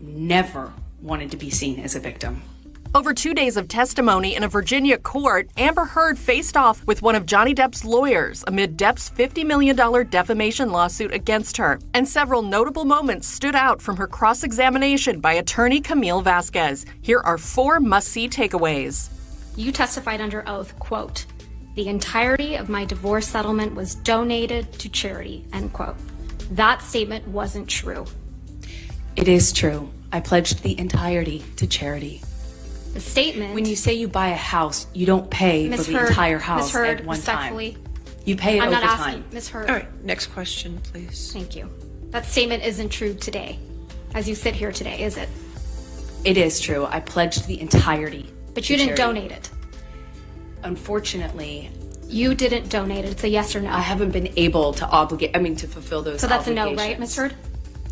never wanted to be seen as a victim. Over 2 days of testimony in a Virginia court, Amber Heard faced off with one of Johnny Depp's lawyers amid Depp's $50 million defamation lawsuit against her. And several notable moments stood out from her cross-examination by attorney Camille Vasquez. Here are 4 must-see takeaways. You testified under oath, quote, "The entirety of my divorce settlement was donated to charity," end quote. That statement wasn't true. It is true. I pledged the entirety to charity. The statement... When you say you buy a house, you don't pay for the entire house at one time. You pay it over time. I'm not asking, Ms. Heard. All right, next question, please. Thank you. That statement isn't true today, as you sit here today, is it? It is true. I pledged the entirety. But you didn't donate it. Unfortunately, you didn't donate it. It's a yes or no. I haven't been able to to fulfill those obligations. So that's a no, right, Ms. Heard?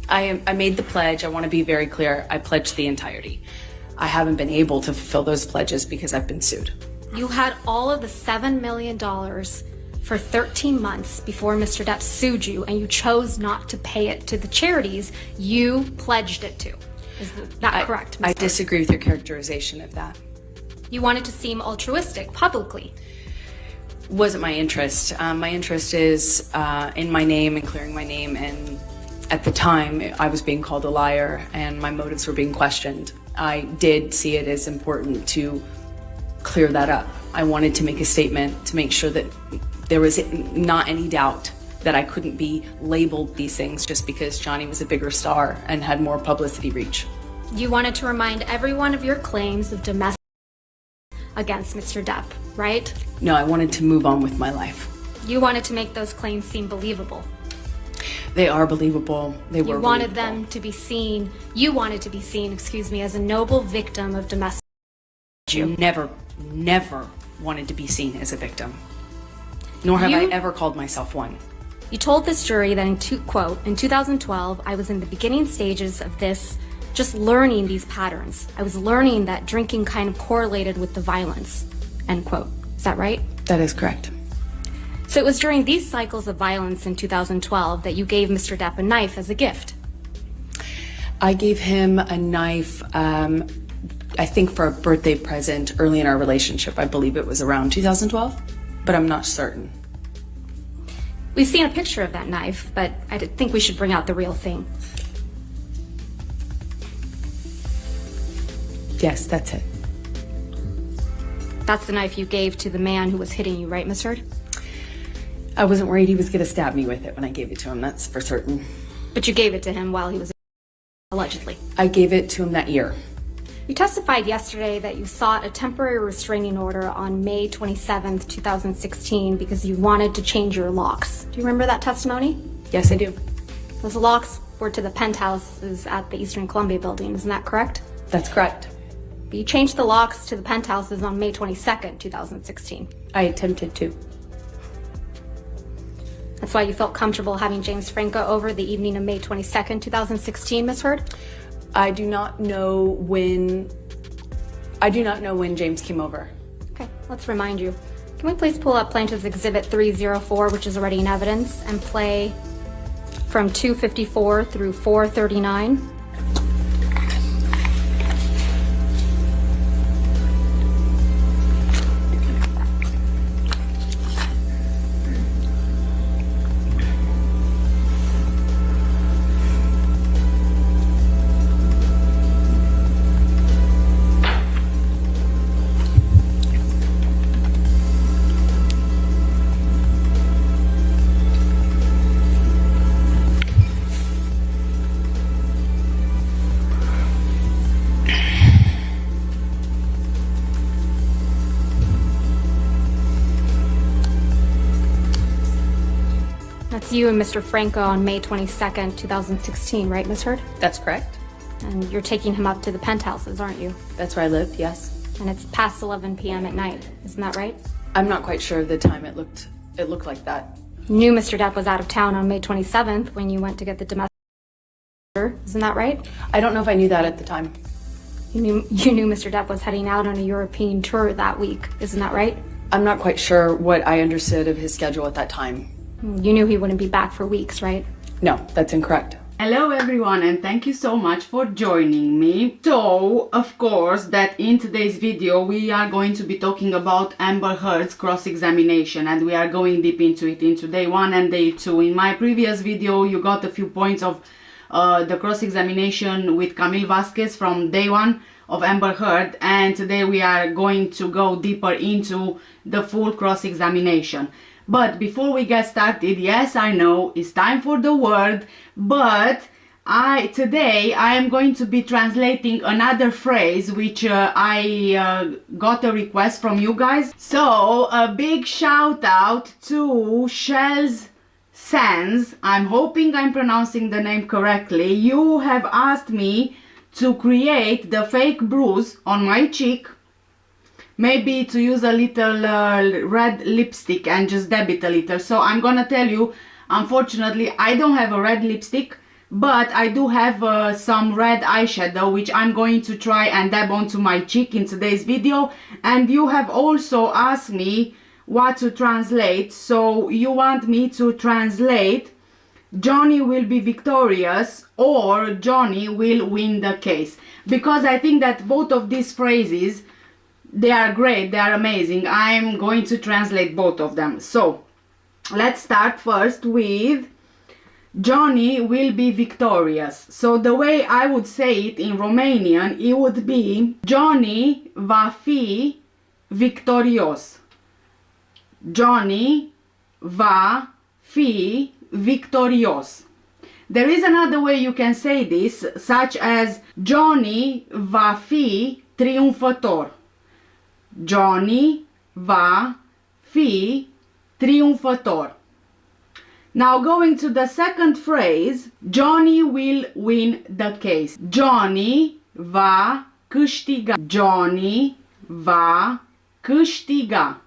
I made the pledge. I want to be very clear. I pledged the entirety. I haven't been able to fulfill those pledges because I've been sued. You had all of the $7 million for 13 months before Mr. Depp sued you, and you chose not to pay it to the charities you pledged it to. Is that correct, Ms. I Heard? disagree with your characterization of that. You wanted to seem altruistic publicly. Wasn't my interest. My interest is in my name and clearing my name, and at the time I was being called a liar and my motives were being questioned. I did see it as important to clear that up. I wanted to make a statement to make sure that there was not any doubt that I couldn't be labeled these things just because Johnny was a bigger star and had more publicity reach. You wanted to remind everyone of your claims of domestic against Mr. Depp, right? No, I wanted to move on with my life. You wanted to make those claims seem believable. They are believable. They were You wanted believable. them to be seen, you wanted to be seen, as a noble victim of domestic You never wanted to be seen as a victim. Nor have I ever called myself one. You told this jury that, in 2012, I was in the beginning stages of this, just learning these patterns. I was learning that drinking kind of correlated with the violence, end quote. Is that right? That is correct. So it was during these cycles of violence in 2012 that you gave Mr. Depp a knife as a gift. I gave him a knife, I think for a birthday present early in our relationship. I believe it was around 2012, but I'm not certain. We've seen a picture of that knife, but I think we should bring out the real thing. Yes, that's it. That's the knife you gave to the man who was hitting you, right, Ms. Heard? I wasn't worried he was going to stab me with it when I gave it to him, that's for certain. But you gave it to him while he was allegedly. I gave it to him that year. You testified yesterday that you sought a temporary restraining order on May 27th, 2016 because you wanted to change your locks. Do you remember that testimony? Yes, I do. Those locks were to the penthouses at the Eastern Columbia building, isn't that correct? That's correct. But you changed the locks to the penthouses on May 22nd, 2016. I attempted to. That's why you felt comfortable having James Franco over the evening of May 22nd, 2016, Ms. Heard? I do not know when James came over. Okay, let's remind you. Can we please pull up Plaintiff's Exhibit 304, which is already in evidence, and play from 254 through 439? That's you and Mr. Franco on May 22nd, 2016, right, Ms. Heard? That's correct. And you're taking him up to the penthouses, aren't you? That's where I lived, yes. And it's past 11 p.m. at night, isn't that right? I'm not quite sure of the time it looked like that. You knew Mr. Depp was out of town on May 27th when you went to get the domestic, isn't that right? I don't know if I knew that at the time. You knew Mr. Depp was heading out on a European tour that week, isn't that right? I'm not quite sure what I understood of his schedule at that time. You knew he wouldn't be back for weeks, right? No, that's incorrect. Hello everyone, and thank you so much for joining me. So, of course, that in today's video we are going to be talking about Amber Heard's cross-examination, and we are going deep into it into day 1 and day 2. In my previous video you got a few points of the cross-examination with Camille Vasquez from day 1 of Amber Heard, and today we are going to go deeper into the full cross-examination. But before we get started, yes, I know it's time for the word, but today I am going to be translating another phrase which I got a request from you guys. So a big shout out to Shells Sands. I'm hoping I'm pronouncing the name correctly. You have asked me to create the fake bruise on my cheek, maybe to use a little red lipstick and just dab it a little. So I'm gonna tell you, unfortunately I don't have a red lipstick, but I do have some red eyeshadow which I'm going to try and dab onto my cheek in today's video. And you have also asked me what to translate, so you want me to translate Johnny will be victorious or Johnny will win the case, because I think that both of these phrases, they are great, they are amazing. I'm going to translate both of them. So let's start first with Johnny will be victorious. So the way I would say it in Romanian, it would be Johnny va fi victorios. Johnny va fi victorios. There is another way you can say this, such as Johnny va fi triumfător. Johnny va fi triumfător. Now going to the second phrase, Johnny will win the case. Johnny va câștiga. Johnny va câștiga.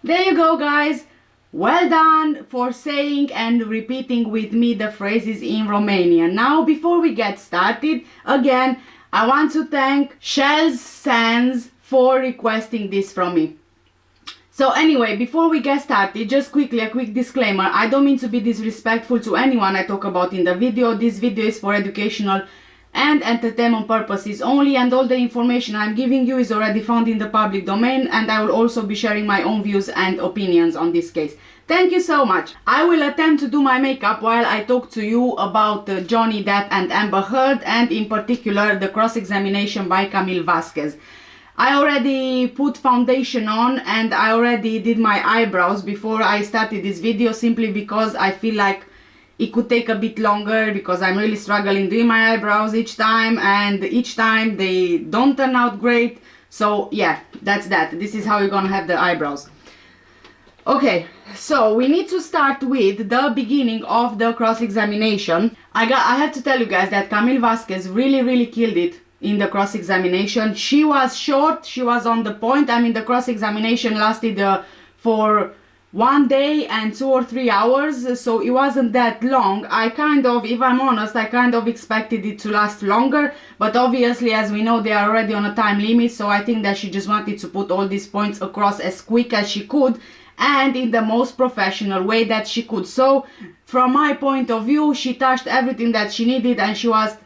There you go, guys. Well done for saying and repeating with me the phrases in Romanian. Now, before we get started, again, I want to thank Shells Sands for requesting this from me. So anyway, before we get started, just quickly a quick disclaimer. I don't mean to be disrespectful to anyone I talk about in the video. This video is for educational and entertainment purposes only, and all the information I'm giving you is already found in the public domain, and I will also be sharing my own views and opinions on this case. Thank you so much. I will attempt to do my makeup while I talk to you about Johnny Depp and Amber Heard, and in particular the cross-examination by Camille Vasquez. I already put foundation on and I already did my eyebrows before I started this video, simply because I feel like it could take a bit longer, because I'm really struggling doing my eyebrows each time, and each time they don't turn out great. So yeah, that's that. This is how you're gonna have the eyebrows. Okay, so we need to start with the beginning of the cross-examination. I have to tell you guys that Camille Vasquez really killed it in the cross-examination. She was short, she was on the point. I mean, the cross-examination lasted for 1 day and 2 or 3 hours, so it wasn't that long. I kind of, if I'm honest, I kind of expected it to last longer, but obviously, as we know, they are already on a time limit, so I think that she just wanted to put all these points across as quick as she could and in the most professional way that she could. So from my point of view, she touched everything that she needed, and she was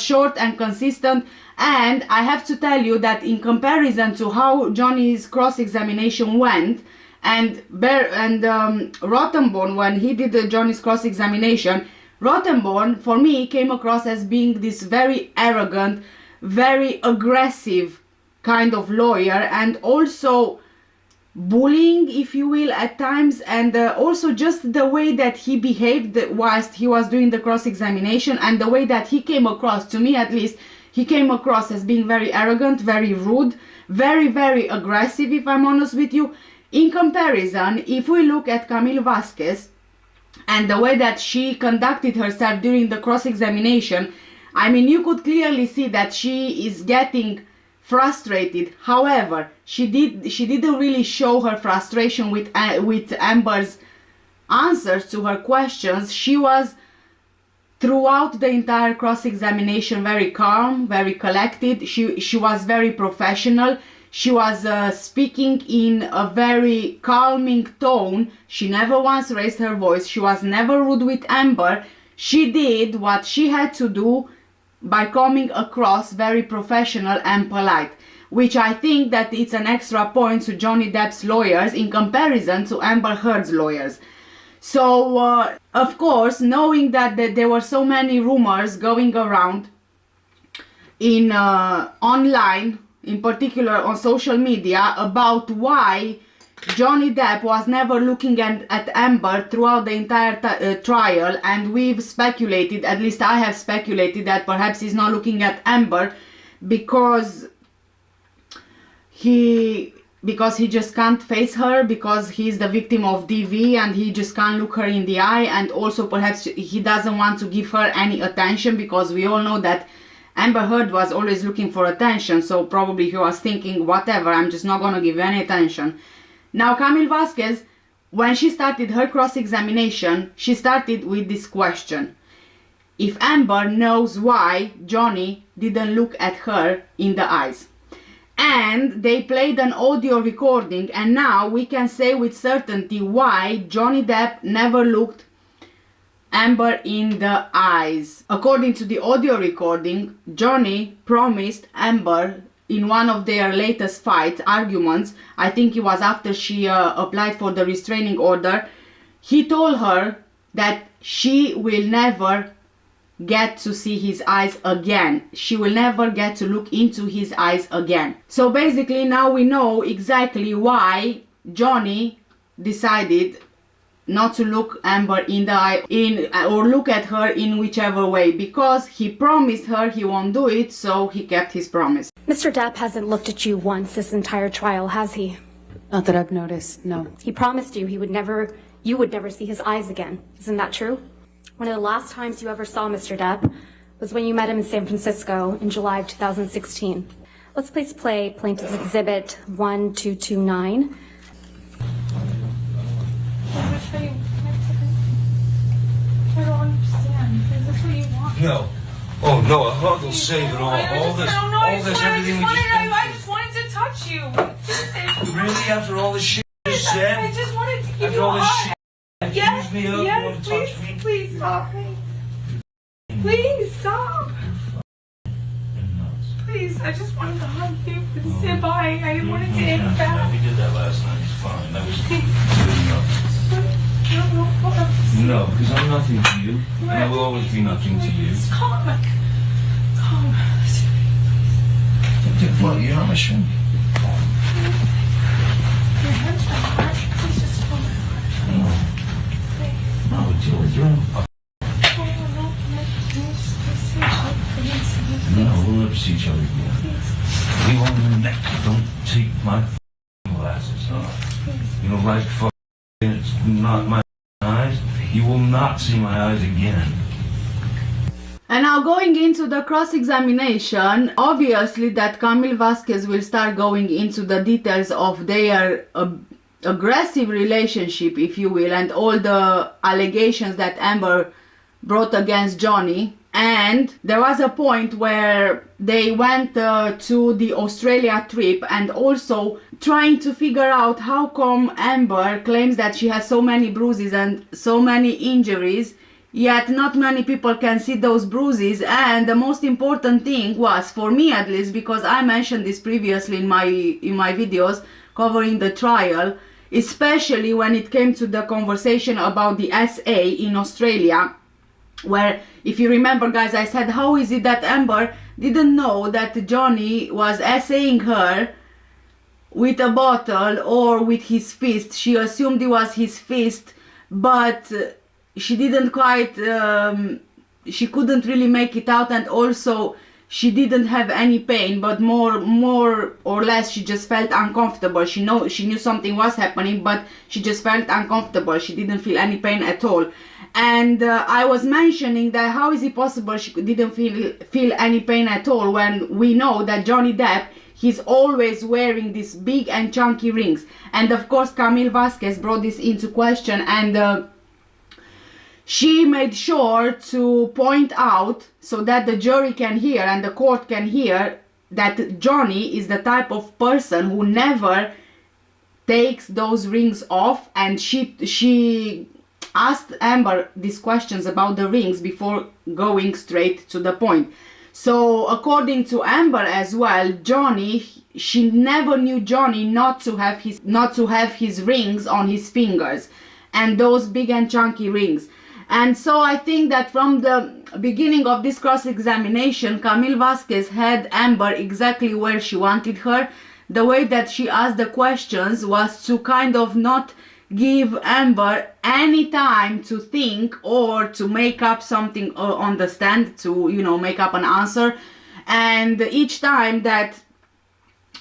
short and consistent. And I have to tell you that in comparison to how Johnny's cross-examination went, and Rottenborn, when he did Johnny's cross-examination, Rottenborn for me came across as being this very arrogant, very aggressive kind of lawyer, and also bullying, if you will, at times, and also just the way that he behaved whilst he was doing the cross-examination, and the way that he came across, to me at least, he came across as being very arrogant, very rude, very aggressive, if I'm honest with you. In comparison, if we look at Camille Vasquez and the way that she conducted herself during the cross-examination, I mean, you could clearly see that she is getting frustrated. However, she didn't really show her frustration with Amber's answers to her questions. She was throughout the entire cross-examination very calm, very collected. She was very professional. She was speaking in a very calming tone. She never once raised her voice. She was never rude with Amber. she did what she had to do by coming across very professional and polite, which I think that it's an extra point to Johnny Depp's lawyers in comparison to Amber Heard's lawyers. So, of course, knowing that there were so many rumors going around in online, in particular on social media, about why Johnny Depp was never looking at Amber throughout the entire trial, and we've speculated, at least I have speculated, that perhaps he's not looking at Amber because he just can't face her, because he's the victim of DV and he just can't look her in the eye, and also perhaps he doesn't want to give her any attention, because we all know that Amber Heard was always looking for attention, so probably he was thinking, whatever, I'm just not gonna give any attention. Now, Camille Vasquez, when she started her cross-examination, she started with this question: if Amber knows why Johnny didn't look at her in the eyes. And they played an audio recording, and now we can say with certainty why Johnny Depp never looked Amber in the eyes. According to the audio recording, Johnny promised Amber in one of their latest arguments, I think it was after she applied for the restraining order, he told her that she will never get to see his eyes again. She will never get to look into his eyes again. So basically now we know exactly why Johnny decided not to look Amber in the eye or look at her in whichever way, because he promised her he won't do it, so he kept his promise. Mr. Depp hasn't looked at you once this entire trial, has he? Not that I've noticed, no. He promised you you would never see his eyes again. Isn't that true? One of the last times you ever saw Mr. Depp was when you met him in San Francisco in July of 2016. Let's please play Plaintiff's Exhibit 1229. I don't understand. Is this what you want? No. Oh no, a hug will save it all. All this, everything we just been I just wanted to touch you. through. Really? After all this shit you said? I just wanted to give After you all a this hug. shit, Yes, use me up, you yes, want to touch me? please stop me. Please stop. Please, I just wanted to hug you and say bye. I didn't want to take it back. We did that last night. It's fine. That was good enough. No, because I'm nothing to you, and I will always be nothing to you. Calm. What? You're not my friend. Your hands are hard. Please just hold my heart. No, it's your own. No, we'll never see each other again. We won't even don't take my glasses off. You know, right it's not my eyes. You will not see my eyes again. And now going into the cross-examination, obviously that Camille Vasquez will start going into the details of their aggressive relationship, if you will, and all the allegations that Amber brought against Johnny. And there was a point where they went to the Australia trip, and also trying to figure out how come Amber claims that she has so many bruises and so many injuries, yet not many people can see those bruises. And the most important thing was, for me at least, because I mentioned this previously in my videos covering the trial, especially when it came to the conversation about the SA in Australia, where, if you remember guys, I said, how is it that Amber didn't know that Johnny was essaying her with a bottle or with his fist? She assumed it was his fist, but she didn't quite, she couldn't really make it out, and also she didn't have any pain, but more or less she just felt uncomfortable. She knew something was happening, but she just felt uncomfortable. She didn't feel any pain at all. And I was mentioning that how is it possible she didn't feel any pain at all, when we know that Johnny Depp, he's always wearing these big and chunky rings. And of course Camille Vasquez brought this into question, and she made sure to point out, so that the jury can hear and the court can hear, that Johnny is the type of person who never takes those rings off. And she asked Amber these questions about the rings before going straight to the point. So according to Amber as well, Johnny, she never knew Johnny not to have his rings on his fingers, and those big and chunky rings. And so I think that from the beginning of this cross-examination, Camille Vasquez had Amber exactly where she wanted her. The way that she asked the questions was to kind of not give Amber any time to think or to make up something on the stand, to, you know, make up an answer. And each time that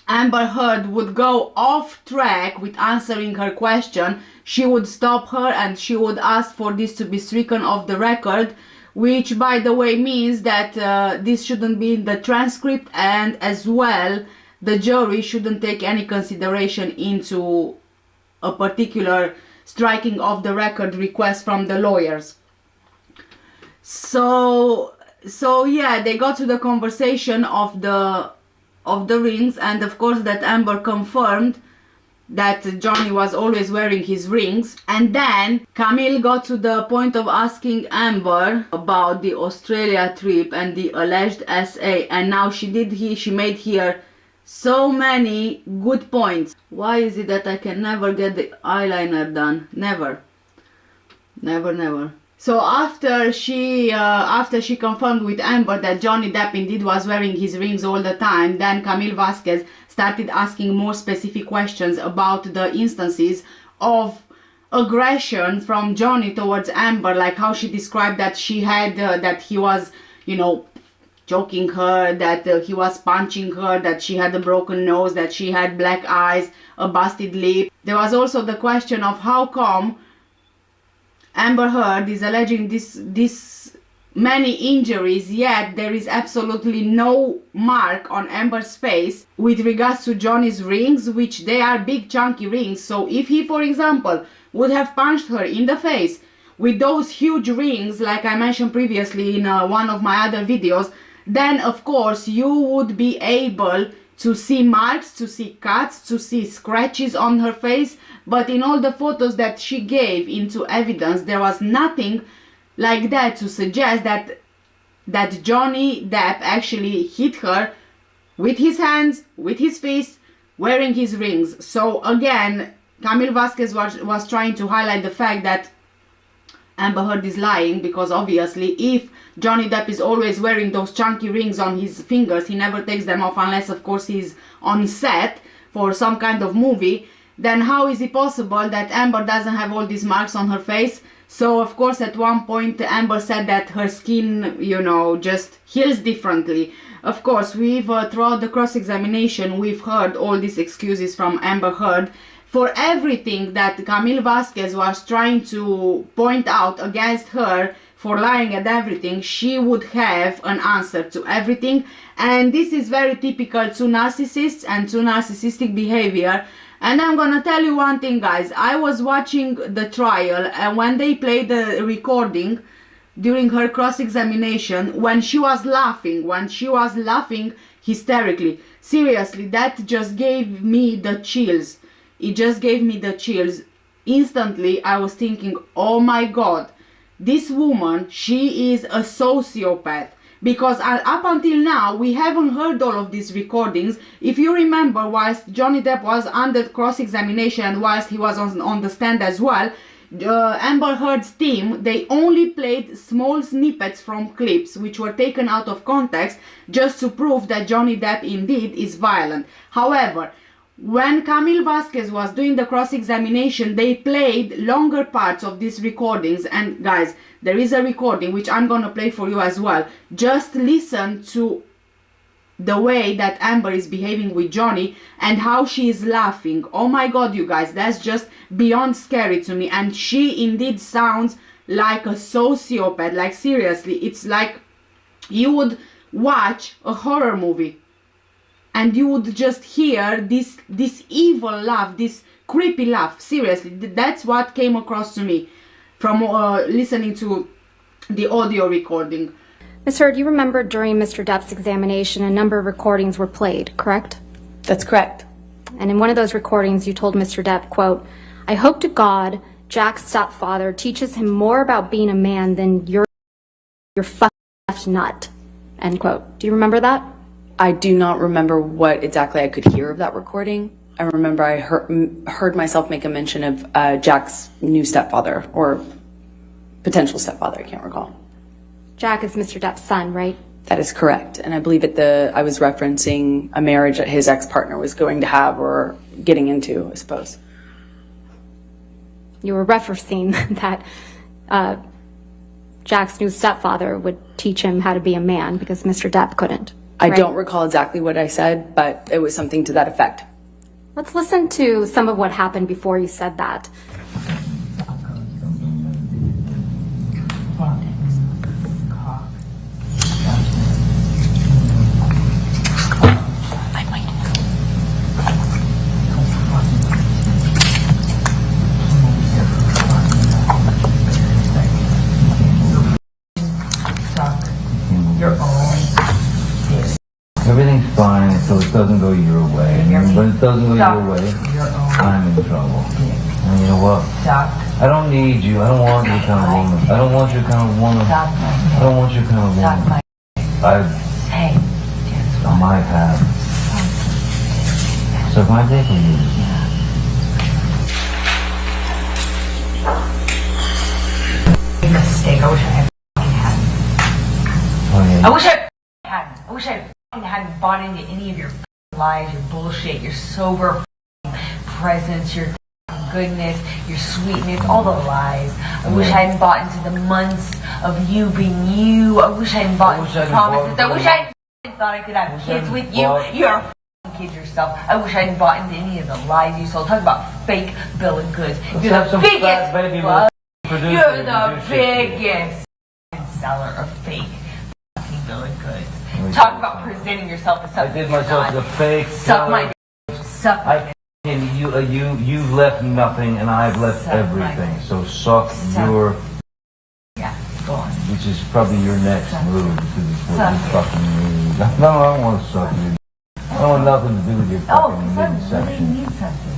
Amber Heard would go off track with answering her question, she would stop her and she would ask for this to be stricken off the record, which, by the way, means that this shouldn't be in the transcript, and as well the jury shouldn't take any consideration into a particular striking of the record request from the lawyers. So yeah, they got to the conversation of the rings, and of course that Amber confirmed that Johnny was always wearing his rings. And then Camille got to the point of asking Amber about the Australia trip and the alleged SA, and now she made here so many good points. Why is it that I can never get the eyeliner done? Never. So after she confirmed with Amber that Johnny Depp indeed was wearing his rings all the time, then Camille Vasquez started asking more specific questions about the instances of aggression from Johnny towards Amber, like how she described that she had that he was, you know, choking her, that he was punching her, that she had a broken nose, that she had black eyes, a busted lip. There was also the question of how come Amber Heard is alleging this many injuries, yet there is absolutely no mark on Amber's face with regards to Johnny's rings, which they are big chunky rings. So if he, for example, would have punched her in the face with those huge rings, like I mentioned previously in one of my other videos, then of course you would be able to see marks, to see cuts, to see scratches on her face. But in all the photos that she gave into evidence, there was nothing like that to suggest that Johnny Depp actually hit her with his hands, with his fists, wearing his rings. So again, Camille Vasquez was trying to highlight the fact that Amber Heard is lying, because obviously if Johnny Depp is always wearing those chunky rings on his fingers, he never takes them off unless of course he's on set for some kind of movie, then how is it possible that Amber doesn't have all these marks on her face? So of course at one point Amber said that her skin, you know, just heals differently. Of course, throughout the cross-examination we've heard all these excuses from Amber Heard. For everything that Camille Vasquez was trying to point out against her for lying and everything, she would have an answer to everything. And this is very typical to narcissists and to narcissistic behavior. And I'm gonna tell you one thing, guys. I was watching the trial, and when they played the recording during her cross-examination, when she was laughing hysterically, seriously, that just gave me the chills. It just gave me the chills. Instantly, I was thinking, oh my God, this woman, she is a sociopath. Because up until now, we haven't heard all of these recordings. If you remember, whilst Johnny Depp was under cross-examination and whilst he was on the stand as well, Amber Heard's team, they only played small snippets from clips which were taken out of context just to prove that Johnny Depp indeed is violent. However, when Camille Vasquez was doing the cross-examination, they played longer parts of these recordings. And guys, there is a recording which I'm gonna play for you as well. Just listen to the way that Amber is behaving with Johnny and how she is laughing. Oh my God, you guys, that's just beyond scary to me. And she indeed sounds like a sociopath. Like seriously, it's like you would watch a horror movie and you would just hear this evil laugh, this creepy laugh. Seriously, that's what came across to me from listening to the audio recording. Ms. Heard, you remember during Mr. Depp's examination, a number of recordings were played, correct? That's correct. And in one of those recordings, you told Mr. Depp, quote, "I hope to God Jack's stepfather teaches him more about being a man than your fucking left nut, end quote. Do you remember that? I do not remember what exactly I could hear of that recording. I remember I heard myself make a mention of Jack's new stepfather, or potential stepfather, I can't recall. Jack is Mr. Depp's son, right? That is correct. And I believe I was referencing a marriage that his ex-partner was going to have or getting into, I suppose. You were referencing that Jack's new stepfather would teach him how to be a man because Mr. Depp couldn't. I right? don't recall exactly what I said, but it was something to that effect. Let's listen to some of what happened before you said that. Everything's fine until it doesn't go your way. And when it doesn't go your way, I'm in trouble. And you know what? I don't need you. I don't want your kind of woman. I don't want your kind of woman. I don't want your kind of woman. I'm my path. So my dick with you. Mistake. I wish I had. Oh, yeah. I wish I hadn't bought into any of your lies, your bullshit, your sober presence, your goodness, your sweetness, all the lies. I wish I hadn't bought into the months of you being you. I wish I hadn't bought into the promises. I wish I thought I could have kids with you. You're a kid yourself. I wish I hadn't bought into any of the lies you sold. Talk about fake bill of goods. You're the biggest. You're the biggest seller of fake bill of goods. Talk about presenting yourself as something. I did myself as a fake. Suck my dick. Suck my dick. And you've left nothing, and I've left everything. So suck your. Yeah, go on. Which is probably your next move, because it's what you fucking need. No, I don't want to suck you. I don't want nothing to do with your fucking midsection. I need something.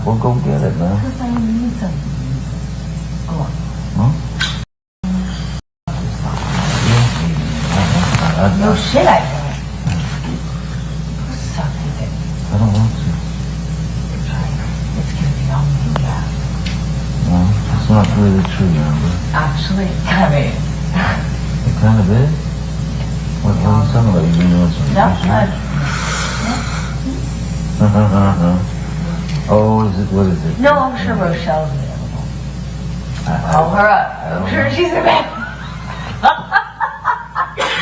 Well, go get it, man. Because I need something. Go on. Huh? No shit, I don't. Suck with it. I don't want to. It's gonna be all made up. No, it's not really true, Amber. Actually, it kind of is. It kind of is? What are you talking about? You've been doing some research? Oh, what is it? No, I'm sure Rochelle's available. Call her up. I'm sure she's available.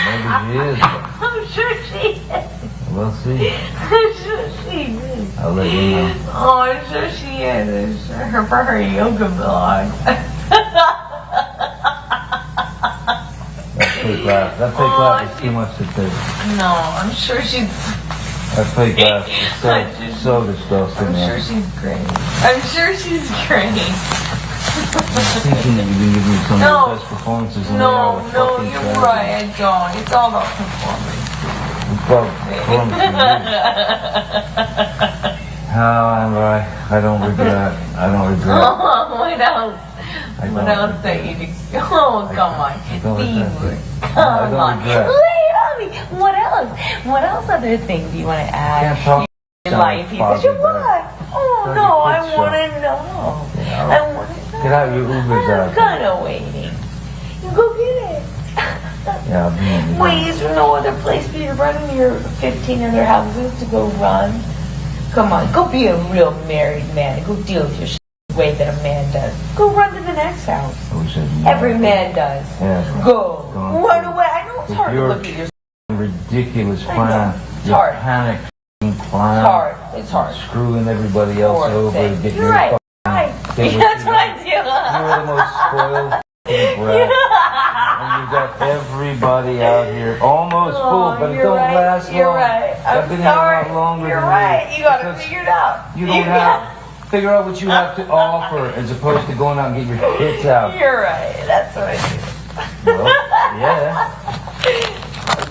Maybe she is. I'm sure she is. We'll see. I'm sure she is. I'll let you know. Oh, I'm sure she is. I'm sure for her yoga blog. That fake laugh. That fake laugh is too much to take. No, I'm sure she's. That fake laugh is so disgusting. I'm sure she's great. I'm sure she's great. I'm thinking that you've been giving me some of the best performances in No, the no, you're right. I don't. It's all about performance. How am I don't regret. I don't regret. Oh, what else? What else that you do? Oh, come on. Fever. Come on. Lay it on me. What else? What else other things do you want to add? Your life. He says, what? Oh, no, I want to know. I want to know. Get out your Ubers out. I'm kind of waiting. You go get it. Yeah, I'm Wait, is there no other place for you to run in your 15 other houses to go run? Come on, go be a real married man. Go deal with your shit the way that a man does. Go run to the next house. Every man does. Yeah. Go. Run away. I know it's hard to look at your ridiculous plan. It's hard. Panic plan. It's hard. It's hard. Screwing everybody else over to get You're your right. Right. That's what I do. You're the most spoiled brat. And you got everybody out here almost full, but it don't last long. You're right. I've been sorry. here a lot longer You're than right. You gotta figure it out. You don't have figure out what you have to offer as opposed to going out and get your hits out. You're right. That's what I do. Well, yeah.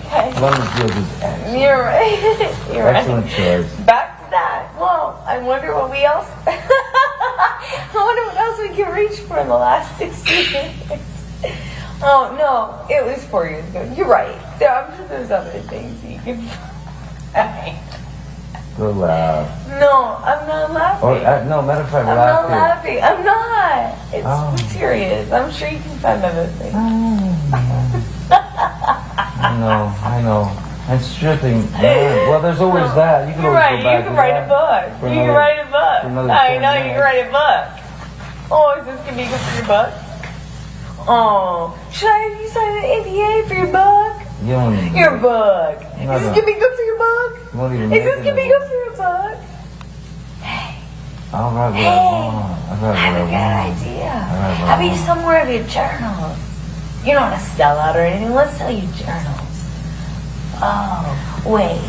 Okay. London Field is excellent. You're right. You're Excellent right. choice. Back to that. Well, I wonder what we else. what else we can reach for in the last 60 minutes. Oh, no, it was 4 years ago. You're right. I'm sure there's other things you can find. Go laugh. No, I'm not laughing. No, matter of fact, I'm not laughing. I'm not. It's serious. I'm sure you can find other things. I know. And stripping. Well, there's always that. You can always go back. You can write a book. You can write a book. I know you can write a book. Oh, is this going to be good for your book? Oh, should I have you sign an NDA for your book? You don't need your book. Is this going to be good for your book? Is this going to be good for your book? Hey. I'll write what I want. I have a good idea. How about you sell more of your journals? You're not a sellout or anything. Let's sell you journals. Oh, wait.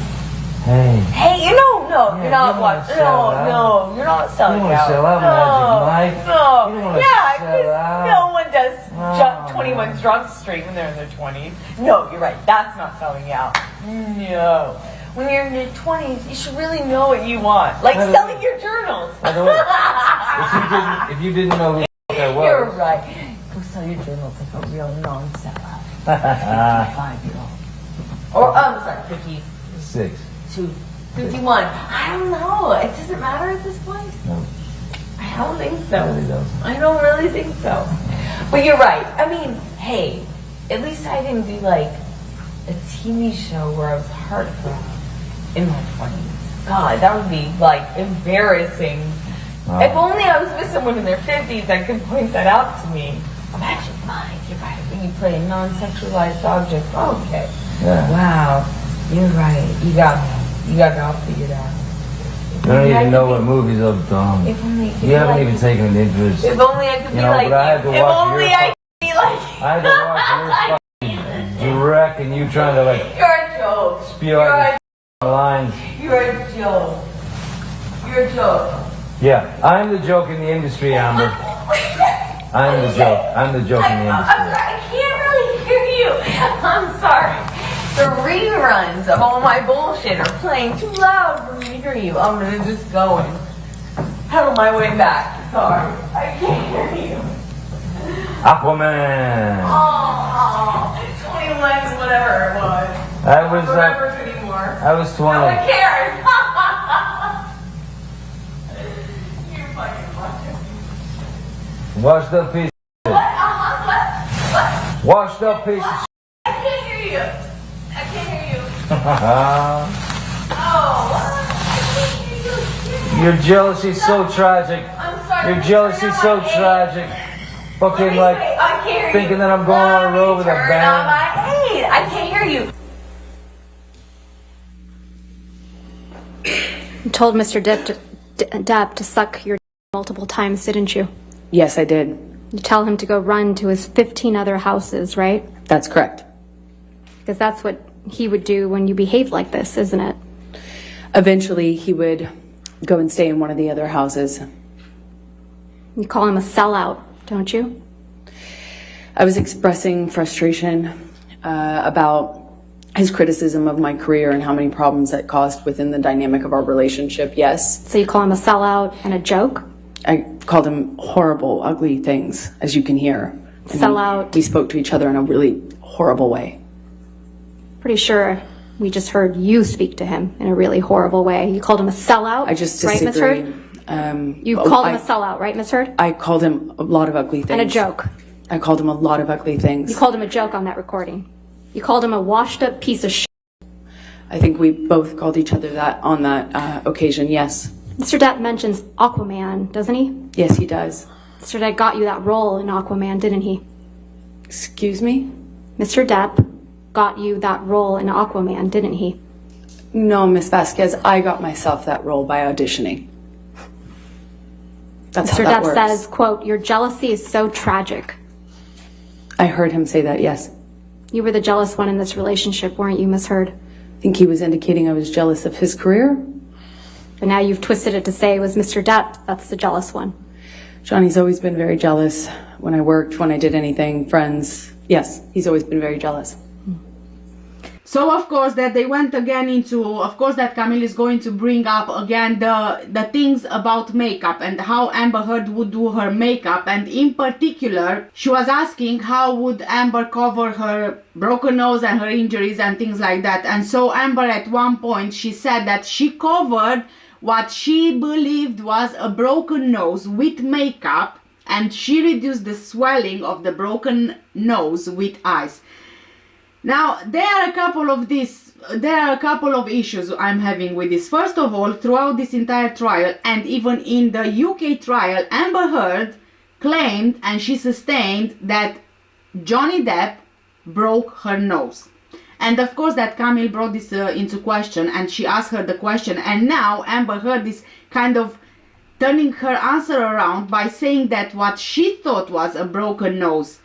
Hey, you're not watching. No, you're not selling out. You don't want to sell out, Magic Mike. No. You don't want to sell out. No one does 21 Drunk Street when they're in their 20s. No, you're right. That's not selling out. No. When you're in your 20s, you should really know what you want. Like selling your journals. By the way, if you didn't know who I was. You're right. Go sell your journals like a real non-sellout. 55-year-old. Or, I'm sorry, 56. 51. I don't know. It doesn't matter at this point. No. I don't think so. It really doesn't. I don't really think so. But you're right. I mean, hey, at least I didn't do like a TV show where I was heartbroken in my 20s. God, that would be like embarrassing. Oh. If only I was with someone in their 50s that could point that out to me. Imagine mine. You're right. When you play a non-sexualized object. Okay. Yeah. Wow. You're right. You got me. You got it all figured out. You don't even know what movies I've done. If only You haven't even taken an interest. If only I could be like but I had to you. If watch only I could be like you. I had to watch your fucking direct and you trying to like You're a joke. spew out these lines. You're a joke. You're a joke. Yeah, I'm the joke in the industry, Amber. I'm the joke. I'm the joke in the I'm industry. sorry. I can't really hear you. I'm sorry. The reruns of all my bullshit are playing too loud for me to hear you. I'm gonna just go and pedal my way back. Sorry. I can't hear you. Aquaman. Oh, 21, whatever it was. I was don't remember anymore. I was 20. No one cares. You're fucking fucking. Washed up piece of shit. What? Washed up piece of shit. I can't hear you. I can't hear you. Oh, what? I can't hear you. your jealousy's so tragic. I'm sorry. Your jealousy's so tragic. Fucking like I can't hear thinking you. that I'm going on a road with a Turn on band. my aid. I can't hear you. You told Mr. Depp to suck your multiple times, didn't you? Yes, I did. You tell him to go run to his 15 other houses, right? That's correct. Because that's what he would do when you behave like this, isn't it? Eventually, he would go and stay in one of the other houses. You call him a sellout, don't you? I was expressing frustration about his criticism of my career and how many problems that caused within the dynamic of our relationship, yes. So you call him a sellout and a joke? I called him horrible, ugly things, as you can hear. Sellout. We spoke to each other in a really horrible way. Pretty sure we just heard you speak to him in a really horrible way. You called him a sellout, I just right, Ms. disagree. Heard? You called him a sellout, right, Ms. Heard? I called him a lot of ugly things. And a joke. I called him a lot of ugly things. You called him a joke on that recording. You called him a washed up piece of shit. I think we both called each other that on that occasion, yes. Mr. Depp mentions Aquaman, doesn't he? Yes, he does. Mr. Depp got you that role in Aquaman, didn't he? Excuse me? Mr. Depp got you that role in Aquaman, didn't he? No, Miss Vasquez, I got myself that role by auditioning. That's Mr. how that Depp works. says, quote, your jealousy is so tragic. I heard him say that, yes. You were the jealous one in this relationship, weren't you, Miss Heard? I think he was indicating I was jealous of his career. But now you've twisted it to say it was Mr. Depp that's the jealous one. Johnny's always been very jealous when I worked, when I did anything, friends. Yes, he's always been very jealous. So of course that they went again into, of course that Camille is going to bring up again the things about makeup and how Amber Heard would do her makeup, and in particular she was asking how would Amber cover her broken nose and her injuries and things like that. And so Amber at one point she said that she covered what she believed was a broken nose with makeup, and she reduced the swelling of the broken nose with ice. Now, there are a couple of issues I'm having with this. First of all, throughout this entire trial, and even in the UK trial, Amber Heard claimed and she sustained that Johnny Depp broke her nose. And of course that Camille brought this into question, and she asked her the question, and now Amber Heard is kind of turning her answer around by saying that what she thought was a broken nose.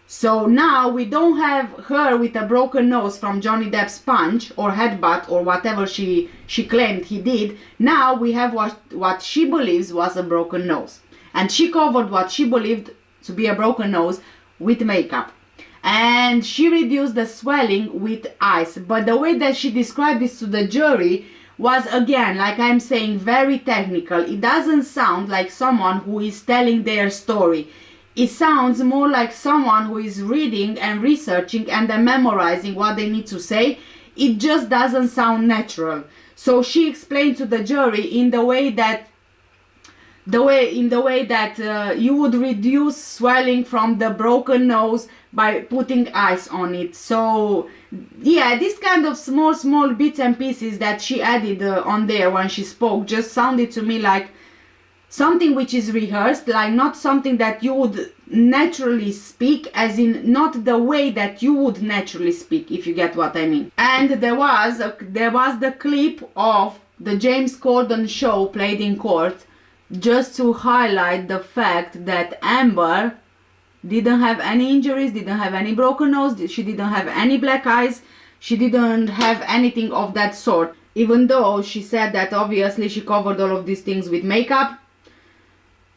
So now we don't have her with a broken nose from Johnny Depp's punch or headbutt or whatever she claimed he did. Now we have what she believes was a broken nose. And she covered what she believed to be a broken nose with makeup. And she reduced the swelling with ice. But the way that she described this to the jury was, again, like I'm saying, very technical. It doesn't sound like someone who is telling their story. It sounds more like someone who is reading and researching and then memorizing what they need to say. It just doesn't sound natural. So she explained to the jury in the way that you would reduce swelling from the broken nose by putting ice on it. So yeah, this kind of small bits and pieces that she added on there when she spoke just sounded to me like something which is rehearsed, like not something that you would naturally speak, as in not the way that you would naturally speak, if you get what I mean. And there was the clip of the James Corden show played in court, just to highlight the fact that Amber didn't have any injuries, didn't have any broken nose, she didn't have any black eyes, she didn't have anything of that sort, even though she said that obviously she covered all of these things with makeup.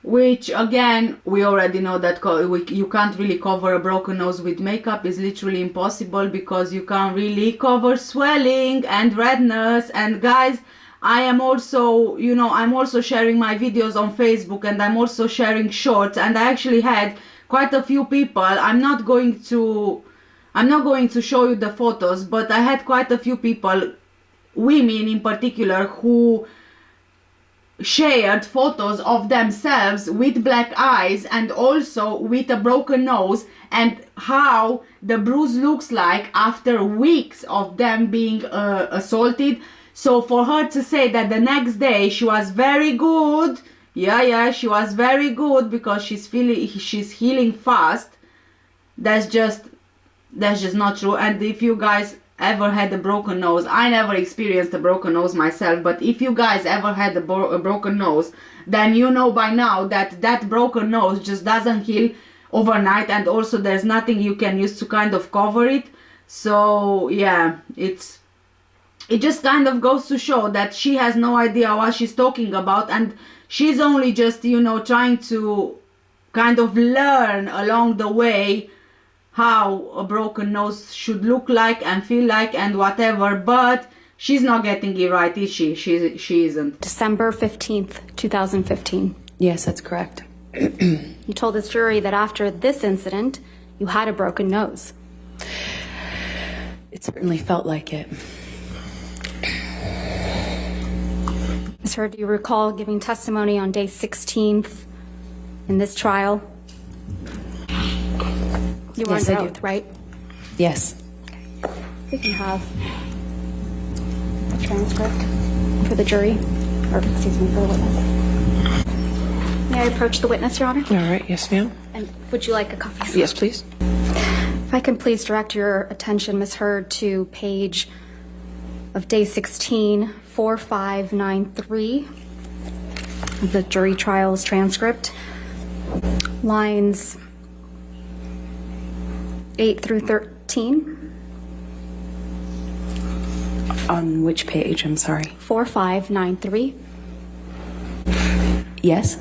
Which again, we already know that you can't really cover a broken nose with makeup. It's literally impossible, because you can't really cover swelling and redness. And guys, I am also, I'm also sharing my videos on Facebook, and I'm also sharing shorts, and I actually had quite a few people. I'm not going to show you the photos, but I had quite a few people, women in particular, who shared photos of themselves with black eyes and also with a broken nose, and how the bruise looks like after weeks of them being assaulted. So for her to say that the next day she was very good, she was very good because she's healing fast, that's just not true. And if you guys ever had a broken nose, I never experienced a broken nose myself, but if you guys ever had a broken nose, then you know by now that broken nose just doesn't heal overnight, and also there's nothing you can use to kind of cover it. So yeah, it just kind of goes to show that she has no idea what she's talking about, and she's only just trying to kind of learn along the way how a broken nose should look like and feel like and whatever, but she's not getting it right, is she? She isn't. December 15th, 2015. Yes, that's correct. You told this jury that after this incident, you had a broken nose. It certainly felt like it. Ms. Heard, do you recall giving testimony on day 16th in this trial? You were Yes, under I do. oath, right? Yes. We can have a transcript for the jury, or excuse me, for the witness. May I approach the witness, Your Honor? All right, yes, ma'am. And would you like a copy, sir? Yes, please. If I can please direct your attention, Ms. Heard, to page of day 16, 4593 of the jury trials transcript, lines 8 through 13. On which page? I'm sorry. 4593. Yes?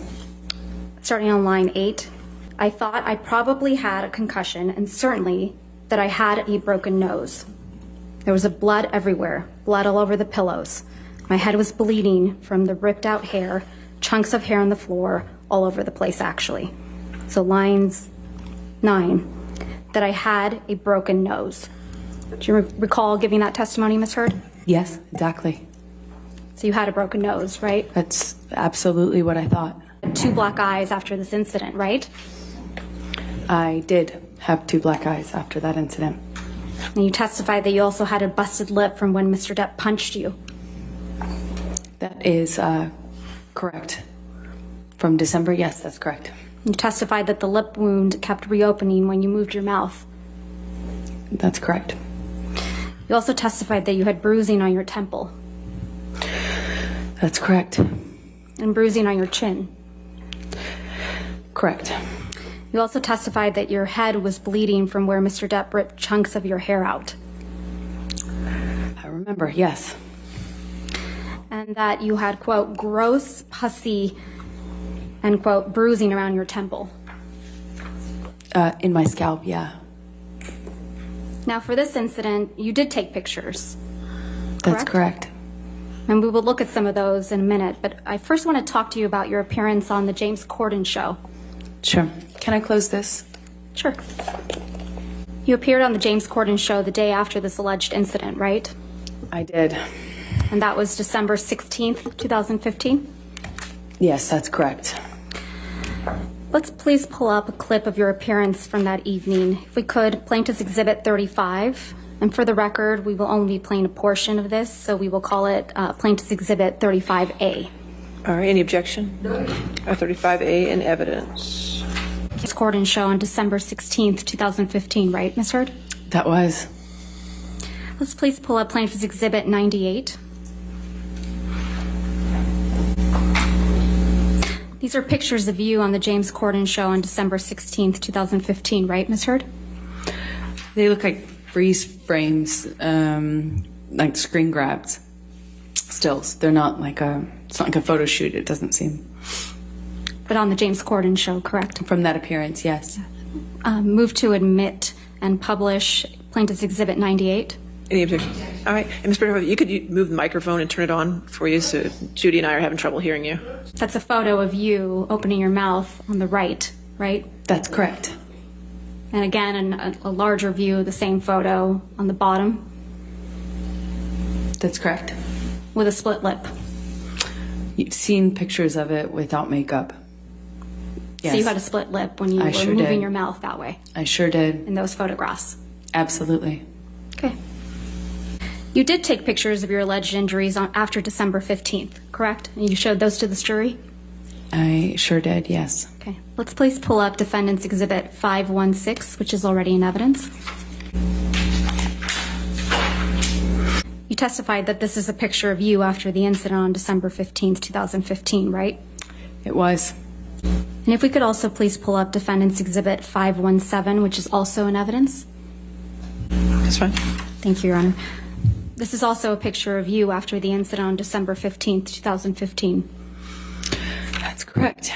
Starting on line 8. I thought I probably had a concussion, and certainly that I had a broken nose. There was blood everywhere, blood all over the pillows. My head was bleeding from the ripped out hair, chunks of hair on the floor, all over the place actually. So lines 9, that I had a broken nose. Do you recall giving that testimony, Ms. Heard? Yes, exactly. So you had a broken nose, right? That's absolutely what I thought. 2 black eyes after this incident, right? I did have 2 black eyes after that incident. And you testified that you also had a busted lip from when Mr. Depp punched you. That is correct. From December, yes, that's correct. You testified that the lip wound kept reopening when you moved your mouth. That's correct. You also testified that you had bruising on your temple That's correct. and bruising on your chin. Correct. You also testified that your head was bleeding from where Mr. Depp ripped chunks of your hair out. I remember, yes. And that you had, quote, gross, pussy, end quote, bruising around your temple. In my scalp, yeah. Now, for this incident, you did take pictures. That's correct. And we will look at some of those in a minute, but I first want to talk to you about your appearance on the James Corden show. Sure. Can I close this? Sure. You appeared on the James Corden show the day after this alleged incident, right? I did. And that was December 16th, 2015? Yes, that's correct. Let's please pull up a clip of your appearance from that evening. If we could, Plaintiff's Exhibit 35. And for the record, we will only be playing a portion of this, so we will call it Plaintiff's Exhibit 35A. All right, any objection? 35A in evidence. James Corden show on December 16th, 2015, right, Ms. Heard? That was. Let's please pull up Plaintiff's Exhibit 98. These are pictures of you on the James Corden show on December 16th, 2015, right, Ms. Heard? They look like freeze frames, like screen grabs, stills. They're not like it's not like a photo shoot, it doesn't seem. But on the James Corden show, correct? From that appearance, yes. Move to admit and publish Plaintiff's Exhibit 98. Any objection? All right, and Ms. Bernhardt, you could move the microphone and turn it on for you, so Judy and I are having trouble hearing you. That's a photo of you opening your mouth on the right, right? That's correct. And again, a larger view of the same photo on the bottom That's correct. with a split lip. You've seen pictures of it without makeup. Yes. So you had a split lip when you were sure moving did. your mouth that way I sure did. in those photographs. Absolutely. Okay. You did take pictures of your alleged injuries after December 15th, correct? And you showed those to the jury? I sure did, yes. Okay. Let's please pull up Defendants Exhibit 516, which is already in evidence. You testified that this is a picture of you after the incident on December 15th, 2015, right? It was. And if we could also please pull up Defendants Exhibit 517, which is also in evidence. That's fine. Thank you, Your Honor. This is also a picture of you after the incident on December 15th, 2015. That's correct.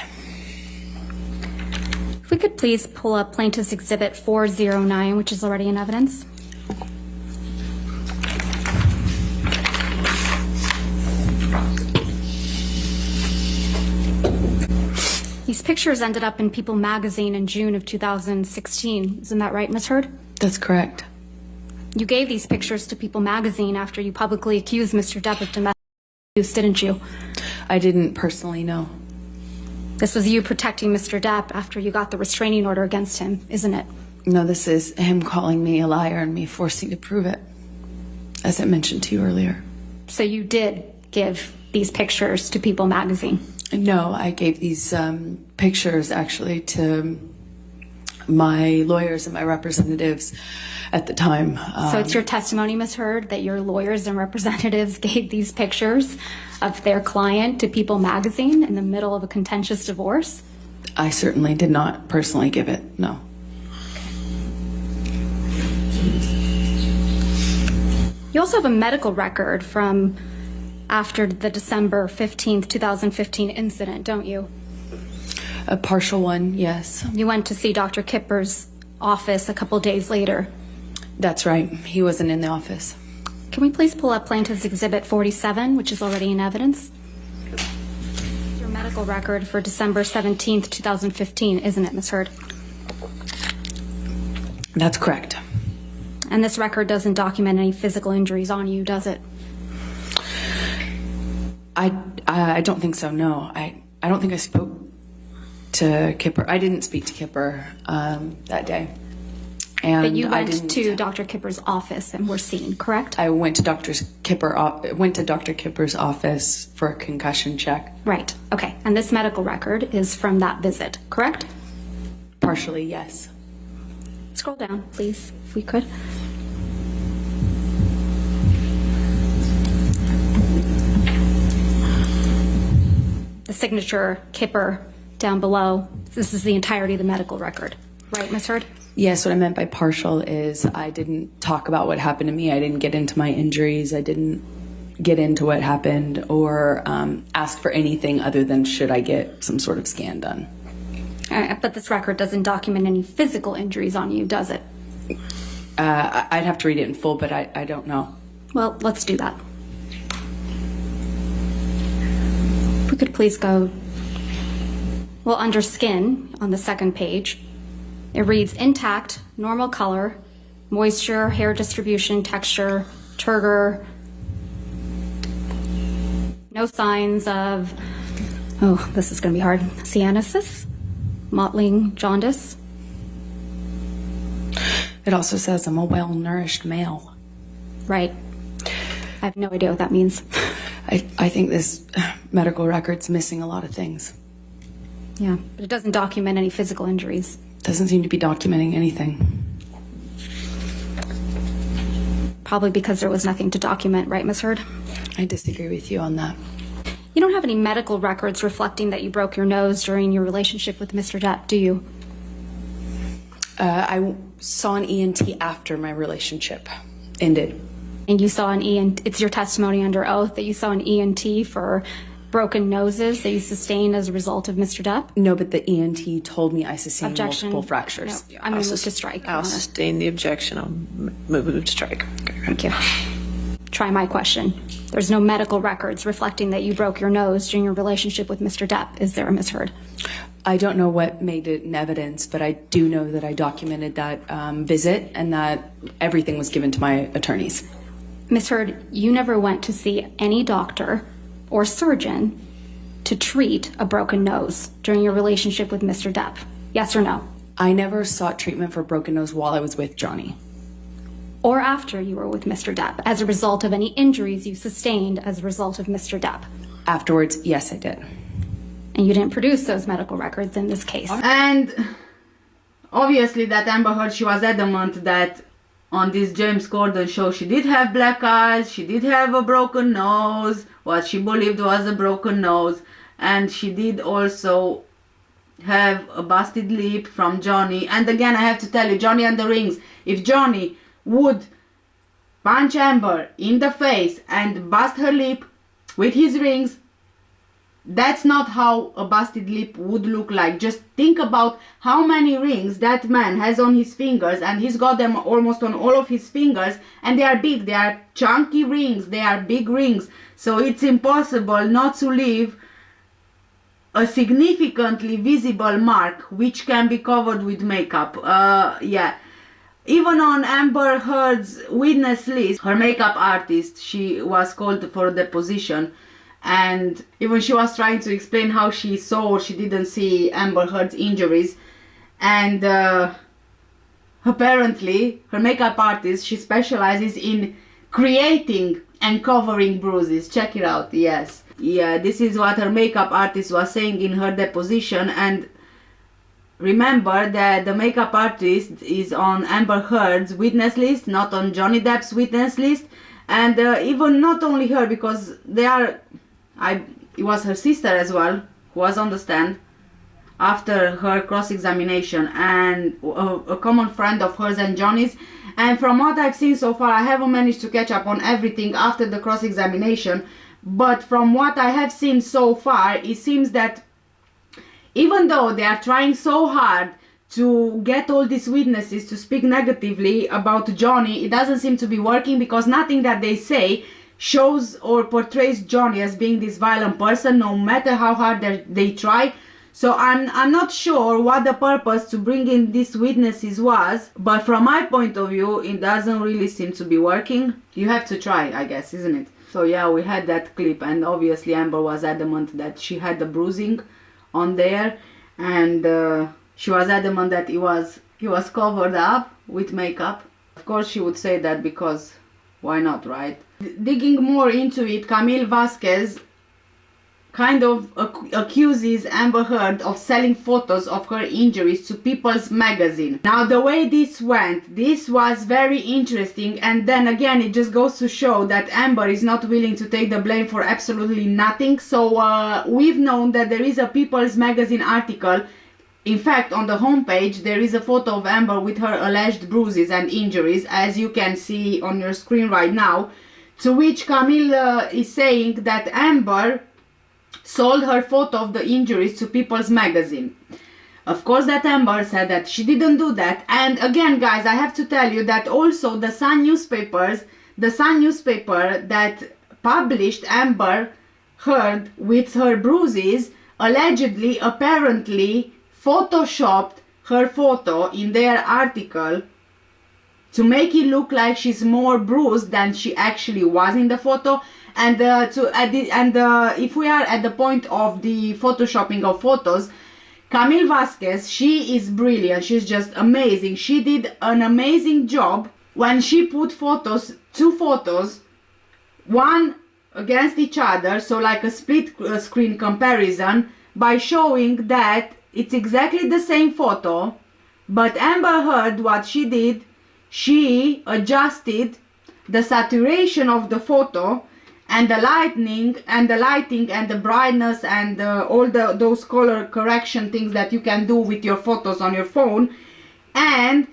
If we could please pull up Plaintiff's Exhibit 409, which is already in evidence. These pictures ended up in People magazine in June of 2016. Isn't that right, Ms. Heard? That's correct. You gave these pictures to People magazine after you publicly accused Mr. Depp of domestic abuse, didn't you? I didn't personally know. This was you protecting Mr. Depp after you got the restraining order against him, isn't it? No, this is him calling me a liar and me forcing to prove it, as I mentioned to you earlier. So you did give these pictures to People magazine? No, I gave these pictures actually to my lawyers and my representatives at the time. So it's your testimony, Ms. Heard, that your lawyers and representatives gave these pictures of their client to People magazine in the middle of a contentious divorce? I certainly did not personally give it, no. You also have a medical record from after the December 15th, 2015 incident, don't you? A partial one, yes. You went to see Dr. Kipper's office a couple days later. That's right. He wasn't in the office. Can we please pull up Plaintiff's Exhibit 47, which is already in evidence? Your medical record for December 17th, 2015, isn't it, Ms. Heard? That's correct. And this record doesn't document any physical injuries on you, does it? I don't think so, no. I don't think I spoke to Kipper. I didn't speak to Kipper that day. And But you went to Dr. Kipper's office and were seen, correct? I went to Dr. Kipper's office for a concussion check. Right, okay. And this medical record is from that visit, correct? Partially, yes. Scroll down, please, if we could. The signature Kipper down below. This is the entirety of the medical record. Right, Ms. Heard? Yes, what I meant by partial is I didn't talk about what happened to me. I didn't get into my injuries. I didn't get into what happened or ask for anything other than should I get some sort of scan done. But this record doesn't document any physical injuries on you, does it? I'd have to read it in full, but I don't know. Well, let's do that. If we could please go, well, under skin on the second page, it reads intact, normal color, moisture, hair distribution, texture, turgor, no signs of, oh, this is going to be hard, cyanosis, mottling, jaundice. It also says I'm a well-nourished male. Right. I have no idea what that means. I think this medical record's missing a lot of things. Yeah, but it doesn't document any physical injuries. Doesn't seem to be documenting anything. Probably because there was nothing to document, right, Ms. Heard? I disagree with you on that. You don't have any medical records reflecting that you broke your nose during your relationship with Mr. Depp, do you? I saw an ENT after my relationship ended. And you saw an ENT, it's your testimony under oath that you saw an ENT for broken noses that you sustained as a result of Mr. Depp? No, but the ENT told me I sustained Objection. multiple fractures. No, I'm going to move to strike. I'll sustain the objection. I'll move to strike. Okay. Thank you. Try my question. There's no medical records reflecting that you broke your nose during your relationship with Mr. Depp, is there, Ms. Heard? I don't know what made it in evidence, but I do know that I documented that visit and that everything was given to my attorneys. Ms. Heard, you never went to see any doctor or surgeon to treat a broken nose during your relationship with Mr. Depp. Yes or no? I never sought treatment for a broken nose while I was with Johnny. Or after you were with Mr. Depp, as a result of any injuries you sustained as a result of Mr. Depp? Afterwards, yes, I did. And you didn't produce those medical records in this case. And obviously that Amber Heard, she was adamant that on this James Corden show she did have black eyes, she did have a broken nose, what she believed was a broken nose, and she did also have a busted lip from Johnny. And again, I have to tell you, Johnny and the rings, if Johnny would punch Amber in the face and bust her lip with his rings, that's not how a busted lip would look like. Just think about how many rings that man has on his fingers, and he's got them almost on all of his fingers, and they are big, they are chunky rings, they are big rings, so it's impossible not to leave a significantly visible mark which can be covered with makeup. Yeah. Even on Amber Heard's witness list, her makeup artist, she was called for deposition, and even she was trying to explain how she saw or she didn't see Amber Heard's injuries. And apparently her makeup artist, she specializes in creating and covering bruises. Check it out. Yes, yeah, this is what her makeup artist was saying in her deposition. And remember that the makeup artist is on Amber Heard's witness list, not on Johnny Depp's witness list. And even not only her, because they are, it was her sister as well who was on the stand after her cross-examination, and a common friend of hers and Johnny's. And from what I've seen so far, I haven't managed to catch up on everything after the cross-examination, but from what I have seen so far, it seems that even though they are trying so hard to get all these witnesses to speak negatively about Johnny, it doesn't seem to be working, because nothing that they say shows or portrays Johnny as being this violent person, no matter how hard they try. So I'm not sure what the purpose to bring in these witnesses was, but from my point of view, it doesn't really seem to be working. You have to try, I guess, isn't it? So yeah, we had that clip, and obviously Amber was adamant that she had the bruising on there, and she was adamant that he was covered up with makeup. Of course she would say that, because why not, right? Digging more into it, Camille Vasquez kind of accuses Amber Heard of selling photos of her injuries to People's Magazine. Now, the way this went, this was very interesting, and then again it just goes to show that Amber is not willing to take the blame for absolutely nothing. So we've known that there is a People's Magazine article. In fact, on the homepage there is a photo of Amber with her alleged bruises and injuries, as you can see on your screen right now, to which Camille is saying that Amber sold her photo of the injuries to People's Magazine. Of course, that Amber said that she didn't do that. And again, guys, I have to tell you that also the Sun newspaper that published Amber Heard with her bruises allegedly, apparently photoshopped her photo in their article to make it look like she's more bruised than she actually was in the photo. And if we are at the point of the photoshopping of photos, Camille Vasquez, she is brilliant. She's just amazing. She did an amazing job when she put two photos, one against each other, so like a split screen comparison, by showing that it's exactly the same photo. But Amber Heard, what she did, she adjusted the saturation of the photo and the lighting and the brightness and all those color correction things that you can do with your photos on your phone, and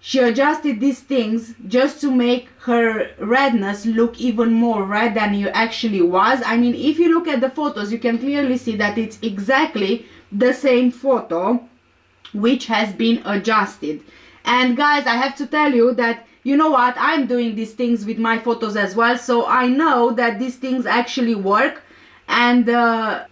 she adjusted these things just to make her redness look even more red than it actually was. I mean, if you look at the photos, you can clearly see that it's exactly the same photo which has been adjusted. And guys, I have to tell you that, you know what, I'm doing these things with my photos as well, so I know that these things actually work, and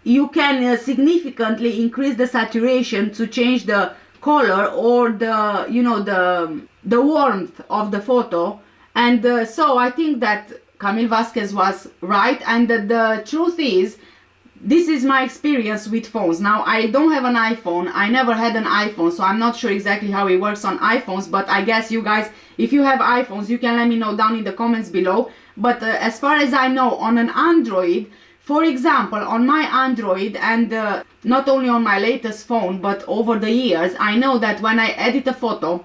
you can significantly increase the saturation to change the color or the, you know, the warmth of the photo. And so I think that Camille Vasquez was right, and the truth is, this is my experience with phones. Now, I don't have an iPhone. I never had an iPhone, so I'm not sure exactly how it works on iPhones, but I guess you guys, if you have iPhones, you can let me know down in the comments below. But as far as I know, on an Android, for example, on my Android, and not only on my latest phone, but over the years, I know that when I edit a photo,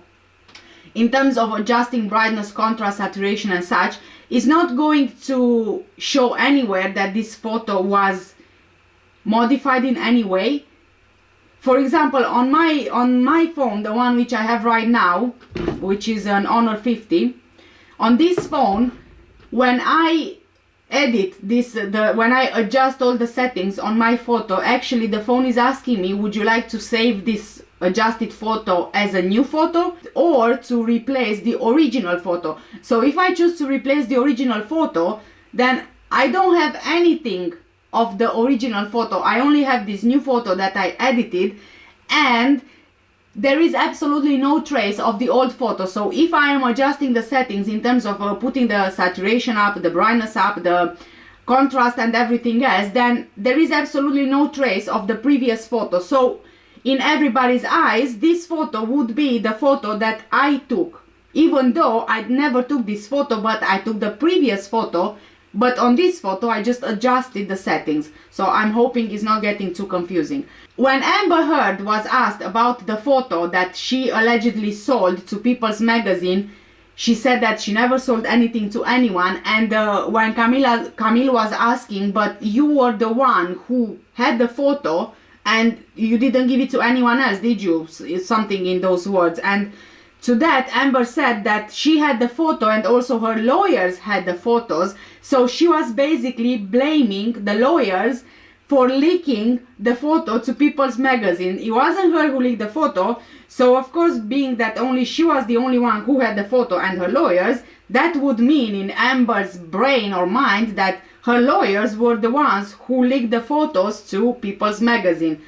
in terms of adjusting brightness, contrast, saturation and such, it's not going to show anywhere that this photo was modified in any way. For example, on my phone, the one which I have right now, which is an Honor 50, on this phone, when I edit this, when I adjust all the settings on my photo, actually the phone is asking me, would you like to save this adjusted photo as a new photo or to replace the original photo? So if I choose to replace the original photo, then I don't have anything of the original photo. I only have this new photo that I edited, and there is absolutely no trace of the old photo. So if I am adjusting the settings in terms of putting the saturation up, the brightness up, the contrast and everything else, then there is absolutely no trace of the previous photo. So in everybody's eyes, this photo would be the photo that I took, even though I never took this photo, but I took the previous photo. But on this photo, I just adjusted the settings. So I'm hoping it's not getting too confusing. When Amber Heard was asked about the photo that she allegedly sold to People's Magazine, she said that she never sold anything to anyone. And when Camille was asking, but you were the one who had the photo and you didn't give it to anyone else, did you? Something in those words. And to that, Amber said that she had the photo and also her lawyers had the photos. So she was basically blaming the lawyers for leaking the photo to People's Magazine. It wasn't her who leaked the photo, so of course, being that only she was the only one who had the photo and her lawyers, that would mean in Amber's brain or mind that her lawyers were the ones who leaked the photos to People's Magazine,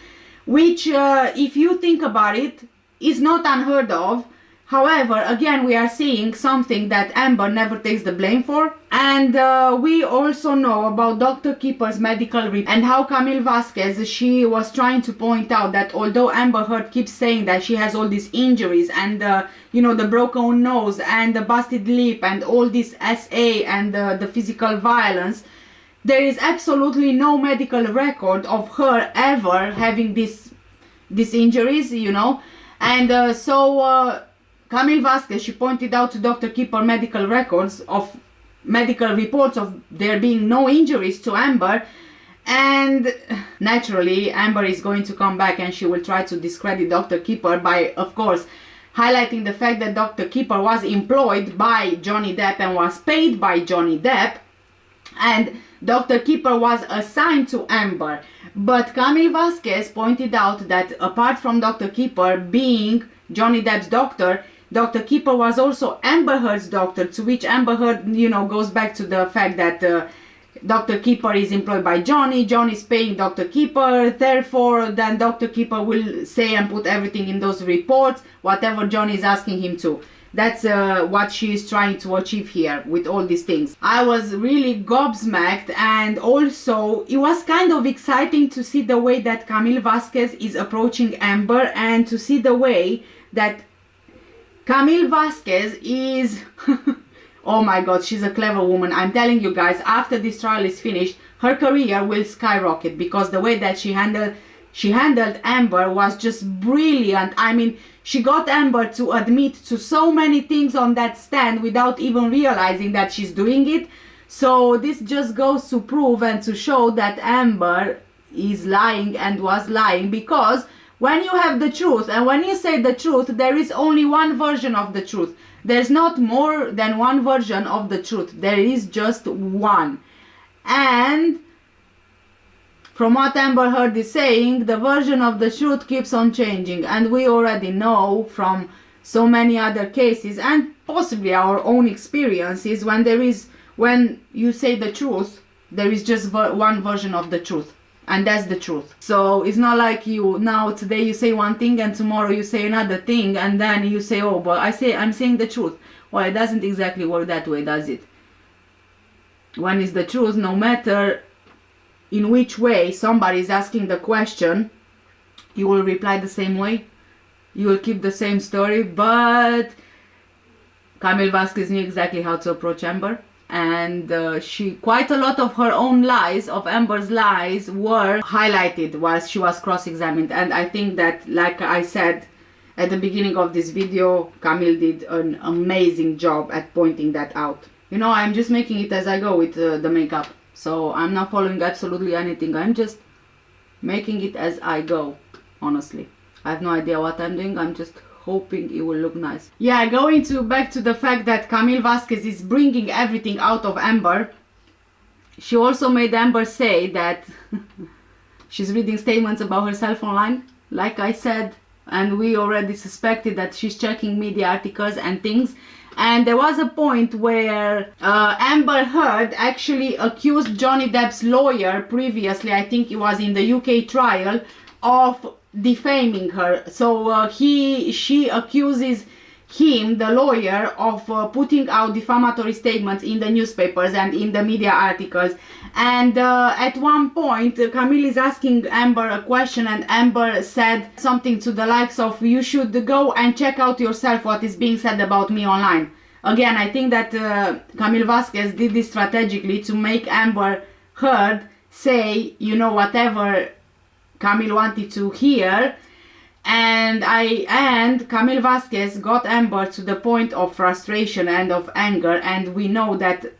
which, if you think about it, is not unheard of. However, again, we are seeing something that Amber never takes the blame for. And we also know about Dr. Keeper's medical report and how Camille Vasquez, she was trying to point out that although Amber Heard keeps saying that she has all these injuries and, you know, the broken nose and the busted lip and all this SA and the physical violence, there is absolutely no medical record of her ever having these injuries, you know. And so Camille Vasquez, she pointed out to Dr. Keeper medical records of medical reports of there being no injuries to Amber, and naturally Amber is going to come back and she will try to discredit Dr. Keeper by, of course, highlighting the fact that Dr. Keeper was employed by Johnny Depp and was paid by Johnny Depp, and Dr. Keeper was assigned to Amber. But Camille Vasquez pointed out that apart from Dr. Keeper being Johnny Depp's doctor, Dr. Keeper was also Amber Heard's doctor, to which Amber Heard, you know, goes back to the fact that Dr. Keeper is employed by Johnny is paying Dr. Keeper, therefore then Dr. Keeper will say and put everything in those reports, whatever Johnny is asking him to. That's what she is trying to achieve here with all these things. I was really gobsmacked, and also it was kind of exciting to see the way that Camille Vasquez is approaching Amber, and to see the way that Camille Vasquez is oh my god, she's a clever woman. I'm telling you guys, after this trial is finished, her career will skyrocket, because the way that she handled Amber was just brilliant. I mean, she got Amber to admit to so many things on that stand without even realizing that she's doing it. So this just goes to prove and to show that Amber is lying and was lying, because when you have the truth and when you say the truth, there is only one version of the truth. There's not more than one version of the truth. There is just one. And from what Amber Heard is saying, the version of the truth keeps on changing, and we already know from so many other cases and possibly our own experiences, when you say the truth, there is just one version of the truth, and that's the truth. So it's not like today you say one thing and tomorrow you say another thing, and then you say, oh, but I'm saying the truth. Well, it doesn't exactly work that way, does it? When it's the truth, no matter in which way somebody is asking the question, you will reply the same way, you will keep the same story. But Camille Vasquez knew exactly how to approach Amber, and quite a lot of her own lies, of Amber's lies, were highlighted while she was cross-examined. And I think that, like I said at the beginning of this video, Camille did an amazing job at pointing that out. You know, I'm just making it as I go with the makeup. So I'm not following absolutely anything. I'm just making it as I go, honestly. I have no idea what I'm doing. I'm just hoping it will look nice. Yeah, going back to the fact that Camille Vasquez is bringing everything out of Amber. She also made Amber say that she's reading statements about herself online, like I said. And we already suspected that she's checking media articles and things. And there was a point where Amber Heard actually accused Johnny Depp's lawyer previously, I think it was in the UK trial, of defaming her. So she accuses him, the lawyer, of putting out defamatory statements in the newspapers and in the media articles. And at one point, Camille is asking Amber a question, and Amber said something to the likes of, you should go and check out yourself what is being said about me online. Again, I think that Camille Vasquez did this strategically to make Amber Heard say, you know, whatever Camille wanted to hear. And Camille Vasquez got Amber to the point of frustration and of anger, and we know that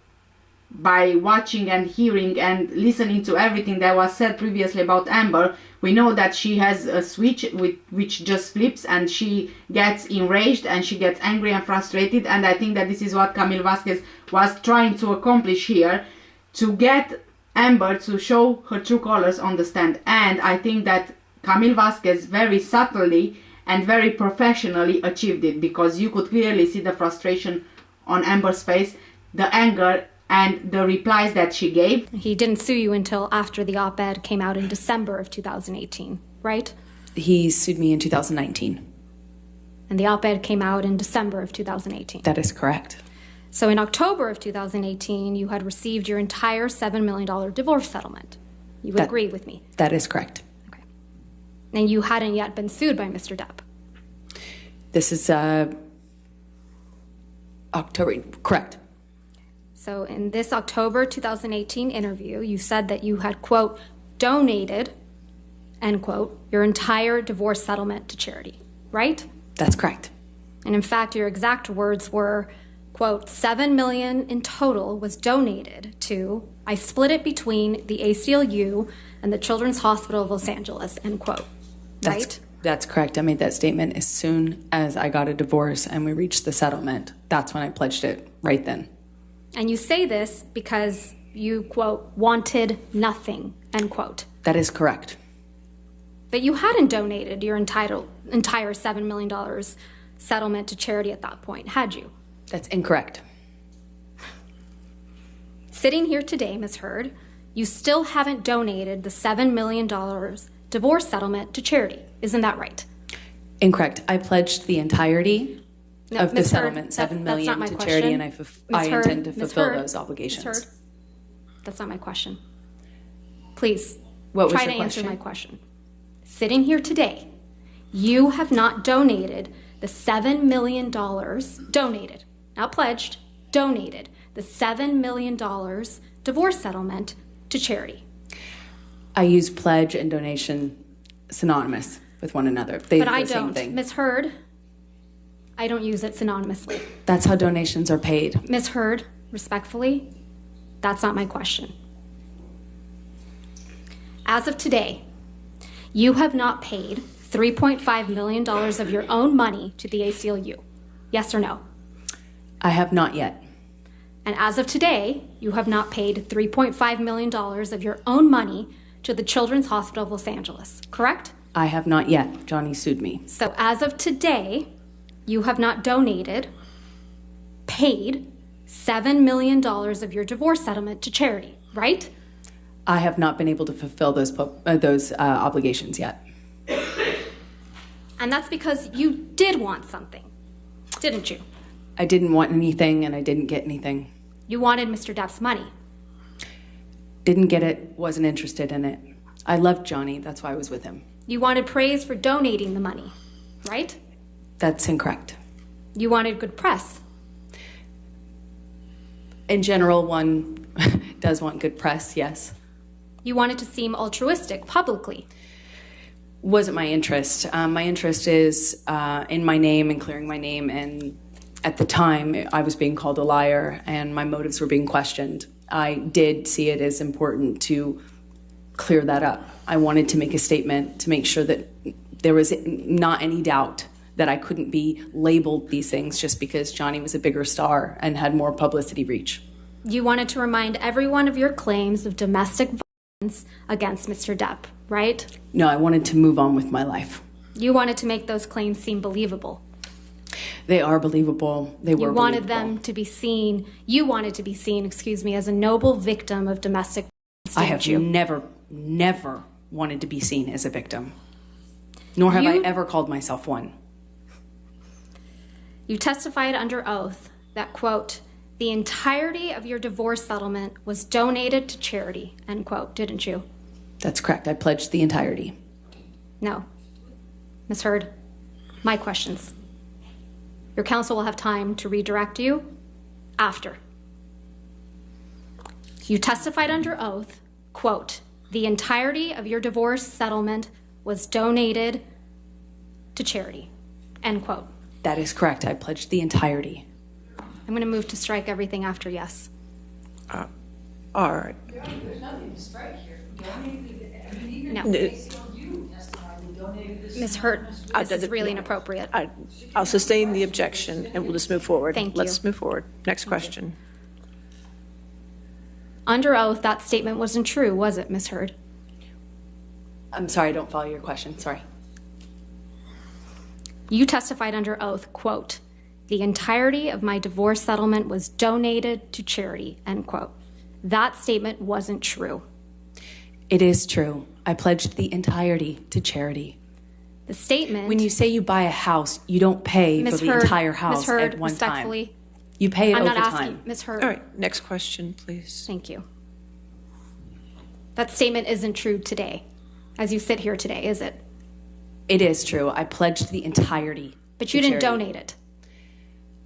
by watching and hearing and listening to everything that was said previously about Amber, we know that she has a switch which just flips, and she gets enraged and she gets angry and frustrated. And I think that this is what Camille Vasquez was trying to accomplish here, to get Amber to show her true colors on the stand. And I think that Camille Vasquez very subtly and very professionally achieved it, because you could clearly see the frustration on Amber's face, the anger, and the replies that she gave. He didn't sue you until after the op-ed came out in December of 2018, right? He sued me in 2019. And the op-ed came out in December of 2018. That is correct. So in October of 2018, you had received your entire $7 million divorce settlement. You would agree with me? That is correct. Okay. And you hadn't yet been sued by Mr. Depp. This is October, correct. So in this October 2018 interview, you said that you had, quote, donated, end quote, your entire divorce settlement to charity, right? That's correct. And in fact, your exact words were, quote, $7 million in total was donated to, I split it between the ACLU and the Children's Hospital of Los Angeles, end quote, right? That's correct. I made that statement as soon as I got a divorce and we reached the settlement. That's when I pledged it, right then. And you say this because you, quote, wanted nothing, end quote. That is correct. But you hadn't donated your entire $7 million settlement to charity at that point, had you? That's incorrect. Sitting here today, Ms. Heard, you still haven't donated the $7 million divorce settlement to charity. Isn't that right? Incorrect. I pledged the entirety of the settlement, $7 million to charity, and I intend to fulfill those obligations. Ms. Heard, that's not my question. Please, What was try your to answer question? my question. Sitting here today, you have not donated the $7 million, donated, not pledged, donated the $7 million divorce settlement to charity. I use pledge and donation synonymous with one another. They're But I the same don't. thing. Ms. Heard, I don't use it synonymously. That's how donations are paid. Ms. Heard, respectfully, that's not my question. As of today, you have not paid $3.5 million of your own money to the ACLU. Yes or no? I have not yet. And as of today, you have not paid $3.5 million of your own money to the Children's Hospital of Los Angeles, correct? I have not yet. Johnny sued me. So as of today, you have not donated, paid $7 million of your divorce settlement to charity, right? I have not been able to fulfill those obligations yet. And that's because you did want something, didn't you? I didn't want anything and I didn't get anything. You wanted Mr. Depp's money. Didn't get it, wasn't interested in it. I loved Johnny, that's why I was with him. You wanted praise for donating the money, right? That's incorrect. You wanted good press. In general, one does want good press, yes. You wanted to seem altruistic publicly. Wasn't my interest. My interest is in my name and clearing my name, and at the time I was being called a liar and my motives were being questioned. I did see it as important to clear that up. I wanted to make a statement to make sure that there was not any doubt that I couldn't be labeled these things just because Johnny was a bigger star and had more publicity reach. You wanted to remind everyone of your claims of domestic violence against Mr. Depp, right? No, I wanted to move on with my life. You wanted to make those claims seem believable. They are believable. They were You wanted believable. them to be seen, you wanted to be seen, as a noble victim of domestic violence, I have didn't you? never wanted to be seen as a victim. Nor have I You- ever called myself one. You testified under oath that, quote, the entirety of your divorce settlement was donated to charity, end quote, didn't you? That's correct. I pledged the entirety. No. Ms. Heard, my questions. Your counsel will have time to redirect you after. You testified under oath, quote, the entirety of your divorce settlement was donated to charity, end quote. That is correct. I pledged the entirety. I'm going to move to strike everything after yes. All right. No. Ms. Hurt, this is really inappropriate. I'll sustain the objection and we'll just move forward. Thank you. Let's move forward. Next question. Under oath, that statement wasn't true, was it, Ms. Heard? I'm sorry, I don't follow your question. Sorry. You testified under oath, quote, "The entirety of my divorce settlement was donated to charity," end quote. That statement wasn't true. It is true. I pledged the entirety to charity. The statement... When you say you buy a house, you don't pay for Ms. the Heard, entire house Ms. Heard, at one respectfully, time. You pay it I'm over not time. asking, Ms. Heard. All right, next question, please. Thank you. That statement isn't true today, as you sit here today, is it? It is true. I pledged the entirety. But you to didn't charity. donate it.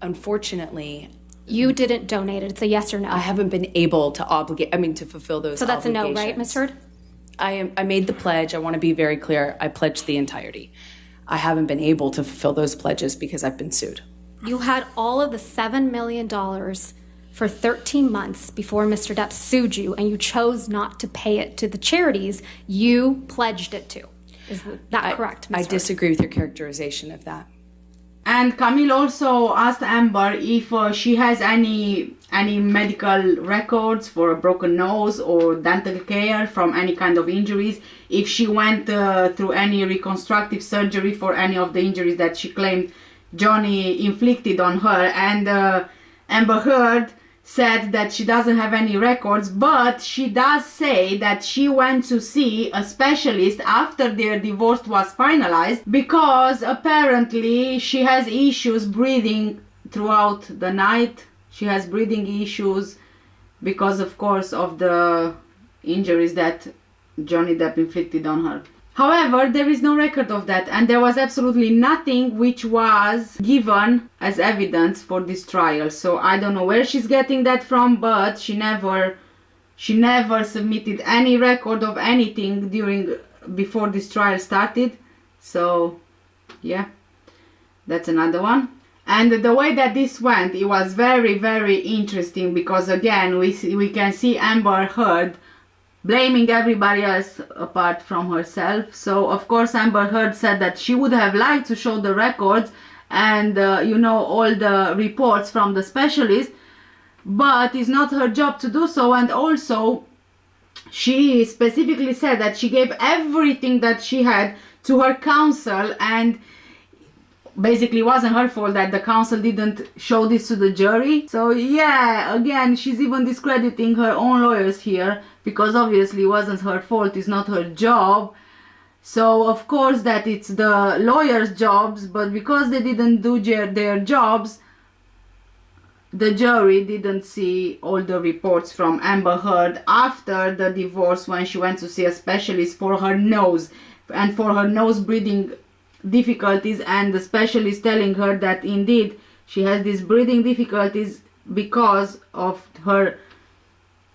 Unfortunately, You didn't donate it. It's a yes or no. I haven't been able to to fulfill those So that's a no, right, obligations. Ms. Heard? I made the pledge. I want to be very clear. I pledged the entirety. I haven't been able to fulfill those pledges because I've been sued. You had all of the $7 million for 13 months before Mr. Depp sued you, and you chose not to pay it to the charities you pledged it to. Is that correct, Ms. I Heard? disagree with your characterization of that. And Camille also asked Amber if she has any medical records for a broken nose or dental care from any kind of injuries, if she went through any reconstructive surgery for any of the injuries that she claimed Johnny inflicted on her. And Amber Heard said that she doesn't have any records, but she does say that she went to see a specialist after their divorce was finalized because apparently she has issues breathing throughout the night. She has breathing issues because, of course, of the injuries that Johnny Depp inflicted on her. However, there is no record of that, and there was absolutely nothing which was given as evidence for this trial. So I don't know where she's getting that from, but she never submitted any record of anything before this trial started. So yeah, that's another one. And the way that this went, it was very, very interesting because again we can see Amber Heard blaming everybody else apart from herself. So of course Amber Heard said that she would have liked to show the records and all the reports from the specialist, but it's not her job to do so. And also she specifically said that she gave everything that she had to her counsel, and basically it wasn't her fault that the counsel didn't show this to the jury. So yeah, again, she's even discrediting her own lawyers here because obviously it wasn't her fault, it's not her job. So of course that it's the lawyers' jobs, but because they didn't do their jobs, the jury didn't see all the reports from Amber Heard after the divorce when she went to see a specialist for her nose and for her nose breathing difficulties, and the specialist telling her that indeed she has these breathing difficulties because of her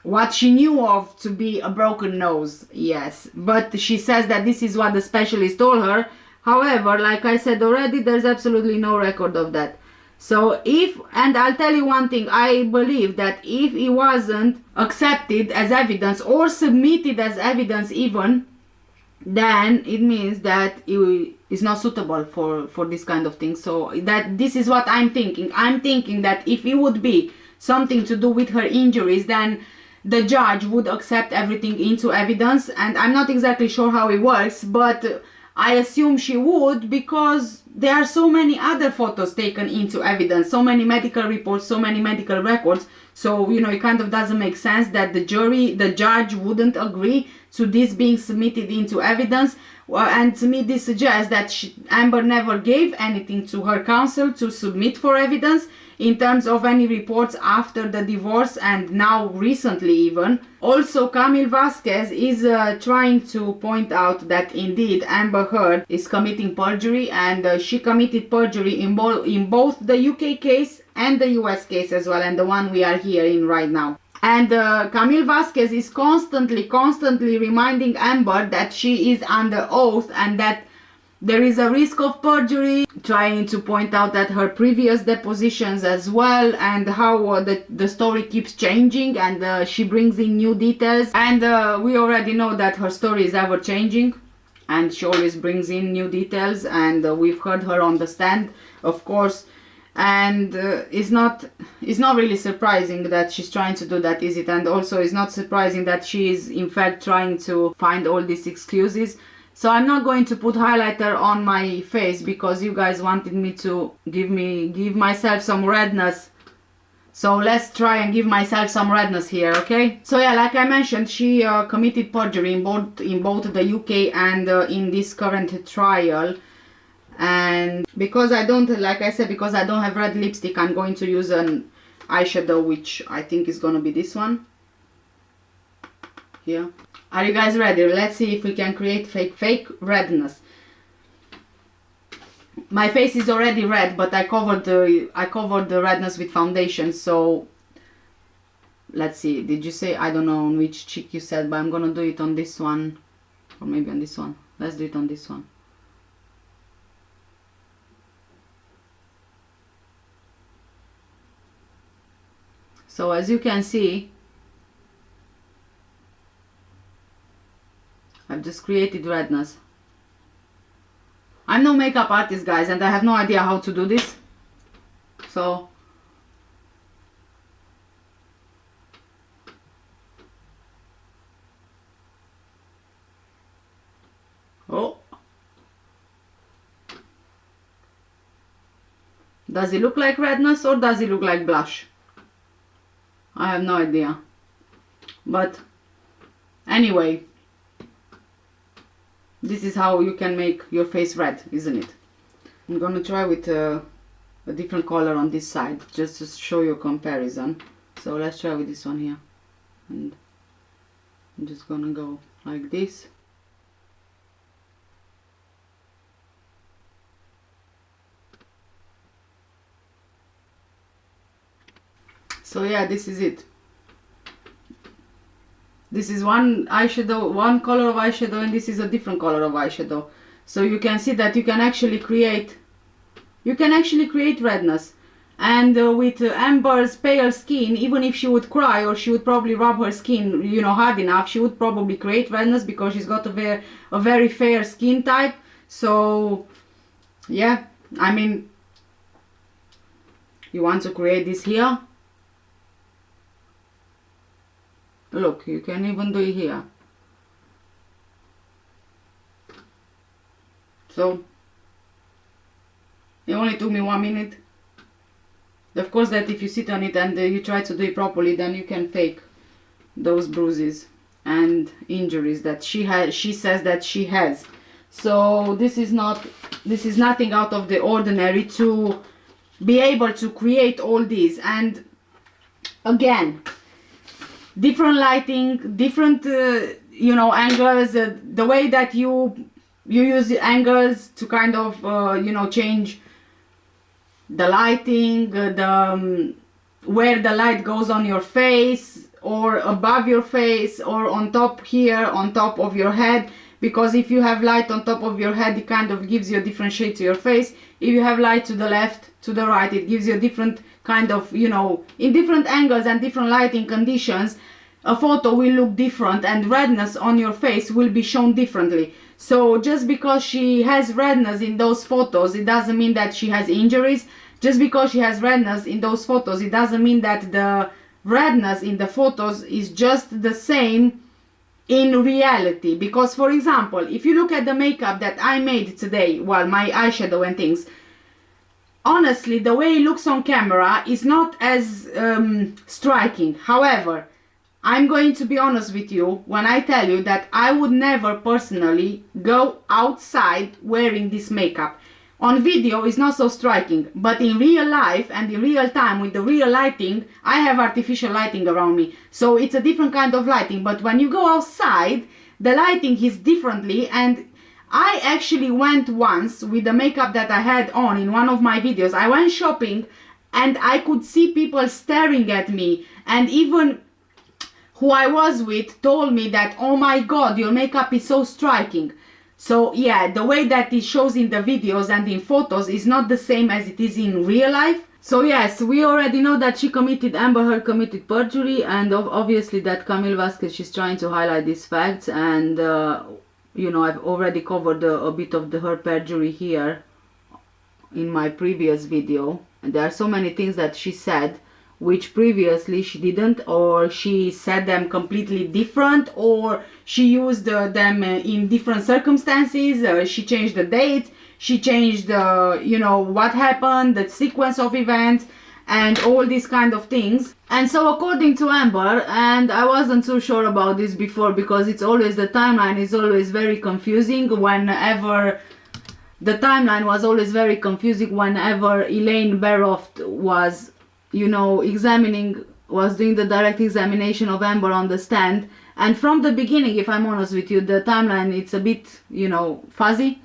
what she knew of to be a broken nose. Yes, but she says that this is what the specialist told her. However, like I said already, there's absolutely no record of that. So and I'll tell you one thing, I believe that if it wasn't accepted as evidence or submitted as evidence even, then it means that it is not suitable for this kind of thing. So that this is what I'm thinking. I'm thinking that if it would be something to do with her injuries, then the judge would accept everything into evidence, and I'm not exactly sure how it works, but I assume she would, because there are so many other photos taken into evidence, so many medical reports, so many medical records. So, it kind of doesn't make sense that the judge wouldn't agree to this being submitted into evidence. And to me, this suggests that Amber never gave anything to her counsel to submit for evidence in terms of any reports after the divorce and now recently even. Also, Camille Vasquez is trying to point out that indeed Amber Heard is committing perjury, and she committed perjury in both the UK case and the US case as well, and the one we are hearing right now. And Camille Vasquez is constantly reminding Amber that she is under oath and that there is a risk of perjury, trying to point out that her previous depositions as well, and how the story keeps changing, and she brings in new details. And we already know that her story is ever changing, and she always brings in new details, and we've heard her on the stand, of course, And it's not really surprising that she's trying to do that, is it? And also it's not surprising that she is in fact trying to find all these excuses. So I'm not going to put highlighter on my face because you guys wanted me to give myself some redness. So let's try and give myself some redness here, okay? So yeah, like I mentioned, she committed perjury in both the UK and in this current trial. And because I don't, like I said, because I don't have red lipstick, I'm going to use an eyeshadow, which I think is gonna be this one. Here. Are you guys ready? Let's see if we can create fake redness. My face is already red, but I covered the redness with foundation, so let's see. Did you say, I don't know on which cheek you said, but I'm gonna do it on this one, or maybe on this one. Let's do it on this one. So as you can see, I've just created redness. I'm no makeup artist, guys, and I have no idea how to do this. So oh, does it look like redness or does it look like blush? I have no idea. But anyway, this is how you can make your face red, isn't it? I'm gonna try with a different color on this side, just to show you a comparison. So let's try with this one here. And I'm just gonna go like this. So yeah, this is it. This is one eyeshadow, one color of eyeshadow, and this is a different color of eyeshadow. So you can see that you can actually create redness. And with Amber's pale skin, even if she would cry or she would probably rub her skin, you know, hard enough, she would probably create redness because she's got a very fair skin type. So yeah, I mean, you want to create this here? Look, you can even do it here. So it only took me 1 minute. Of course that if you sit on it and you try to do it properly, then you can fake those bruises and injuries that she says that she has. So this is nothing out of the ordinary to be able to create all these. And again, different lighting, different you know, angles, the way that you use the angles to kind of you know, change the lighting, where the light goes on your face or above your face or on top here, on top of your head, because if you have light on top of your head, it kind of gives you a different shade to your face. If you have light to the left, to the right, it gives you a different kind of, you know, in different angles and different lighting conditions, a photo will look different and redness on your face will be shown differently. So just because she has redness in those photos, it doesn't mean that she has injuries. Just because she has redness in those photos, it doesn't mean that the redness in the photos is just the same in reality. Because for example, if you look at the makeup that I made today, well, my eyeshadow and things, honestly, the way it looks on camera is not as striking. However, I'm going to be honest with you when I tell you that I would never personally go outside wearing this makeup. On video it's not so striking, but in real life and in real time with the real lighting, I have artificial lighting around me, so it's a different kind of lighting. But when you go outside, the lighting is differently. And I actually went once with the makeup that I had on in one of my videos. I went shopping and I could see people staring at me, and even who I was with told me that, oh my god, your makeup is so striking. So yeah, the way that it shows in the videos and in photos is not the same as it is in real life. So yes, we already know that Amber Heard committed perjury, and obviously that Camille Vasquez, she's trying to highlight these facts. And you know, I've already covered a bit of her perjury here in my previous video. And there are so many things that she said which previously she didn't, or she said them completely different, or she used them in different circumstances. She changed the date, she changed what happened, the sequence of events, and all these kind of things. And so according to Amber, and I wasn't too sure about this before because it's always, the timeline is always very confusing whenever the timeline was always very confusing whenever Elaine Baroft was was doing the direct examination of Amber on the stand. And from the beginning, if I'm honest with you, the timeline, it's a bit fuzzy.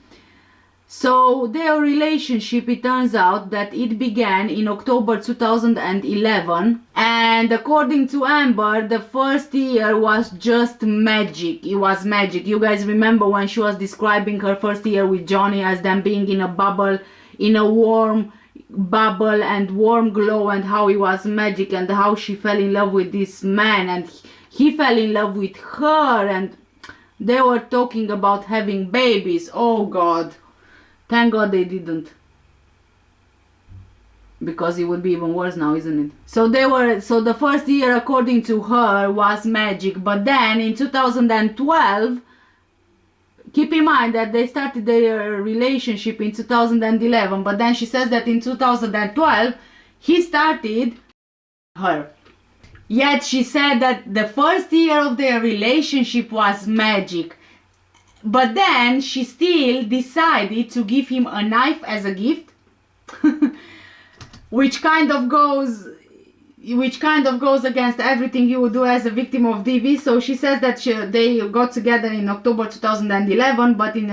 So their relationship, it turns out that it began in October 2011, and according to Amber, the first year was just magic. It was magic. You guys remember when she was describing her first year with Johnny as them being in a bubble, in a warm bubble and warm glow, and how it was magic, and how she fell in love with this man and he fell in love with her, and they were talking about having babies. Oh God, thank God they didn't, because it would be even worse now, isn't it? So the first year according to her was magic, but then in 2012, keep in mind that they started their relationship in 2011, but then she says that in 2012 he started her. Yet she said that the first year of their relationship was magic, but then she still decided to give him a knife as a gift, which kind of goes against everything you would do as a victim of DV. So she says that they got together in October 2011, but in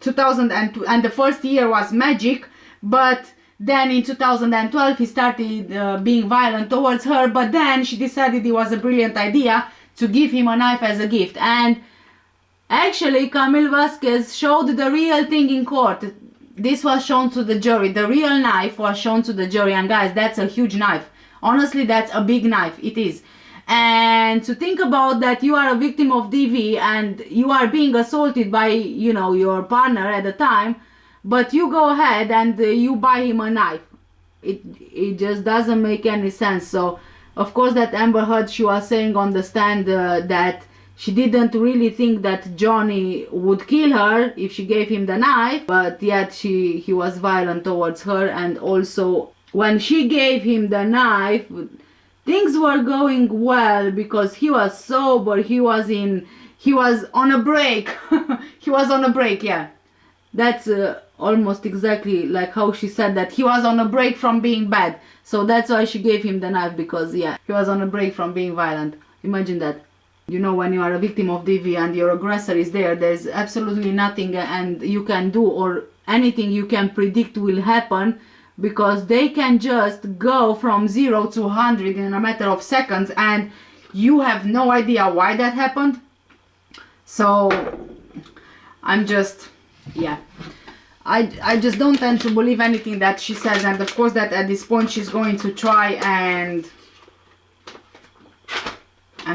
2002, and the first year was magic, but then in 2012 he started being violent towards her, but then she decided it was a brilliant idea to give him a knife as a gift. And actually Camille Vasquez showed the real thing in court. This was shown to the jury. The real knife was shown to the jury, and guys, that's a huge knife. Honestly, that's a big knife. It is. And to think about that, you are a victim of DV and you are being assaulted by your partner at the time, but you go ahead and you buy him a knife. It just doesn't make any sense. So of course that Amber Heard, she was saying on the stand that she didn't really think that Johnny would kill her if she gave him the knife, but yet he was violent towards her. And also when she gave him the knife, things were going well because he was sober, he was on a break. He was on a break, yeah. That's almost exactly like how she said that he was on a break from being bad. So that's why she gave him the knife, because yeah, he was on a break from being violent. Imagine that. When you are a victim of DV and your aggressor is there, there's absolutely nothing and you can do, or anything you can predict will happen, because they can just go from 0 to 100 in a matter of seconds, and you have no idea why that happened. So I'm just, yeah, I just don't tend to believe anything that she says. And of course that at this point she's going to try and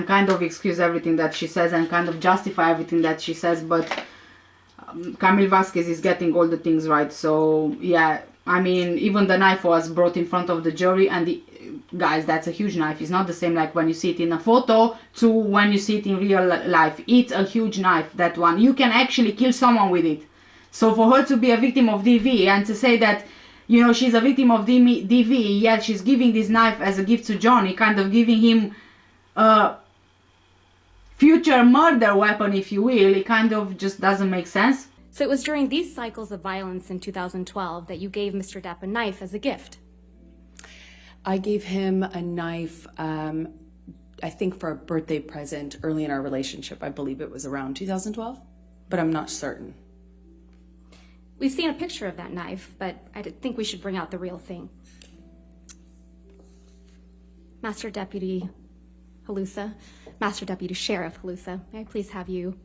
kind of excuse everything that she says and kind of justify everything that she says, but Camille Vasquez is getting all the things right. So yeah, I mean, even the knife was brought in front of the jury, and guys, that's a huge knife. It's not the same like when you see it in a photo to when you see it in real life. It's a huge knife, that one. You can actually kill someone with it. So for her to be a victim of DV and to say that, she's a victim of DV, yet she's giving this knife as a gift to Johnny, kind of giving him a future murder weapon, if you will, it kind of just doesn't make sense. So it was during these cycles of violence in 2012 that you gave Mr. Depp a knife as a gift. I gave him a knife, I think for a birthday present early in our relationship. I believe it was around 2012, but I'm not certain. We've seen a picture of that knife, but I think we should bring out the real thing. Master Deputy Halusa, Master Deputy Sheriff Halusa, may I please have you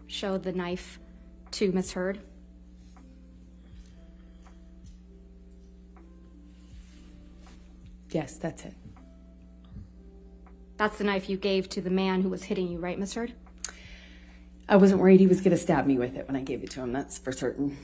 show the knife to Ms. Heard? Yes, that's it. That's the knife you gave to the man who was hitting you, right, Ms. Heard? I wasn't worried he was going to stab me with it when I gave it to him, that's for certain.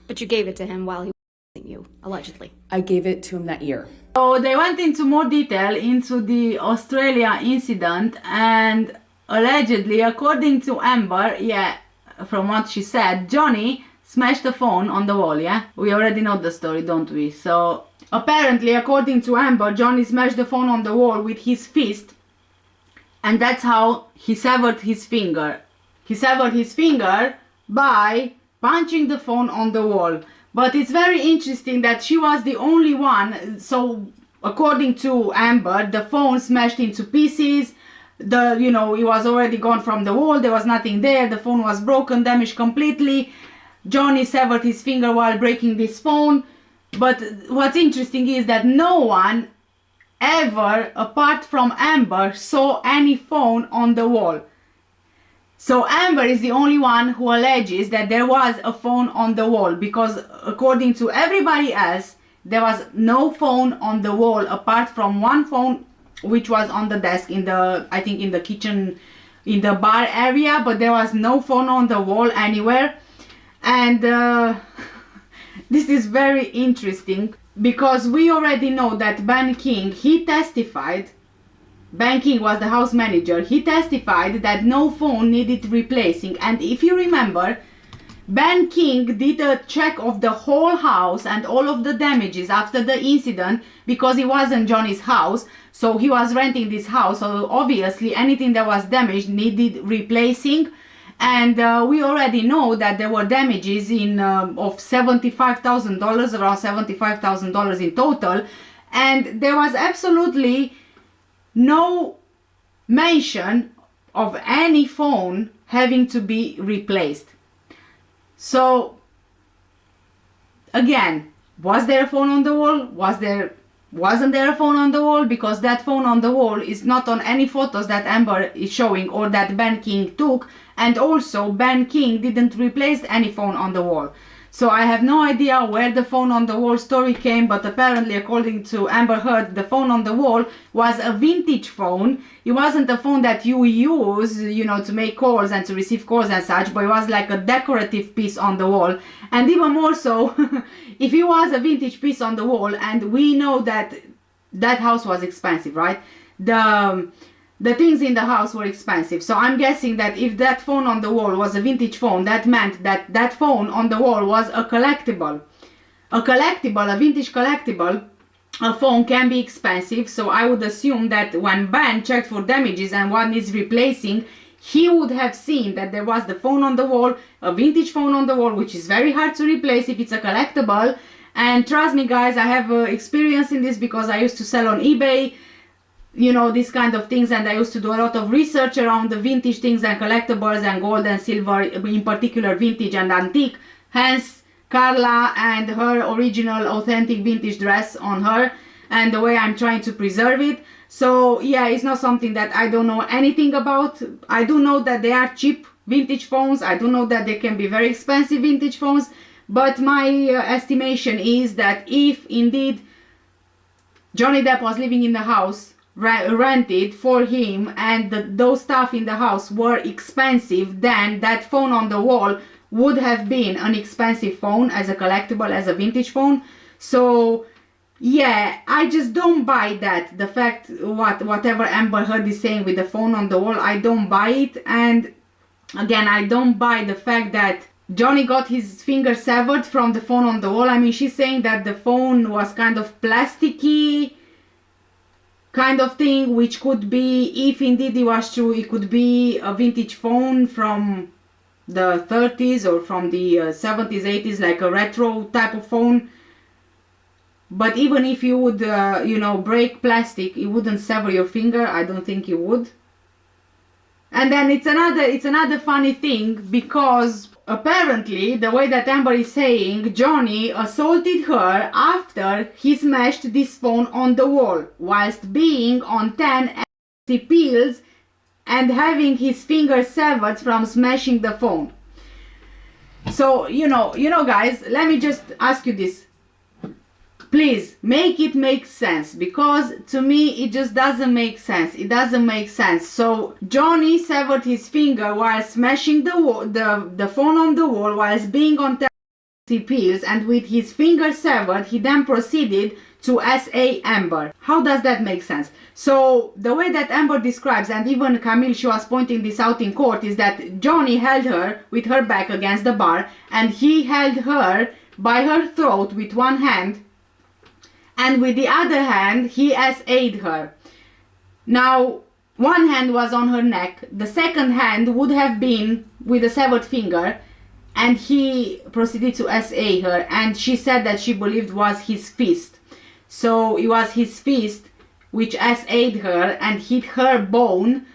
But you gave it to him while he was hitting you, allegedly? I gave it to him that year. So they went into more detail into the Australia incident, and allegedly, according to Amber, yeah, from what she said, Johnny smashed the phone on the wall, yeah? We already know the story, don't we? So apparently, according to Amber, Johnny smashed the phone on the wall with his fist, and that's how he severed his finger. He severed his finger by punching the phone on the wall. But it's very interesting that she was the only one. So according to Amber, the phone smashed into pieces. It was already gone from the wall. There was nothing there. The phone was broken, damaged completely. Johnny severed his finger while breaking this phone. But what's interesting is that no one ever, apart from Amber, saw any phone on the wall. So Amber is the only one who alleges that there was a phone on the wall, because according to everybody else, there was no phone on the wall apart from one phone which was on the desk in the kitchen, in the bar area, but there was no phone on the wall anywhere. And this is very interesting because we already know that Ben King, he testified. Ben King was the house manager. He testified that no phone needed replacing. And if you remember, Ben King did a check of the whole house and all of the damages after the incident, because it wasn't Johnny's house. So he was renting this house. So obviously anything that was damaged needed replacing. And we already know that there were damages of $75,000, around $75,000 in total. And there was absolutely no mention of any phone having to be replaced. So again, was there a phone on the wall? Wasn't there a phone on the wall? Because that phone on the wall is not on any photos that Amber is showing or that Ben King took, and also Ben King didn't replace any phone on the wall. So I have no idea where the phone on the wall story came, but apparently, according to Amber Heard, the phone on the wall was a vintage phone. It wasn't a phone that you use, to make calls and to receive calls and such, but it was like a decorative piece on the wall. And even more so, if it was a vintage piece on the wall, and we know that that house was expensive, right? The things in the house were expensive. So I'm guessing that if that phone on the wall was a vintage phone, that meant that that phone on the wall was a collectible. A vintage collectible. A phone can be expensive. So I would assume that when Ben checked for damages and what needs replacing, he would have seen that there was the phone on the wall, a vintage phone on the wall, which is very hard to replace if it's a collectible. And trust me guys, I have experience in this because I used to sell on eBay, these kind of things, and I used to do a lot of research around the vintage things and collectibles and gold and silver, in particular vintage and antique. Hence CARLA and her original authentic vintage dress on her, and the way I'm trying to preserve it. So yeah, it's not something that I don't know anything about. I do know that they are cheap vintage phones. I do know that they can be very expensive vintage phones, but my estimation is that if indeed Johnny Depp was living in the house rented for him, and those stuff in the house were expensive, then that phone on the wall would have been an expensive phone as a collectible, as a vintage phone. So yeah, I just don't buy that. The fact, whatever Amber Heard is saying with the phone on the wall, I don't buy it. And again, I don't buy the fact that Johnny got his finger severed from the phone on the wall. I mean, she's saying that the phone was kind of plasticky kind of thing, which could be, if indeed it was true, it could be a vintage phone from the 30s or from the 70s, 80s, like a retro type of phone. But even if you would, break plastic, it wouldn't sever your finger. I don't think it would. And then it's another funny thing, because apparently, the way that Amber is saying, Johnny assaulted her after he smashed this phone on the wall, whilst being on 10 ecstasy pills and having his finger severed from smashing the phone. So, guys, let me just ask you this. Please, make it make sense, because to me it just doesn't make sense. It doesn't make sense. So Johnny severed his finger while smashing the phone on the wall, whilst being on pills, and with his finger severed, he then proceeded to SA Amber. How does that make sense? So the way that Amber describes, and even Camille, she was pointing this out in court, is that Johnny held her with her back against the bar, and he held her by her throat with one hand, and with the other hand he SA'd her. Now one hand was on her neck, the second hand would have been with a severed finger, and he proceeded to SA her, and she said that she believed was his fist. So it was his fist which SA'd her and hit her bone,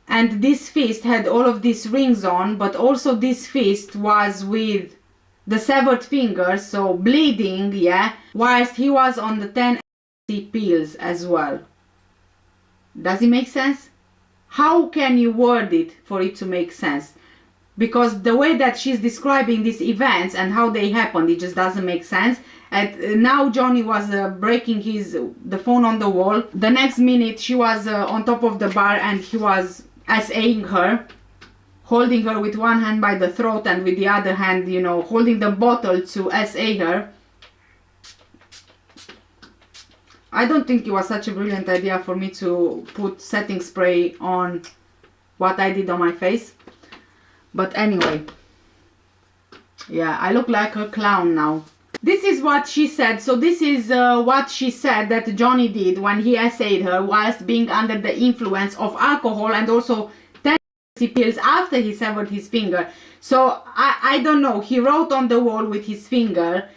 and this fist had all of these rings on, but also this fist was with the severed finger, so bleeding, yeah, whilst he was on the 10 pills as well. Does it make sense? How can you word it for it to make sense? Because the way that she's describing these events and how they happened, it just doesn't make sense. And now Johnny was breaking the phone on the wall. The next minute she was on top of the bar and he was SAing her, holding her with one hand by the throat and with the other hand, you know, holding the bottle to SA her. I don't think it was such a brilliant idea for me to put setting spray on what I did on my face. But anyway, yeah, I look like a clown now. This is what she said. So this is what she said that Johnny did when he SA'd her whilst being under the influence of alcohol and also 10 pills after he severed his finger. So I don't know, he wrote on the wall with his finger.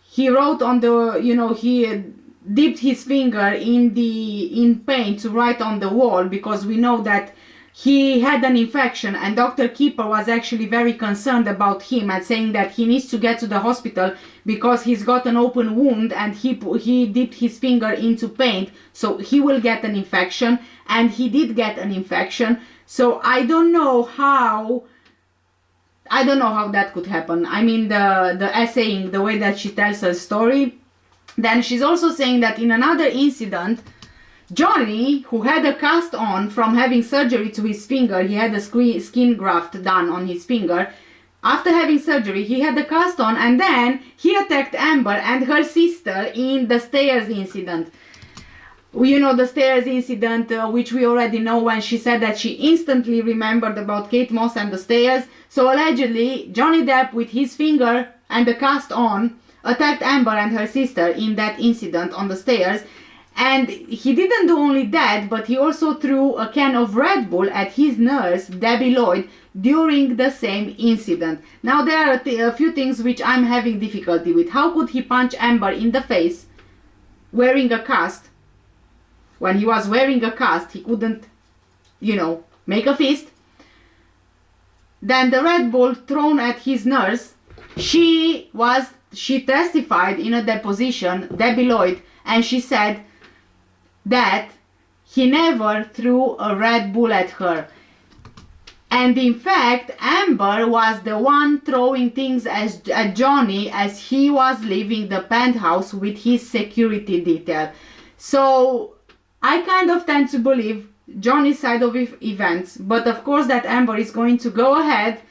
He wrote on the, you know, he dipped his finger in paint to write on the wall, because we know that he had an infection, and Dr. Keeper was actually very concerned about him and saying that he needs to get to the hospital because he's got an open wound and he dipped his finger into paint, so he will get an infection, and he did get an infection. So I don't know how that could happen. I mean, the essaying, the way that she tells her story. Then she's also saying that in another incident, Johnny, who had a cast on from having surgery to his finger, he had a skin graft done on his finger. After having surgery, he had a cast on, and then he attacked Amber and her sister in the stairs incident. You know, the stairs incident, which we already know, when she said that she instantly remembered about Kate Moss and the stairs. So allegedly, Johnny Depp, with his finger and the cast on, attacked Amber and her sister in that incident on the stairs. And he didn't do only that, but he also threw a can of Red Bull at his nurse, Debbie Lloyd, during the same incident. Now there are a few things which I'm having difficulty with. How could he punch Amber in the face wearing a cast? When he was wearing a cast, he couldn't, you know, make a fist. Then the Red Bull thrown at his nurse. She testified in a deposition, Debbie Lloyd, and she said that he never threw a Red Bull at her. And in fact, Amber was the one throwing things at Johnny as he was leaving the penthouse with his security detail. So I kind of tend to believe Johnny's side of events, but of course that Amber is going to go ahead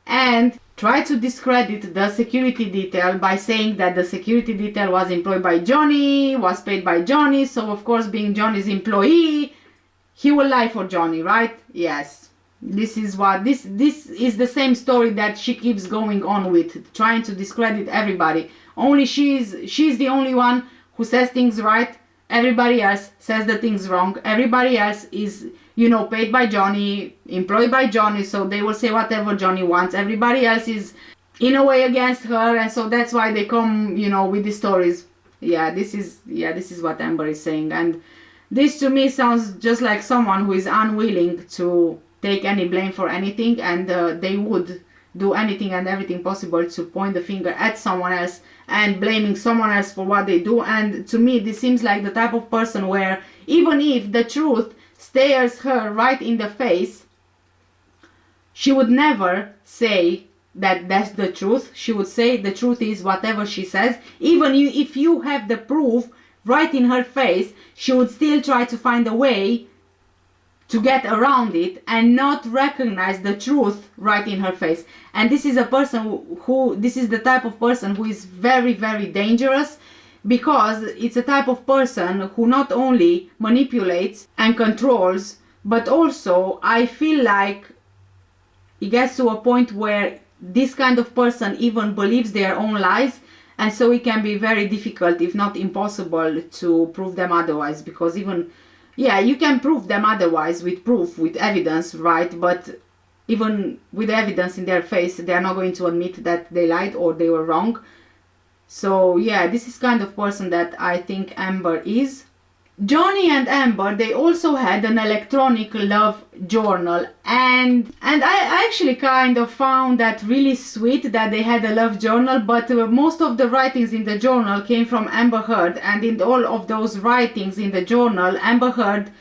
and try to discredit the security detail by saying that the security detail was employed by Johnny, was paid by Johnny, so of course, being Johnny's employee, he will lie for Johnny, right? Yes. This is what this is the same story that she keeps going on with, trying to discredit everybody. Only she's the only one who says things right. Everybody else says the things wrong. Everybody else is, you know, paid by Johnny, employed by Johnny, so they will say whatever Johnny wants. Everybody else is in a way against her, and so that's why they come, you know, with these stories. This is what Amber is saying, and this to me sounds just like someone who is unwilling to take any blame for anything, and they would do anything and everything possible to point the finger at someone else and blaming someone else for what they do. And to me, this seems like the type of person where even if the truth stares her right in the face, she would never say that that's the truth. She would say the truth is whatever she says. Even if you have the proof right in her face, she would still try to find a way to get around it and not recognize the truth right in her face. And this is a person who, this is the type of person who is very, very dangerous, because it's a type of person who not only manipulates and controls, but also I feel like it gets to a point where this kind of person even believes their own lies, and so it can be very difficult, if not impossible, to prove them otherwise. Because even, yeah, you can prove them otherwise with proof, with evidence, right? But even with evidence in their face, they are not going to admit that they lied or they were wrong. So yeah, this is kind of person that I think Amber is. Johnny and Amber, they also had an electronic love journal, and I actually kind of found that really sweet that they had a love journal, but most of the writings in the journal came from Amber Heard, and in all of those writings in the journal, Amber Heard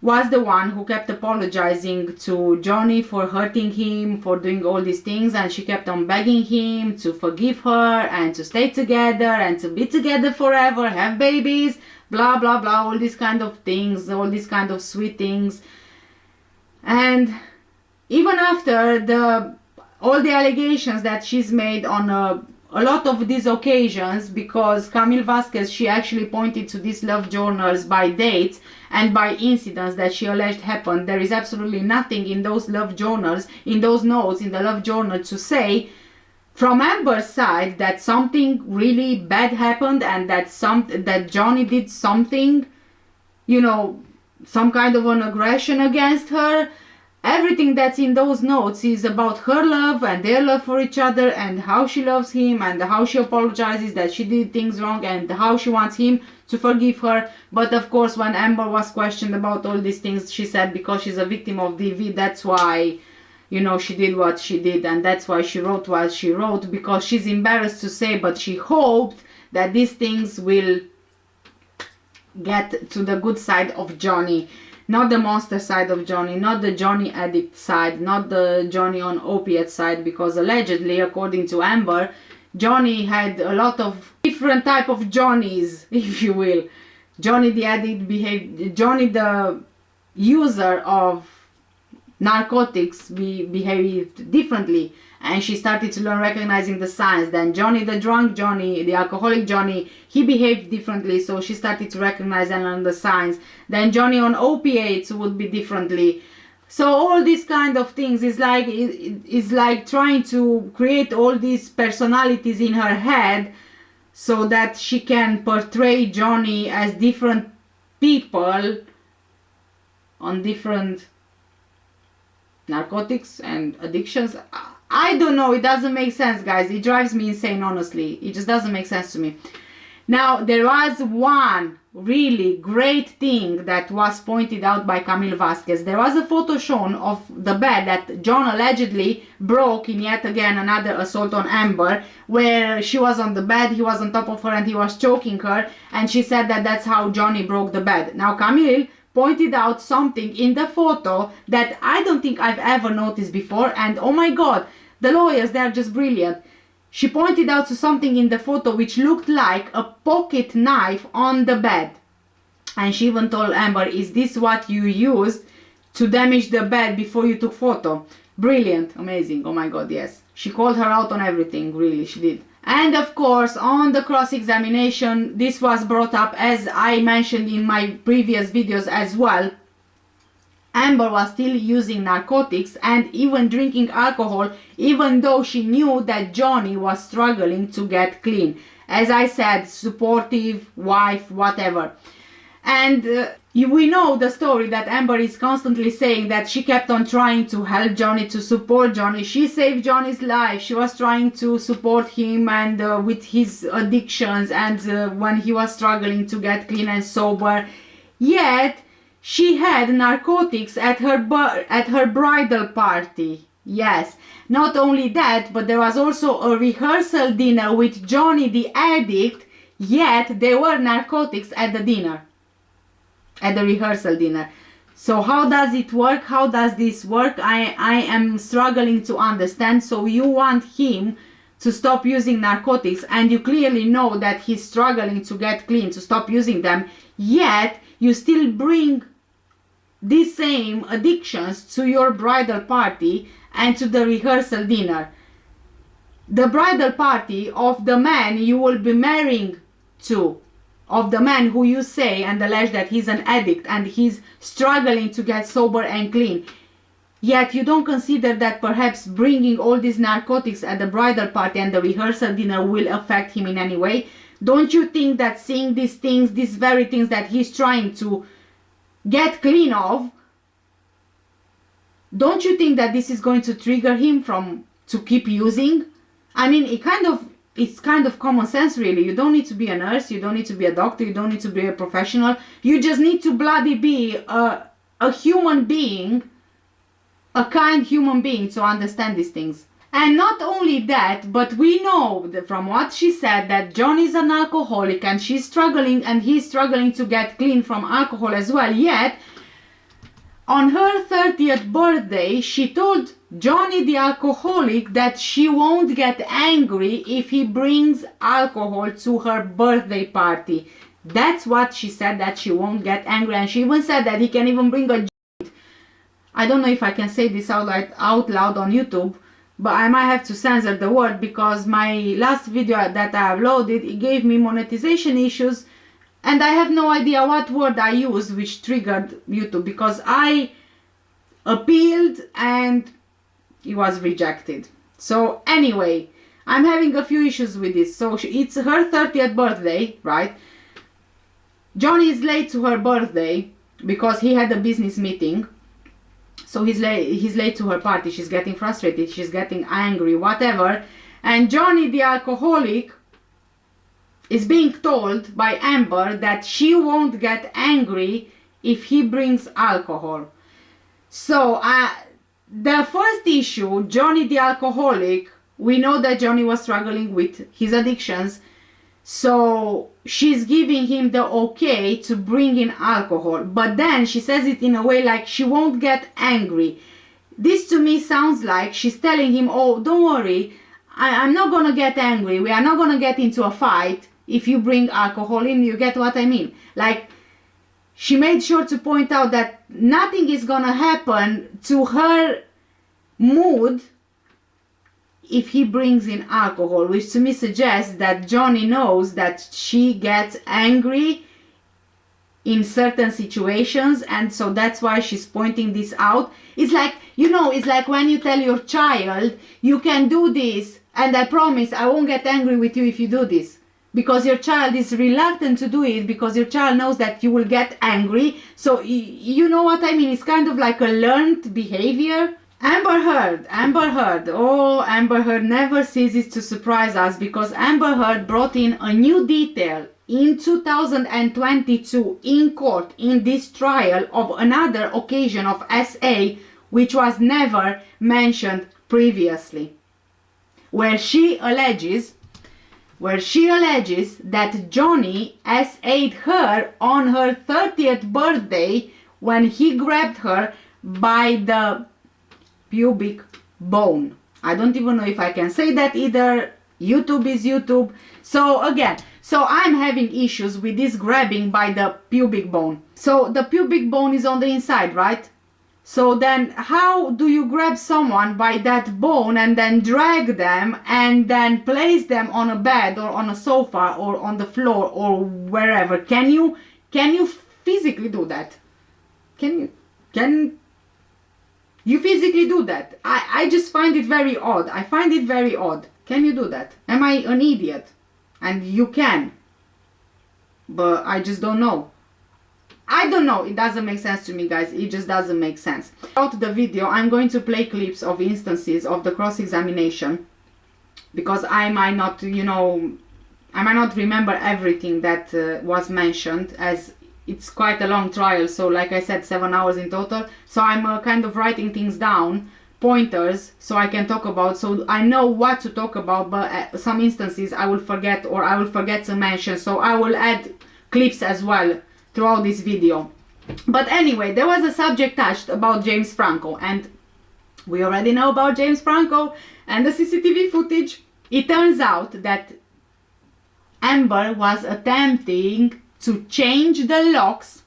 was the one who kept apologizing to Johnny for hurting him, for doing all these things, and she kept on begging him to forgive her and to stay together and to be together forever, have babies, blah blah blah, all these kind of things, all these kind of sweet things. And even after all the allegations that she's made on a lot of these occasions, because Camille Vasquez, she actually pointed to these love journals by dates and by incidents that she alleged happened. There is absolutely nothing in those love journals, in those notes in the love journal, to say from Amber's side that something really bad happened and that Johnny did something, you know, some kind of an aggression against her. Everything that's in those notes is about her love and their love for each other, and how she loves him, and how she apologizes that she did things wrong, and how she wants him to forgive her. But of course, when Amber was questioned about all these things, she said because she's a victim of DV, that's why, you know, she did what she did, and that's why she wrote what she wrote, because she's embarrassed to say, but she hoped that these things will get to the good side of Johnny. Not the monster side of Johnny, not the Johnny addict side, not the Johnny on opiate side, because allegedly, according to Amber, Johnny had a lot of different type of Johnnies, if you will. Johnny the addict behaved, Johnny the user of narcotics behaved differently, and she started to learn recognizing the signs. Then Johnny the drunk Johnny, the alcoholic Johnny, he behaved differently, so she started to recognize and learn the signs. Then Johnny on opiates would be differently. So all these kind of things is like trying to create all these personalities in her head so that she can portray Johnny as different people on different narcotics and addictions. I don't know, it doesn't make sense, guys. It drives me insane, honestly. It just doesn't make sense to me. Now, there was one really great thing that was pointed out by Camille Vasquez. There was a photo shown of the bed that John allegedly broke in yet again another assault on Amber, where she was on the bed, he was on top of her, and he was choking her, and she said that that's how Johnny broke the bed. Now, Camille pointed out something in the photo that I don't think I've ever noticed before, and oh my god, the lawyers, they're just brilliant. She pointed out to something in the photo which looked like a pocket knife on the bed, and she even told Amber, is this what you used to damage the bed before you took photo? Brilliant, amazing, oh my god, yes. She called her out on everything, really, she did. And of course, on the cross-examination, this was brought up, as I mentioned in my previous videos as well. Amber was still using narcotics and even drinking alcohol, even though she knew that Johnny was struggling to get clean. As I said, supportive wife, whatever. And we know the story that Amber is constantly saying that she kept on trying to help Johnny, to support Johnny. She saved Johnny's life. She was trying to support him and with his addictions, and when he was struggling to get clean and sober. Yet she had narcotics at her bridal party. Yes, not only that, but there was also a rehearsal dinner with Johnny the addict, yet there were narcotics at the dinner, at the rehearsal dinner. So how does it work? How does this work? I am struggling to understand. So you want him to stop using narcotics, and you clearly know that he's struggling to get clean, to stop using them, yet you still bring these same addictions to your bridal party and to the rehearsal dinner. The bridal party of the man you will be marrying to, of the man who you say and allege that he's an addict and he's struggling to get sober and clean. Yet you don't consider that perhaps bringing all these narcotics at the bridal party and the rehearsal dinner will affect him in any way. Don't you think that seeing these things, these very things that he's trying to get clean of, don't you think that this is going to trigger him to keep using? I mean, it's kind of common sense, really. You don't need to be a nurse, you don't need to be a doctor, you don't need to be a professional. You just need to bloody be a human being, a kind human being, to understand these things. And not only that, but we know that from what she said that John is an alcoholic and she's struggling and he's struggling to get clean from alcohol as well. Yet, on her 30th birthday, she told Johnny the alcoholic that she won't get angry if he brings alcohol to her birthday party. That's what she said, that she won't get angry. And she even said that he can even bring a joint. I don't know if I can say this out loud on YouTube, but I might have to censor the word because my last video that I uploaded, it gave me monetization issues, and I have no idea what word I used which triggered YouTube, because I appealed and it was rejected. So anyway, I'm having a few issues with this. So it's her 30th birthday, right? Johnny is late to her birthday because he had a business meeting. So he's late to her party. She's getting frustrated, she's getting angry, whatever. And Johnny the alcoholic is being told by Amber that she won't get angry if he brings alcohol. So the first issue, Johnny the alcoholic, we know that Johnny was struggling with his addictions. So she's giving him the okay to bring in alcohol, but then she says it in a way like she won't get angry. This to me sounds like she's telling him, oh, don't worry, I'm not gonna get angry, we are not gonna get into a fight if you bring alcohol in. You get what I mean? Like, she made sure to point out that nothing is gonna happen to her mood if he brings in alcohol, which to me suggests that Johnny knows that she gets angry in certain situations, and so that's why she's pointing this out. It's like, you know, it's like when you tell your child, you can do this and I promise I won't get angry with you if you do this, because your child is reluctant to do it because your child knows that you will get angry. So you know what I mean? It's kind of like a learned behavior. Amber Heard, oh, Amber Heard never ceases to surprise us, because Amber Heard brought in a new detail in 2022 in court in this trial of another occasion of SA, which was never mentioned previously, where she alleges that Johnny SA'd her on her 30th birthday when he grabbed her by the pubic bone. I don't even know if I can say that either. YouTube is YouTube. So again, I'm having issues with this grabbing by the pubic bone. So the pubic bone is on the inside, right? So then how do you grab someone by that bone and then drag them and then place them on a bed or on a sofa or on the floor or wherever? Can you physically do that? Can you physically do that? I just find it very odd. I find it very odd. Can you do that? Am I an idiot? And you can. But I just don't know. I don't know. It doesn't make sense to me, guys. It just doesn't make sense. Throughout the video, I'm going to play clips of instances of the cross-examination, because I might not, I might not remember everything that was mentioned, as it's quite a long trial. So like I said, 7 hours in total. So I'm kind of writing things down, pointers, so I can talk about, so I know what to talk about, but some instances I will forget, or I will forget to mention. So I will add clips as well throughout this video. But anyway, there was a subject touched about James Franco, and we already know about James Franco and the CCTV footage. It turns out that Amber was attempting to change the locks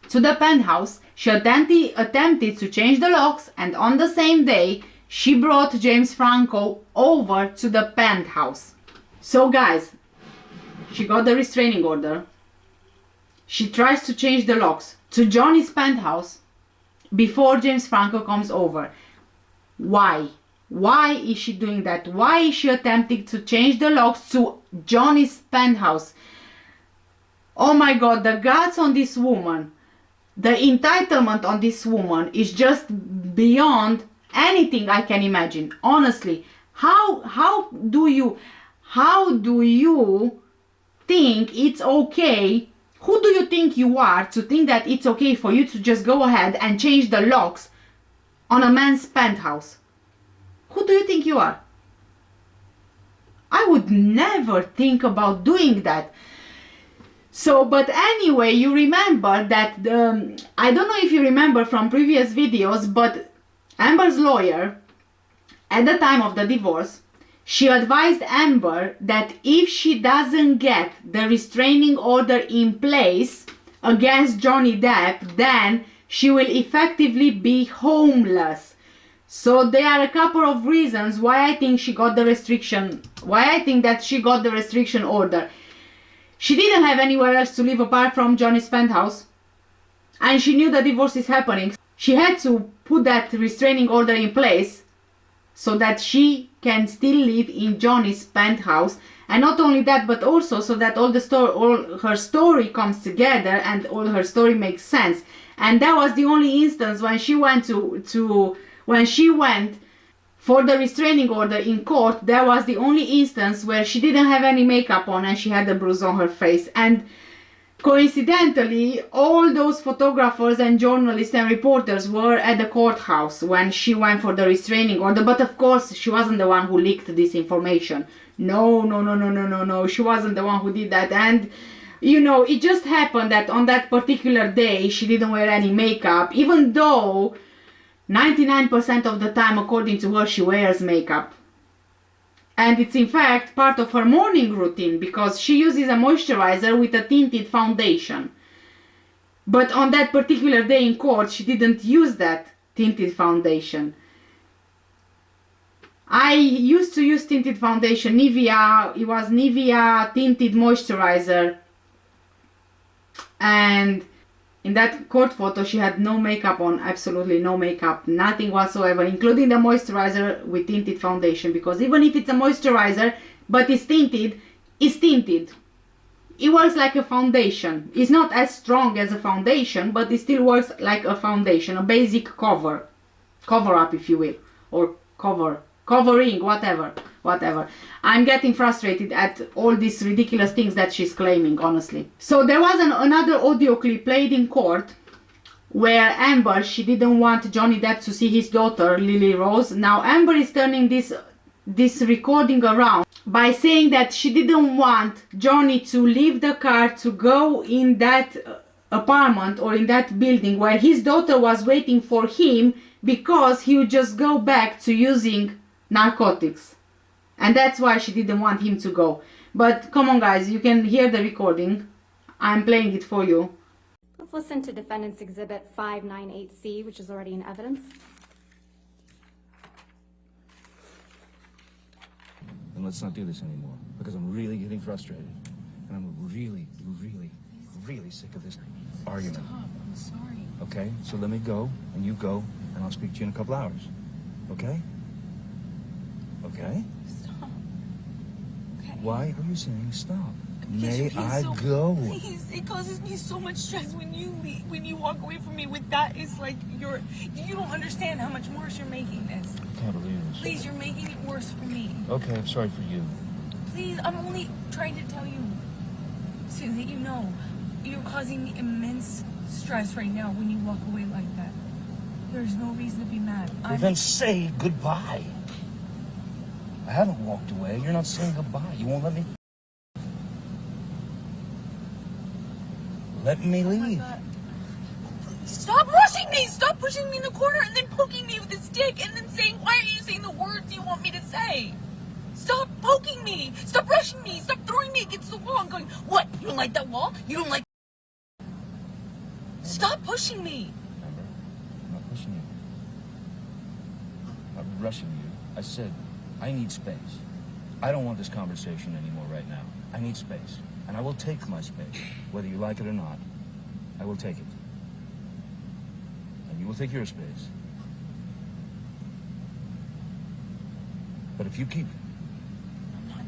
to the penthouse She attempted to change the locks, and on the same day, she brought James Franco over to the penthouse. So guys, she got the restraining order. She tries to change the locks to Johnny's penthouse before James Franco comes over. Why? Why is she doing that? Why is she attempting to change the locks to Johnny's penthouse? Oh my God, the guts on this woman, the entitlement on this woman is just beyond anything I can imagine. Honestly, how do you think it's okay? Who do you think you are to think that it's okay for you to just go ahead and change the locks on a man's penthouse? Who do you think you are? I would never think about doing that. So, but anyway, you remember that, I don't know if you remember from previous videos, but Amber's lawyer, at the time of the divorce, she advised Amber that if she doesn't get the restraining order in place against Johnny Depp, then she will effectively be homeless. So there are a couple of reasons why I think she got the restriction, why I think that she got the restriction order. She didn't have anywhere else to live apart from Johnny's penthouse, and she knew the divorce is happening. She had to put that restraining order in place so that she can still live in Johnny's penthouse, and not only that, but also so that all her story comes together and all her story makes sense. And that was the only instance when she went for the restraining order in court. That was the only instance where she didn't have any makeup on and she had a bruise on her face. And coincidentally, all those photographers and journalists and reporters were at the courthouse when she went for the restraining order. But of course, she wasn't the one who leaked this information. No, she wasn't the one who did that. And you know, it just happened that on that particular day she didn't wear any makeup, even though 99% of the time, according to her, she wears makeup. And it's in fact part of her morning routine because she uses a moisturizer with a tinted foundation. But on that particular day in court, she didn't use that tinted foundation. I used to use tinted foundation, Nivea, it was Nivea tinted moisturizer. And in that court photo, she had no makeup on, absolutely no makeup, nothing whatsoever, including the moisturizer with tinted foundation. Because even if it's a moisturizer, but it's tinted, it's tinted. It works like a foundation. It's not as strong as a foundation, but it still works like a foundation, a basic cover up, if you will, or covering, whatever. I'm getting frustrated at all these ridiculous things that she's claiming, honestly. So there was another audio clip played in court where Amber, she didn't want Johnny Depp to see his daughter, Lily Rose. Now Amber is turning this recording around by saying that she didn't want Johnny to leave the car to go in that apartment or in that building where his daughter was waiting for him, because he would just go back to using narcotics. And that's why she didn't want him to go. But come on guys, you can hear the recording. I'm playing it for you. Let's listen to Defendants Exhibit 598C, which is already in evidence. And let's not do this anymore, because I'm really getting frustrated. And I'm really sick of this argument. Stop, I'm sorry. Okay, so let me go, and you go, and I'll speak to you in a couple hours. Okay? Okay? Stop. Okay. Why are you saying stop? Because May you're being I so, go? Please, it causes me so much stress when you leave, when you walk away from me with that. It's like you don't understand how much worse you're making this. I can't believe this. Please, you're making it worse for me. Okay, I'm sorry for you. Please, I'm only trying to tell you so that you know you're causing me immense stress right now when you walk away like that. There's no reason to be mad. Well, then say goodbye. I haven't walked away. You're not saying goodbye. You won't let me. Let me leave. Oh, stop rushing me! Stop pushing me in the corner and then poking me with a stick and then saying, why are you saying the words you want me to say? Stop poking me! Stop rushing me! Stop throwing me against the wall and going, what? You don't like that wall? You don't like... Stop pushing me! pushing you. I'm not rushing you. I said, I need space. I don't want this conversation anymore right now. I need space. And I will take my space. Whether you like it or not, I will take it. And you will take your space. But if you keep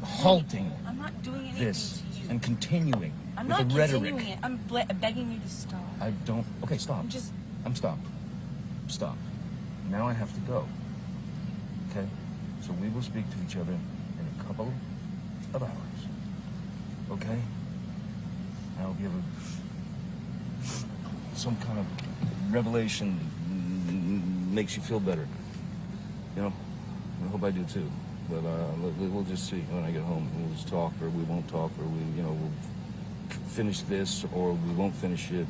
halting I'm not doing anything this to you. and continuing I'm with not the rhetoric... continuing it. I'm begging you to stop. I don't... Okay, stop. I'm stopped. Stop. Now I have to go. Okay? So we will speak to each other in a couple of hours. Okay? I hope you have some kind of revelation makes you feel better. You know? I hope I do too. But we'll just see when I get home. We'll just talk, or we won't talk, or we'll finish this, or we won't finish it.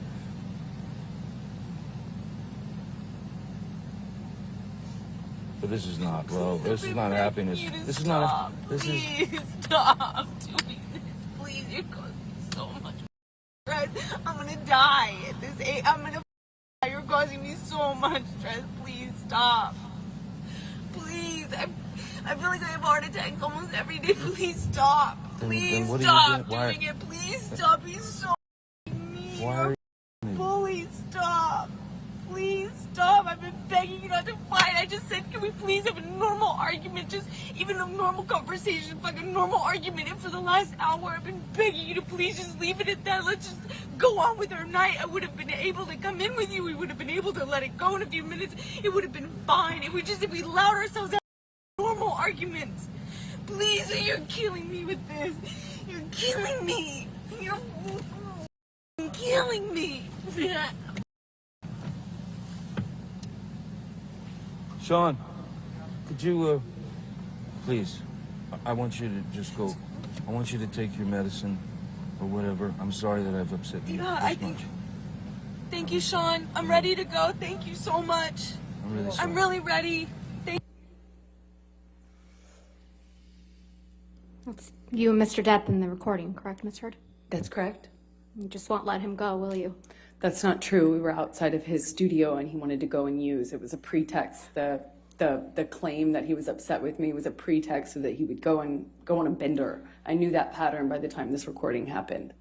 But this is not love. This is not happiness. This is not. Please stop doing this. Please, you're causing me so much stress. I'm gonna die at this age. You're causing me so much stress. Please stop. Please, I feel like I have a heart attack almost every day. Please stop. Please then stop why? doing it. Please stop. He's so mean. Why are you... Please stop. Please stop. I've been begging you not to fight. I just said, can we please have a normal argument? Just even a normal conversation, like a normal argument. And for the last hour, I've been begging you to please just leave it at that. Let's just go on with our night. I would have been able to come in with you. We would have been able to let it go in a few minutes. It would have been fine. If we allowed ourselves to have normal arguments. Please, you're killing me with this. You're killing me. You're killing me. Sean, could you, please, I want you to just go. I want you to take your medicine or whatever. I'm sorry that I've upset you this much. Thank you, Sean. I'm ready to go. Thank you so much. I'm really sorry. I'm really ready. It's you and Mr. Depp in the recording, correct, Ms. Heard? That's correct. You just won't let him go, will you? That's not true. We were outside of his studio and he wanted to go and use. It was a pretext. The claim that he was upset with me was a pretext so that he would go on a bender. I knew that pattern by the time this recording happened.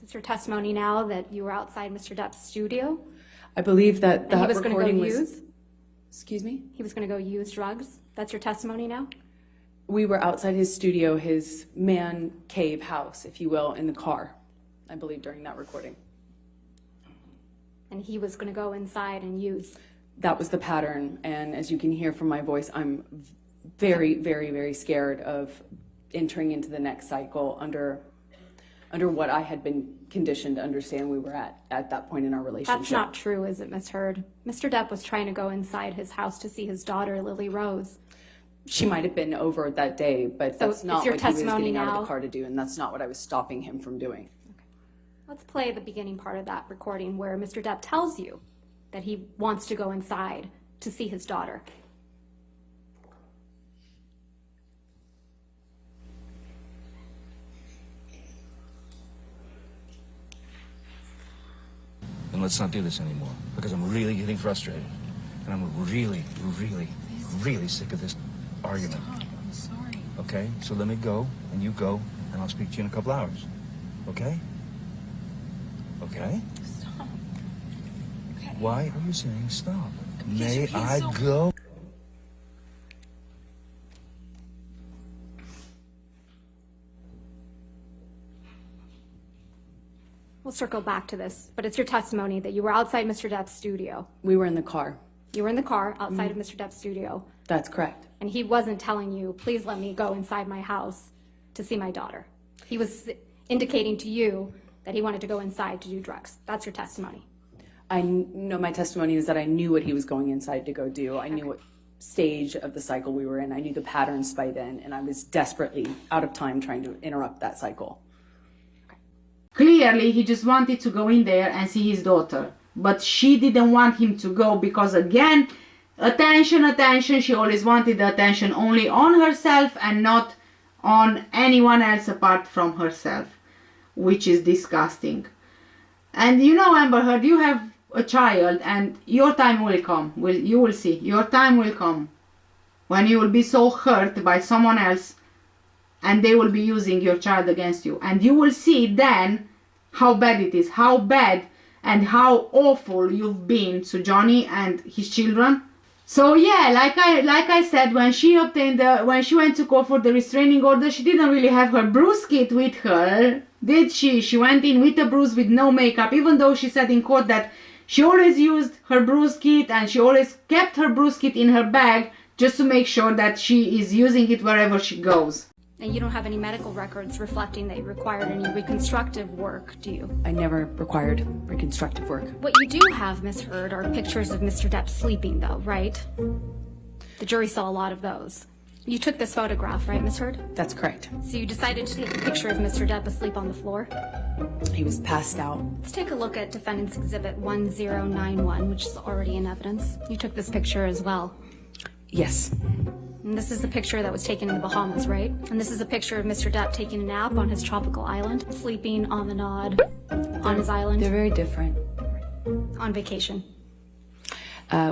Is your testimony now that you were outside Mr. Depp's studio? I believe that And he was going to go recording was... use? Excuse me? He was going to go use drugs? That's your testimony now? We were outside his studio, his man cave house, if you will, in the car, I believe, during that recording. And he was going to go inside and use? That was the pattern, and as you can hear from my voice, I'm very, very, very scared of entering into the next cycle under what I had been conditioned to understand we were at that point in our relationship. That's not true, is it, Ms. Heard? Mr. Depp was trying to go inside his house to see his daughter, Lily Rose. She might have been over that day, but So that's not it's your what he was testimony getting out of now? the car to do, and that's not what I was stopping him from doing. Let's play the beginning part of that recording where Mr. Depp tells you that he wants to go inside to see his daughter. And let's not do this anymore, because I'm really getting frustrated. And I'm really, really, really sick of this argument. Stop. I'm sorry. Okay? So let me go, and you go, and I'll speak to you in a couple hours. Okay? Okay? Stop. Okay. Why are you saying stop? Because May you're being I so- go? We'll circle back to this, but it's your testimony that you were outside Mr. Depp's studio. We were in the car. You were in the car outside of Mr. Depp's studio, That's correct. and he wasn't telling you, please let me go inside my house to see my daughter. He was indicating to you that he wanted to go inside to do drugs. That's your testimony. I know my testimony is that I knew what he was going inside to go do. I knew what stage of the cycle we were in. I knew the patterns by then, and I was desperately out of time trying to interrupt that cycle. Clearly, he just wanted to go in there and see his daughter. But she didn't want him to go because, again, attention, she always wanted the attention only on herself and not on anyone else apart from herself, which is disgusting. And you know, Amber Heard, you have a child, and your time will come. You will see. Your time will come when you will be so hurt by someone else, and they will be using your child against you. And you will see then how bad it is, how bad and how awful you've been to Johnny and his children. So yeah, like I said, when she went to court for the restraining order, she didn't really have her bruise kit with her, did she? She went in with a bruise with no makeup, even though she said in court that she always used her bruise kit and she always kept her bruise kit in her bag just to make sure that she is using it wherever she goes. And you don't have any medical records reflecting that you required any reconstructive work, do you? I never required reconstructive work. What you do have, Miss Heard, are pictures of Mr. Depp sleeping, though, right? The jury saw a lot of those. You took this photograph, right, Miss Heard? That's correct. So you decided to take a picture of Mr. Depp asleep on the floor? He was passed out. Let's take a look at Defendants Exhibit 1091, which is already in evidence. You took this picture as well. Yes. And this is a picture that was taken in the Bahamas, right? And this is a picture of Mr. Depp taking a nap on his tropical island, sleeping on the nod on his island. They're very different. On vacation.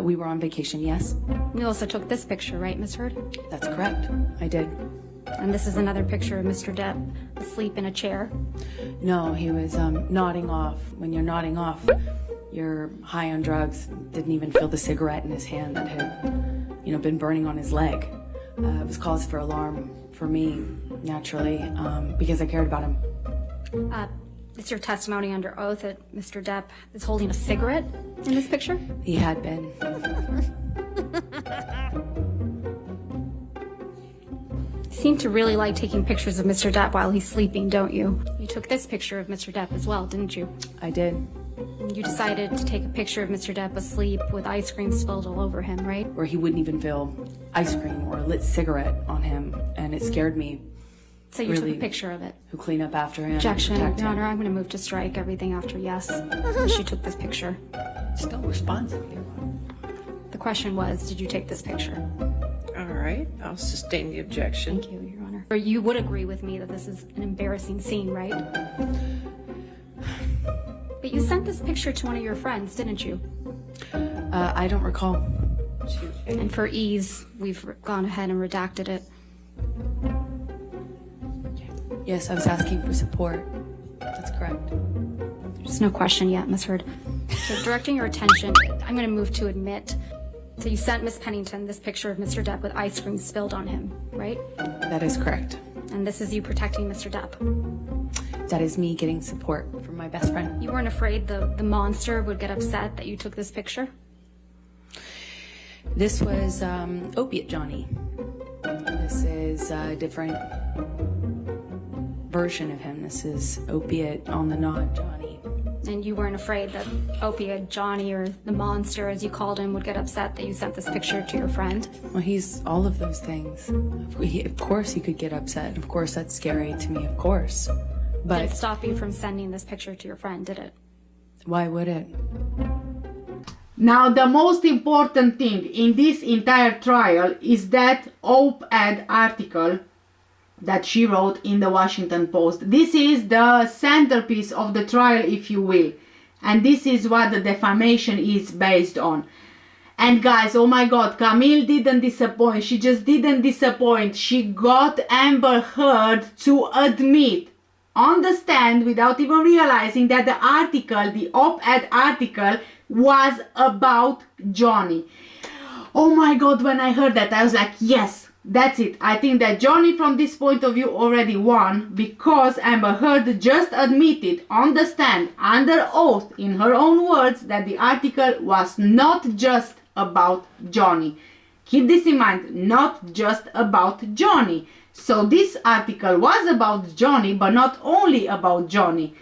We were on vacation, yes. You also took this picture, right, Miss Heard? That's correct. I did. And this is another picture of Mr. Depp asleep in a chair. No, he was nodding off. When you're nodding off, you're high on drugs. Didn't even feel the cigarette in his hand that had, been burning on his leg. It was cause for alarm for me, naturally, because I cared about him. It's your testimony under oath that Mr. Depp is holding a cigarette in this picture? He had been. You seem to really like taking pictures of Mr. Depp while he's sleeping, don't you? You took this picture of Mr. Depp as well, didn't you? I did. You decided to take a picture of Mr. Depp asleep with ice cream spilled all over him, right? Where he wouldn't even feel ice cream or a lit cigarette on him, and it scared me. So you took a picture of it. Who clean up after him? Objection, protect Your him. Honor, I'm going to move to strike everything after yes. She took this picture. Still responsive, Your Honor. The question was, did you take this picture? All right, I'll sustain the objection. Thank you, Your Honor. Or you would agree with me that this is an embarrassing scene, right? But you sent this picture to one of your friends, didn't you? I don't recall. And for ease, we've gone ahead and redacted it. Yes, I was asking for support. That's correct. There's no question yet, Miss Heard. So directing your attention, I'm going to move to admit. So you sent Miss Pennington this picture of Mr. Depp with ice cream spilled on him, right? That is correct. And this is you protecting Mr. Depp. That is me getting support from my best friend. You weren't afraid the monster would get upset that you took this picture? This was Opiate Johnny. This is a different version of him. This is Opiate on the Nod Johnny. And you weren't afraid that Opiate Johnny, or the monster as you called him, would get upset that you sent this picture to your friend? Well, he's all of those things. Of course he could get upset. Of course that's scary to me, of course. But Did it stop you from sending this picture to your friend, did it? why would it? Now, the most important thing in this entire trial is that op-ed article that she wrote in the Washington Post. This is the centerpiece of the trial, if you will. And this is what the defamation is based on. And guys, oh my God, Camille didn't disappoint. She just didn't disappoint. She got Amber Heard to admit on the stand without even realizing that the article, the op-ed article, was about Johnny. Oh my God, when I heard that, I was like, yes, that's it. I think that Johnny, from this point of view, already won, because Amber Heard just admitted on the stand, under oath, in her own words, that the article was not just about Johnny. Keep this in mind, not just about Johnny. So this article was about Johnny, but not only about Johnny.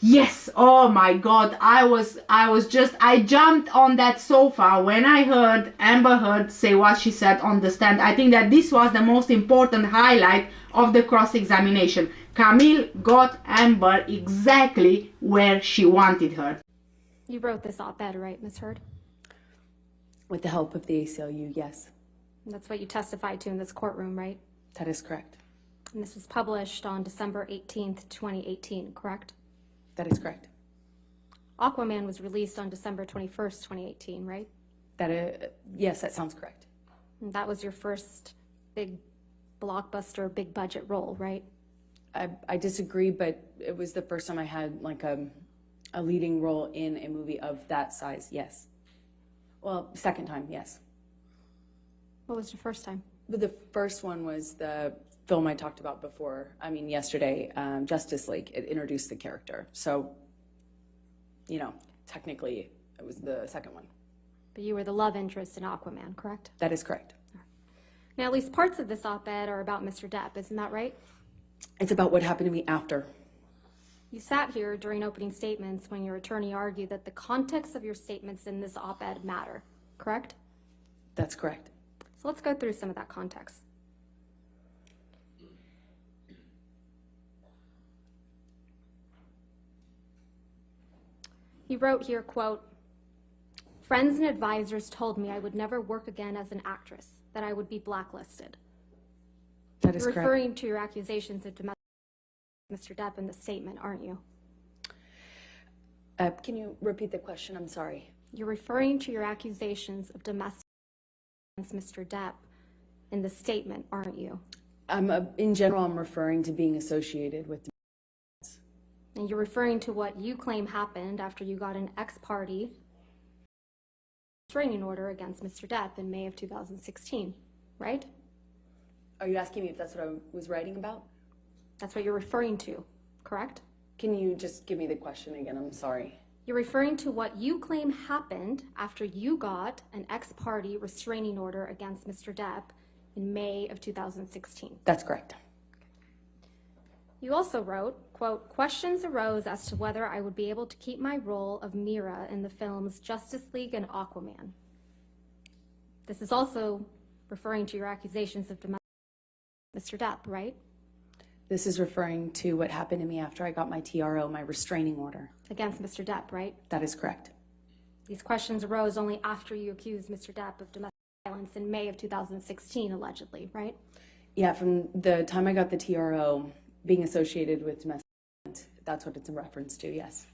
Yes, oh my God, I jumped on that sofa when I heard Amber Heard say what she said on the stand. I think that this was the most important highlight of the cross-examination. Camille got Amber exactly where she wanted her. You wrote this op-ed, right, Miss Heard? With the help of the ACLU, yes. That's what you testified to in this courtroom, right? That is correct. And this was published on December 18th, 2018, correct? That is correct. Aquaman was released on December 21st, 2018, right? Yes, that sounds correct. And that was your first big blockbuster, big budget role, right? I disagree, but it was the first time I had like a leading role in a movie of that size, yes. Well, second time, yes. What was your first time? But the first one was the film I talked about yesterday, Justice League. It introduced the character. So, technically, it was the second one. But you were the love interest in Aquaman, correct? That is correct. Now, at least parts of this op-ed are about Mr. Depp, isn't that right? It's about what happened to me after. You sat here during opening statements when your attorney argued that the context of your statements in this op-ed matter, correct? That's correct. So let's go through some of that context. He wrote here, quote, "Friends and advisors told me I would never work again as an actress, that I would be blacklisted." That is You're correct. referring to your accusations of domestic Mr. Depp in the statement, aren't you? Can you repeat the question? I'm sorry. You're referring to your accusations of domestic against Mr. Depp in the statement, aren't you? In general, I'm referring to being associated with. And you're referring to what you claim happened after you got an ex-parte restraining order against Mr. Depp in May of 2016, right? Are you asking me if that's what I was writing about? That's what you're referring to, correct? Can you just give me the question again? I'm sorry. You're referring to what you claim happened after you got an ex-parte restraining order against Mr. Depp in May of 2016. That's correct. You also wrote, quote, "Questions arose as to whether I would be able to keep my role of Mira in the films Justice League and Aquaman." This is also referring to your accusations of domestic Mr. Depp, right? This is referring to what happened to me after I got my TRO, my restraining order. Against Mr. Depp, right? That is correct. These questions arose only after you accused Mr. Depp of domestic violence in May of 2016, allegedly, right? Yeah, from the time I got the TRO, being associated with domestic violence, that's what it's a reference to, yes.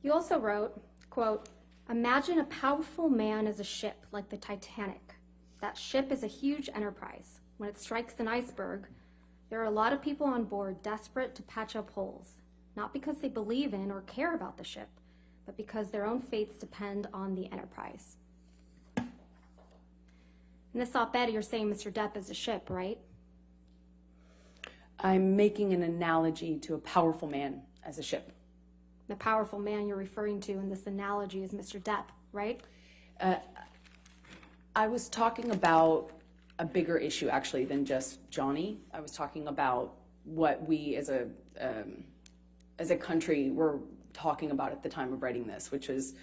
You also wrote, quote, "Imagine a powerful man as a ship like the Titanic. That ship is a huge enterprise. When it strikes an iceberg, there are a lot of people on board desperate to patch up holes, not because they believe in or care about the ship, but because their own fates depend on the enterprise." In this op-ed, you're saying Mr. Depp is a ship, right? I'm making an analogy to a powerful man as a ship. The powerful man you're referring to in this analogy is Mr. Depp, right? I was talking about a bigger issue, actually, than just Johnny. I was talking about what we as a country were talking about at the time of writing this, which was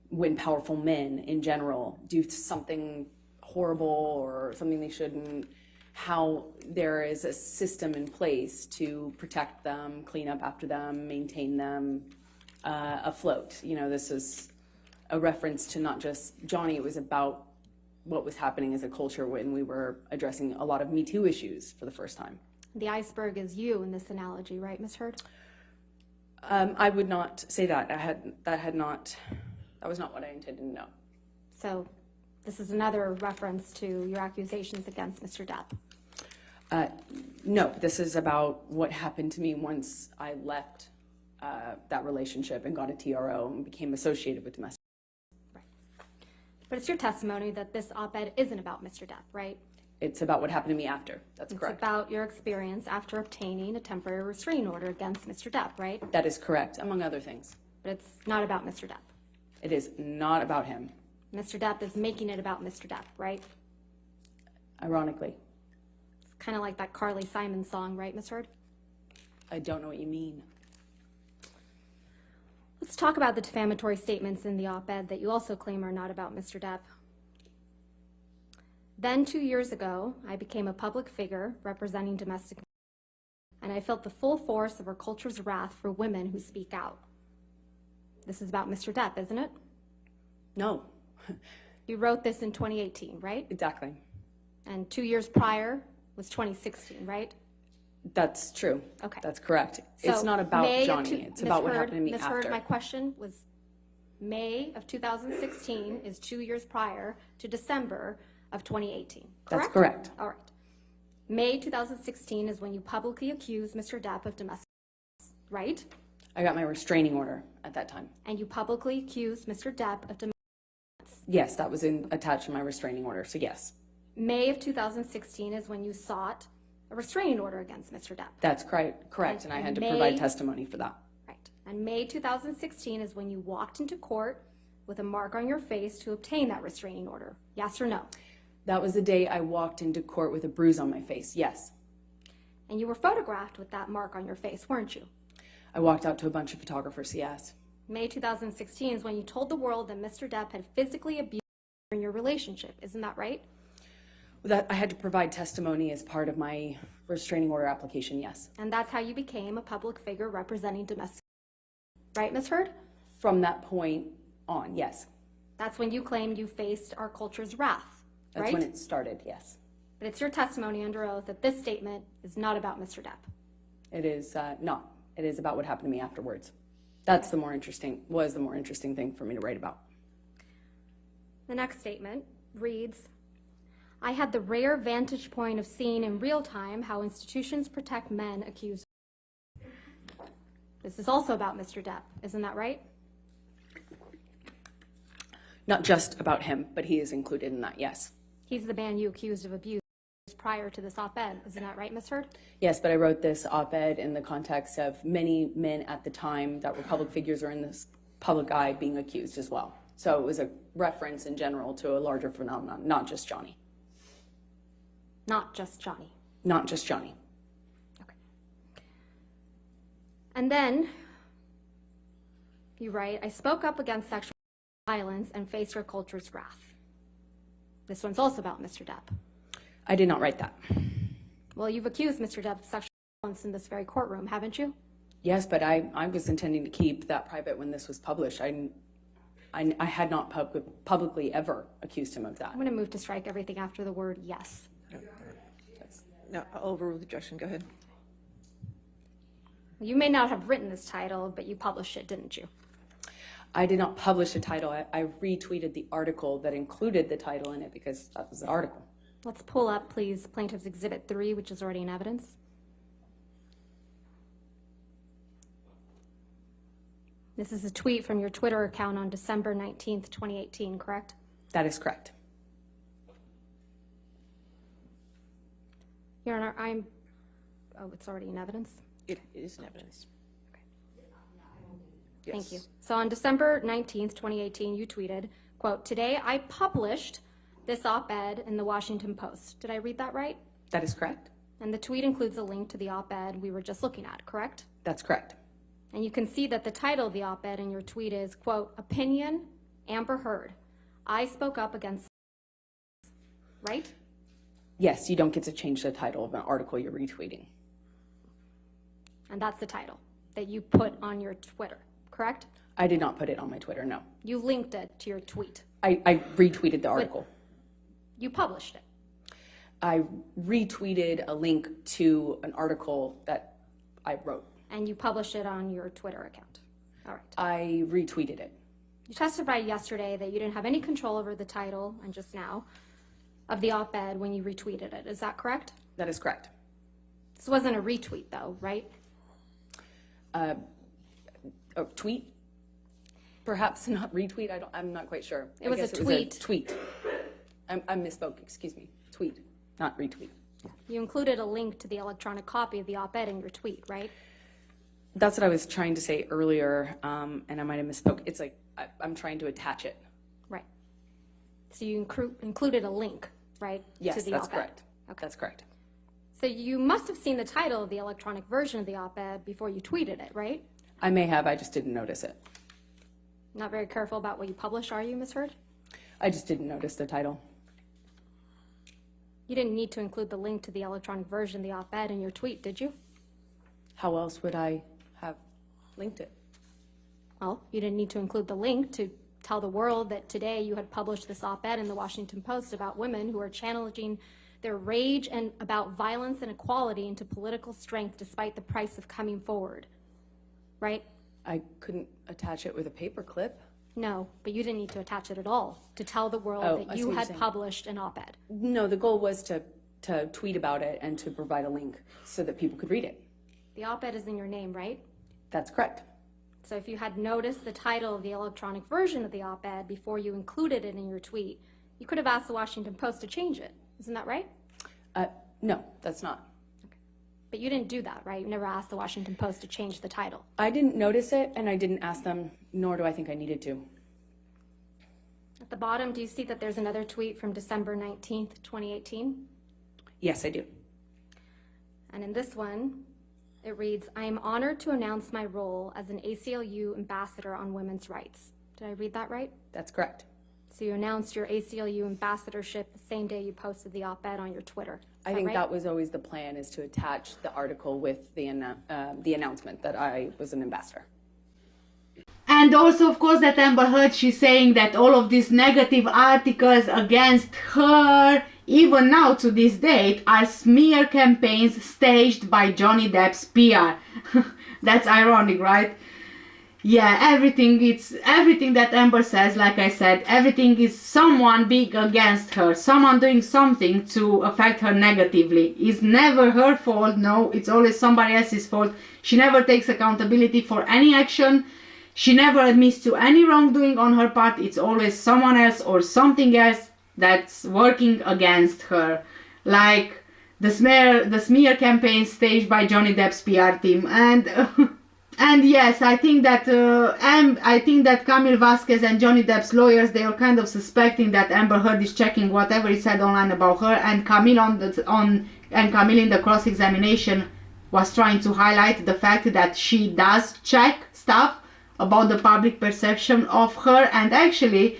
when powerful men in general do something horrible or something they shouldn't, how there is a system in place to protect them, clean up after them, maintain them afloat. This is a reference to not just Johnny, it was about what was happening as a culture when we were addressing a lot of Me Too issues for the first time. The iceberg is you in this analogy, right, Ms. Heard? I would not say that. That was not what I intended to know. So this is another reference to your accusations against Mr. Depp. No, this is about what happened to me once I left that relationship and got a TRO and became associated with domestic. Right. But it's your testimony that this op-ed isn't about Mr. Depp, right? It's about what happened to me after. That's correct. It's about your experience after obtaining a temporary restraining order against Mr. Depp, right? That is correct, among other things. But it's not about Mr. Depp. It is not about him. Mr. Depp is making it about Mr. Depp, right? Ironically. It's kind of like that Carly Simon song, right, Ms. Heard? I don't know what you mean. Let's talk about the defamatory statements in the op-ed that you also claim are not about Mr. Depp. Then 2 years ago, I became a public figure representing domestic, and I felt the full force of our culture's wrath for women who speak out. This is about Mr. Depp, isn't it? No. You wrote this in 2018, right? Exactly. And 2 years prior was 2016, right? That's true. Okay. That's correct. So It's not about May of Johnny. It's about what happened to me Ms. after. Heard, my question was May of 2016 is 2 years prior to December of 2018, correct? That's correct. All right. May 2016 is when you publicly accused Mr. Depp of domestic violence, right? I got my restraining order at that time. And you publicly accused Mr. Depp of domestic Yes, that was attached to my restraining order, so yes. May of 2016 is when you sought a restraining order against Mr. Depp. That's correct, and I had to May- provide testimony for that. Right. And May 2016 is when you walked into court with a mark on your face to obtain that restraining order. Yes or no? That was the day I walked into court with a bruise on my face, yes. And you were photographed with that mark on your face, weren't you? I walked out to a bunch of photographers, yes. May 2016 is when you told the world that Mr. Depp had physically abused you in your relationship. Isn't that right? That I had to provide testimony as part of my restraining order application, yes. And that's how you became a public figure representing domestic violence. Right, Ms. Heard? From that point on, yes. That's when you claimed you faced our culture's wrath, That's right? when it started, yes. But it's your testimony under oath that this statement is not about Mr. Depp. It is not. It is about what happened to me afterwards. That's the more interesting thing for me to write about. The next statement reads, I had the rare vantage point of seeing in real time how institutions protect men accused. This is also about Mr. Depp, isn't that right? Not just about him, but he is included in that, yes. He's the man you accused of abuse prior to this op-ed, isn't that right, Ms. Heard? Yes, but I wrote this op-ed in the context of many men at the time that were public figures or in this public eye being accused as well. So it was a reference in general to a larger phenomenon, not just Johnny. Not just Johnny. Not just Johnny. Okay. And then you write, I spoke up against sexual violence and faced our culture's wrath. This one's also about Mr. Depp. I did not write that. Well, you've accused Mr. Depp of sexual violence in this very courtroom, haven't you? Yes, but I was intending to keep that private when this was published. I had not publicly ever accused him of that. I'm going to move to strike everything after the word yes. No, I'll overrule the objection. Go ahead. You may not have written this title, but you published it, didn't you? I did not publish a title. I retweeted the article that included the title in it because that was the article. Let's pull up, please, Plaintiff's Exhibit 3, which is already in evidence. This is a tweet from your Twitter account on December 19th, 2018, correct? That is correct. Your Honor, oh, it's already in evidence? It is in evidence. Thank you. So on December 19th, 2018, you tweeted, quote, today I published this op-ed in the Washington Post. Did I read that right? That is correct. And the tweet includes a link to the op-ed we were just looking at, correct? That's correct. And you can see that the title of the op-ed in your tweet is, quote, opinion, Amber Heard. I spoke up against, right? Yes, you don't get to change the title of an article you're retweeting. And that's the title that you put on your Twitter, correct? I did not put it on my Twitter, no. You linked it to your tweet. I retweeted the article. You published it. I retweeted a link to an article that I wrote. And you published it on your Twitter account. All right. I retweeted it. You testified yesterday that you didn't have any control over the title, and just now, of the op-ed when you retweeted it. Is that correct? That is correct. This wasn't a retweet, though, right? A tweet? Perhaps not retweet. I'm not quite sure. It was I guess a tweet. It was a tweet. I misspoke. Excuse me. Tweet, not retweet. You included a link to the electronic copy of the op-ed in your tweet, right? That's what I was trying to say earlier, and I might have misspoke. It's like I'm trying to attach it. Right. So you included a link, right? Yes, to the that's op-ed. correct. Okay. That's correct. So you must have seen the title of the electronic version of the op-ed before you tweeted it, right? I may have. I just didn't notice it. Not very careful about what you publish, are you, Ms. Heard? I just didn't notice the title. You didn't need to include the link to the electronic version of the op-ed in your tweet, did you? How else would I have linked it? Well, you didn't need to include the link to tell the world that today you had published this op-ed in the Washington Post about women who are challenging their rage and about violence and equality into political strength despite the price of coming forward, right? I couldn't attach it with a paper clip. No, but you didn't need to attach it at all to tell the world Oh, I that see you what you're had saying. published an op-ed. No, the goal was to tweet about it and to provide a link so that people could read it. The op-ed is in your name, right? That's correct. So if you had noticed the title of the electronic version of the op-ed before you included it in your tweet, you could have asked the Washington Post to change it. Isn't that right? No, that's not. But you didn't do that, right? You never asked the Washington Post to change the title. I didn't notice it, and I didn't ask them, nor do I think I needed to. At the bottom, do you see that there's another tweet from December 19th, 2018? Yes, I do. And in this one, it reads, I am honored to announce my role as an ACLU ambassador on women's rights. Did I read that right? That's correct. So you announced your ACLU ambassadorship the same day you posted the op-ed on your Twitter. I think that was always the plan, is to attach the article with the announcement that I was an ambassador. And also, of course, that Amber Heard, she's saying that all of these negative articles against her, even now to this date, are smear campaigns staged by Johnny Depp's PR. That's ironic, right? Yeah, everything that Amber says, like I said, everything is someone big against her, someone doing something to affect her negatively. It's never her fault, no, it's always somebody else's fault. She never takes accountability for any action. She never admits to any wrongdoing on her part. It's always someone else or something else that's working against her. Like the smear campaign staged by Johnny Depp's PR team. And yes, I think that Camille Vasquez and Johnny Depp's lawyers, they are kind of suspecting that Amber Heard is checking whatever is said online about her, and Camille in the cross-examination was trying to highlight the fact that she does check stuff about the public perception of her. And actually,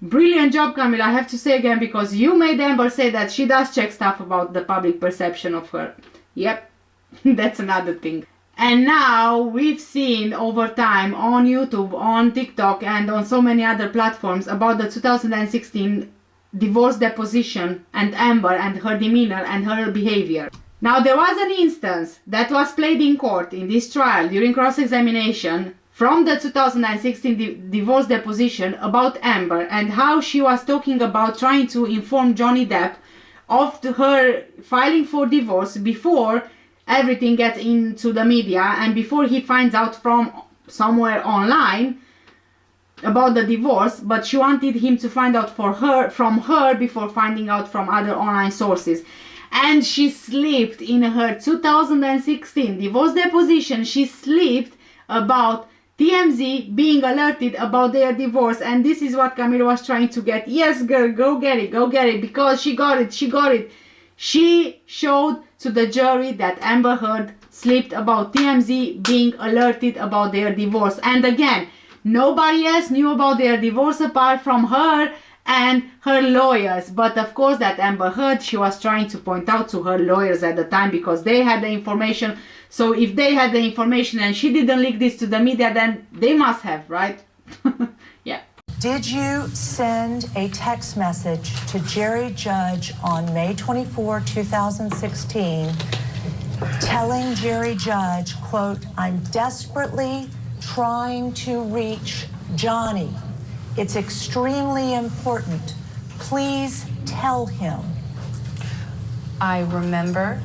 brilliant job, Camille, I have to say again, because you made Amber say that she does check stuff about the public perception of her. Yep, that's another thing. And now we've seen over time on YouTube, on TikTok, and on so many other platforms about the 2016 divorce deposition and Amber and her demeanor and her behavior. Now there was an instance that was played in court in this trial during cross-examination from the 2016 divorce deposition about Amber and how she was talking about trying to inform Johnny Depp of her filing for divorce before everything gets into the media and before he finds out from somewhere online about the divorce, but she wanted him to find out from her before finding out from other online sources. And she slipped in her 2016 divorce deposition. She slipped about TMZ being alerted about their divorce, and this is what Camille was trying to get. Yes, girl, go get it, because she got it. She showed to the jury that Amber Heard slipped about TMZ being alerted about their divorce. And again, nobody else knew about their divorce apart from her and her lawyers. But of course that Amber Heard, she was trying to point out to her lawyers at the time because they had the information. So if they had the information and she didn't leak this to the media, then they must have, right? Yeah. Did you send a text message to Jerry Judge on May 24, 2016, telling Jerry Judge, quote, I'm desperately trying to reach Johnny. It's extremely important. Please tell him. I remember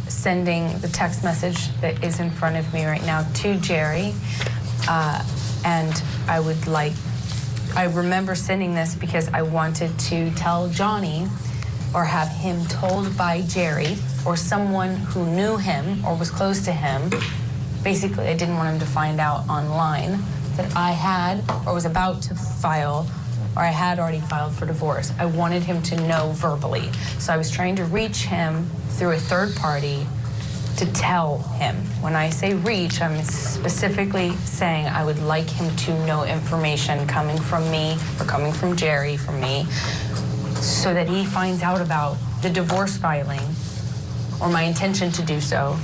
sending the text message that is in front of me right now to Jerry, and I remember sending this because I wanted to tell Johnny or have him told by Jerry or someone who knew him or was close to him. Basically, I didn't want him to find out online that I had or was about to file or I had already filed for divorce. I wanted him to know verbally. So I was trying to reach him through a third party to tell him. When I say reach, I'm specifically saying I would like him to know information coming from me or coming from Jerry, from me, so that he finds out about the divorce filing or my intention to do so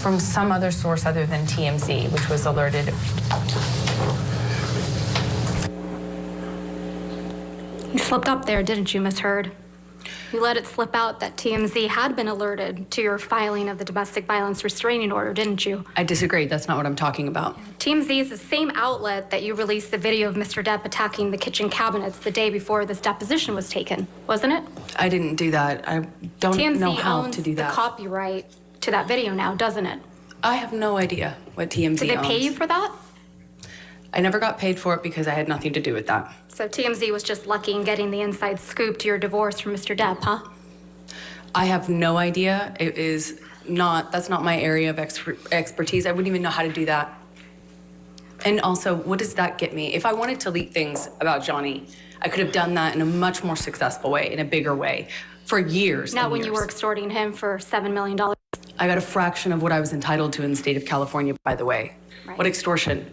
from some other source other than TMZ, which was alerted. You slipped up there, didn't you, Miss Heard? You let it slip out that TMZ had been alerted to your filing of the domestic violence restraining order, didn't you? I disagree. That's not what I'm talking about. TMZ is the same outlet that you released the video of Mr. Depp attacking the kitchen cabinets the day before this deposition was taken, wasn't it? I didn't do that. I don't know how to do TMZ owns that. the copyright to that video now, doesn't it? I have no idea what TMZ owns. Did they pay you for that? I never got paid for it because I had nothing to do with that. So TMZ was just lucky in getting the inside scoop to your divorce from Mr. Depp, huh? I have no idea. That's not my area of expertise. I wouldn't even know how to do that. And also, what does that get me? If I wanted to leak things about Johnny, I could have done that in a much more successful way, in a bigger way, for years. Not and when years. you were extorting him for $7 million. I got a fraction of what I was entitled to in the state of California, by the way. Right. What extortion?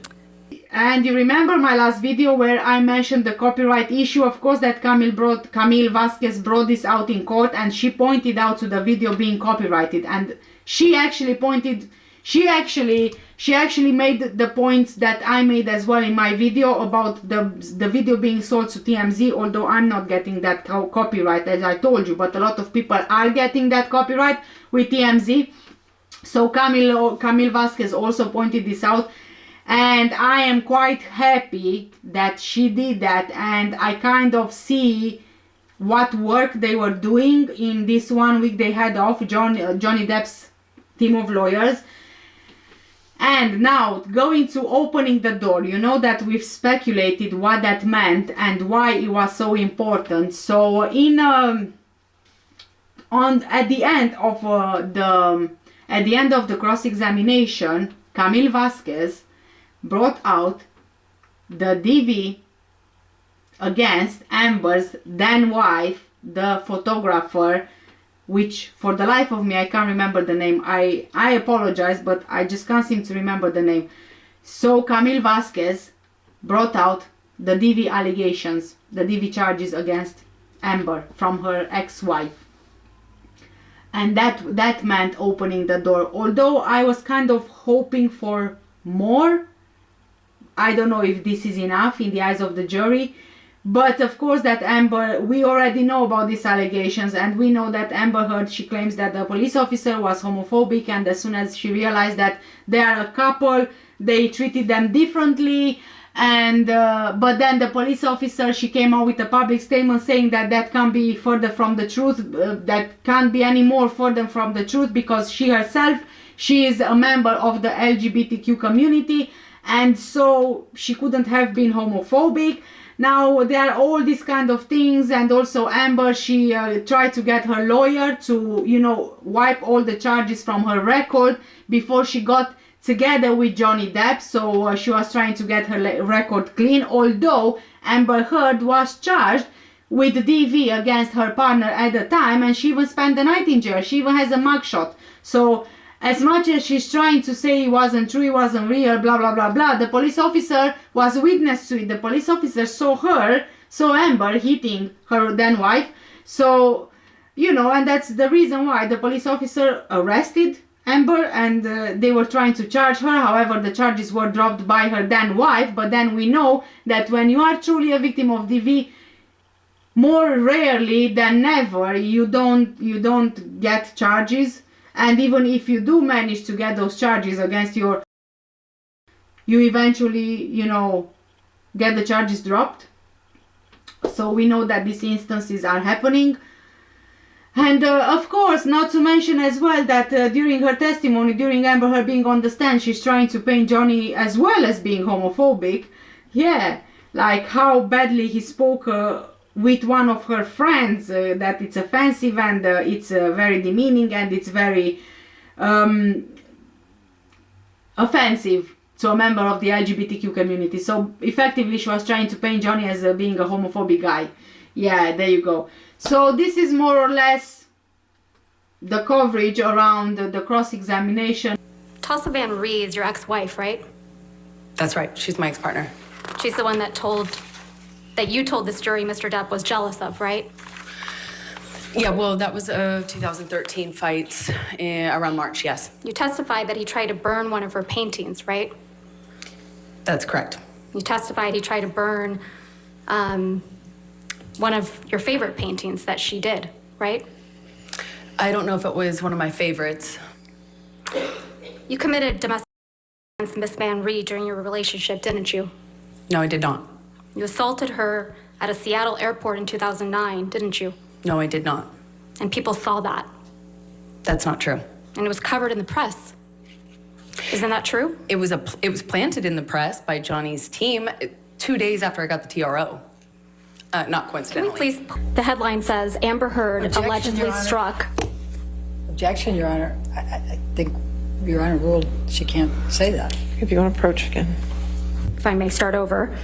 And you remember my last video where I mentioned the copyright issue, of course, that Camille Vasquez brought this out in court, and she pointed out to the video being copyrighted, and she actually made the points that I made as well in my video about the video being sold to TMZ, although I'm not getting that copyright, as I told you, but a lot of people are getting that copyright with TMZ. So Camille Vasquez also pointed this out, and I am quite happy that she did that, and I kind of see what work they were doing in this 1 week they had off, Johnny Depp's team of lawyers. And now, going to opening the door, you know that we've speculated what that meant and why it was so important. So at the end of the cross-examination, Camille Vasquez brought out the DV against Amber's then wife, the photographer, which for the life of me I can't remember the name. I apologize, but I just can't seem to remember the name. So Camille Vasquez brought out the DV allegations, the DV charges against Amber from her ex-wife. And that meant opening the door. Although I was kind of hoping for more, I don't know if this is enough in the eyes of the jury. But of course that Amber, we already know about these allegations, and we know that Amber Heard, she claims that the police officer was homophobic, and as soon as she realized that they are a couple, they treated them differently. And but then the police officer, she came out with a public statement saying that that can't be further from the truth, that can't be any more further from the truth, because she herself, she is a member of the LGBTQ community, and so she couldn't have been homophobic. Now there are all these kind of things, and also Amber, she tried to get her lawyer to, you know, wipe all the charges from her record before she got together with Johnny Depp. So she was trying to get her record clean, although Amber Heard was charged with DV against her partner at the time, and she even spent the night in jail. She even has a mugshot. So as much as she's trying to say it wasn't true, it wasn't real, blah, blah, blah, blah, the police officer was witness to it. The police officer saw Amber hitting her then wife. So, you know, and that's the reason why the police officer arrested Amber, and they were trying to charge her. However, the charges were dropped by her then wife. But then we know that when you are truly a victim of DV, more rarely than never, you don't get charges. And even if you do manage to get those charges against you eventually, you know, get the charges dropped. So we know that these instances are happening. And of course, not to mention as well that during her testimony, during Amber Heard being on the stand, she's trying to paint Johnny as well as being homophobic. Yeah, like how badly he spoke with one of her friends, that it's offensive, and it's very demeaning, and it's very offensive to a member of the LGBTQ community. So effectively she was trying to paint Johnny as being a homophobic guy. Yeah, there you go. So this is more or less the coverage around the cross-examination. Tassa Van Ree is your ex-wife, right? That's right. She's my ex-partner. She's the one that you told this jury Mr. Depp was jealous of, right? Yeah, well, that was a 2013 fight around March, yes. You testified that he tried to burn one of her paintings, right? That's correct. You testified he tried to burn one of your favorite paintings that she did. right? I don't know if it was one of my favorites. You committed domestic violence against Miss Van Ree during your relationship, didn't you? No, I did not. You assaulted her at a Seattle airport in 2009, didn't you? No, I did not. And people saw that. That's not true. And it was covered in the press. Isn't that true? It was planted in the press by Johnny's team 2 days after I got the TRO. Not Can we coincidentally. please? The headline says Amber Heard Objection, allegedly Your Honor. struck. Objection, Your Honor. I think Your Honor ruled she can't say that. If you want to approach again. If I may start over.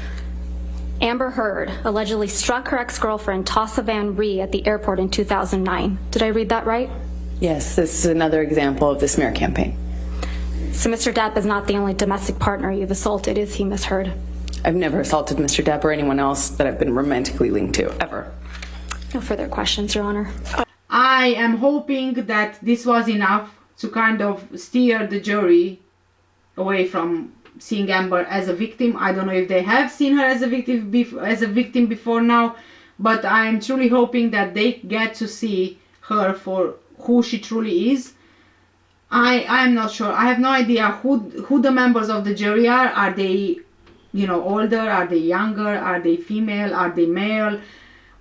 Amber Heard allegedly struck her ex-girlfriend Tassa Van Ree at the airport in 2009. Did I read that right? Yes, this is another example of the smear campaign. So Mr. Depp is not the only domestic partner you've assaulted, is he, Miss Heard? I've never assaulted Mr. Depp or anyone else that I've been romantically linked to, ever. No further questions, Your Honor. I am hoping that this was enough to kind of steer the jury away from seeing Amber as a victim. I don't know if they have seen her as a victim before now, but I am truly hoping that they get to see her for who she truly is. I am not sure. I have no idea who the members of the jury are. Are they, you know, older? Are they younger? Are they female? Are they male?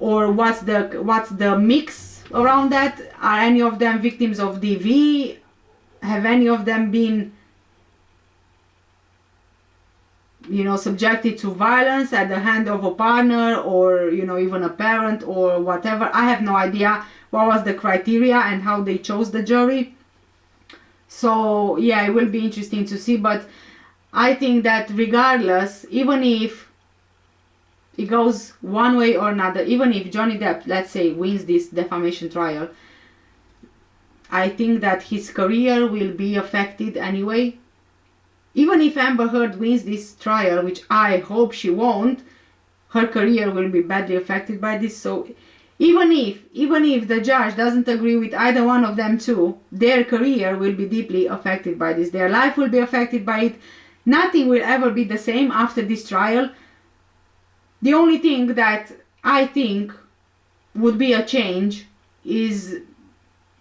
Or what's the mix around that? Are any of them victims of DV? Have any of them been, you know, subjected to violence at the hand of a partner, or, you know, even a parent or whatever? I have no idea what was the criteria and how they chose the jury. So yeah, it will be interesting to see, but I think that regardless, even if it goes one way or another, even if Johnny Depp, let's say, wins this defamation trial, I think that his career will be affected anyway. Even if Amber Heard wins this trial, which I hope she won't, her career will be badly affected by this. So even if the judge doesn't agree with either one of them two, their career will be deeply affected by this. Their life will be affected by it. Nothing will ever be the same after this trial. The only thing that I think would be a change is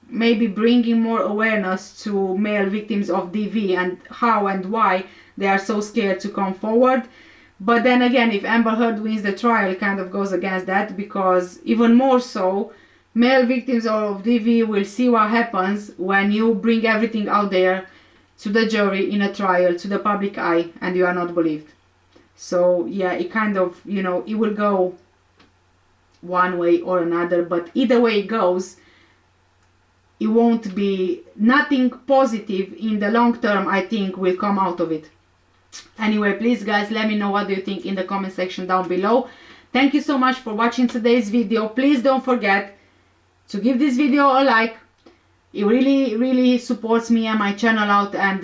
maybe bringing more awareness to male victims of DV and how and why they are so scared to come forward. But then again, if Amber Heard wins the trial, it kind of goes against that, because even more so, male victims of DV will see what happens when you bring everything out there to the jury in a trial, to the public eye, and you are not believed. So yeah, it kind of, you know, it will go one way or another, but either way it goes, it won't be, nothing positive in the long term, I think, will come out of it. Anyway, please guys, let me know what do you think in the comment section down below. Thank you so much for watching today's video. Please don't forget to give this video a like. It really supports me and my channel out, and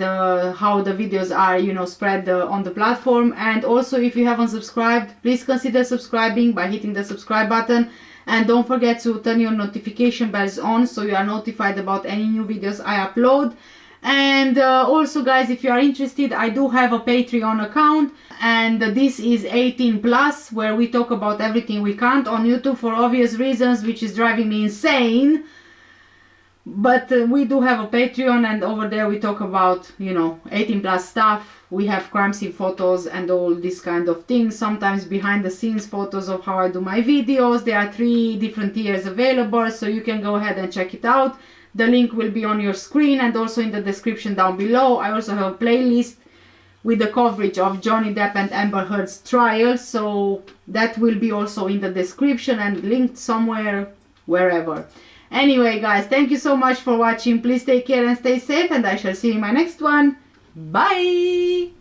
how the videos are, you know, spread on the platform. And also, if you haven't subscribed, please consider subscribing by hitting the subscribe button, and don't forget to turn your notification bells on so you are notified about any new videos I upload. And also guys, if you are interested, I do have a Patreon account, and this is 18+, where we talk about everything we can't on YouTube for obvious reasons, which is driving me insane. But we do have a Patreon, and over there we talk about, you know, 18+ stuff. We have crime scene photos and all this kind of things, sometimes behind the scenes photos of how I do my videos. There are 3 different tiers available, so you can go ahead and check it out. The link will be on your screen and also in the description down below. I also have a playlist with the coverage of Johnny Depp and Amber Heard's trial, so that will be also in the description and linked somewhere, wherever. Anyway guys, thank you so much for watching. Please take care and stay safe, and I shall see you in my next one. Bye!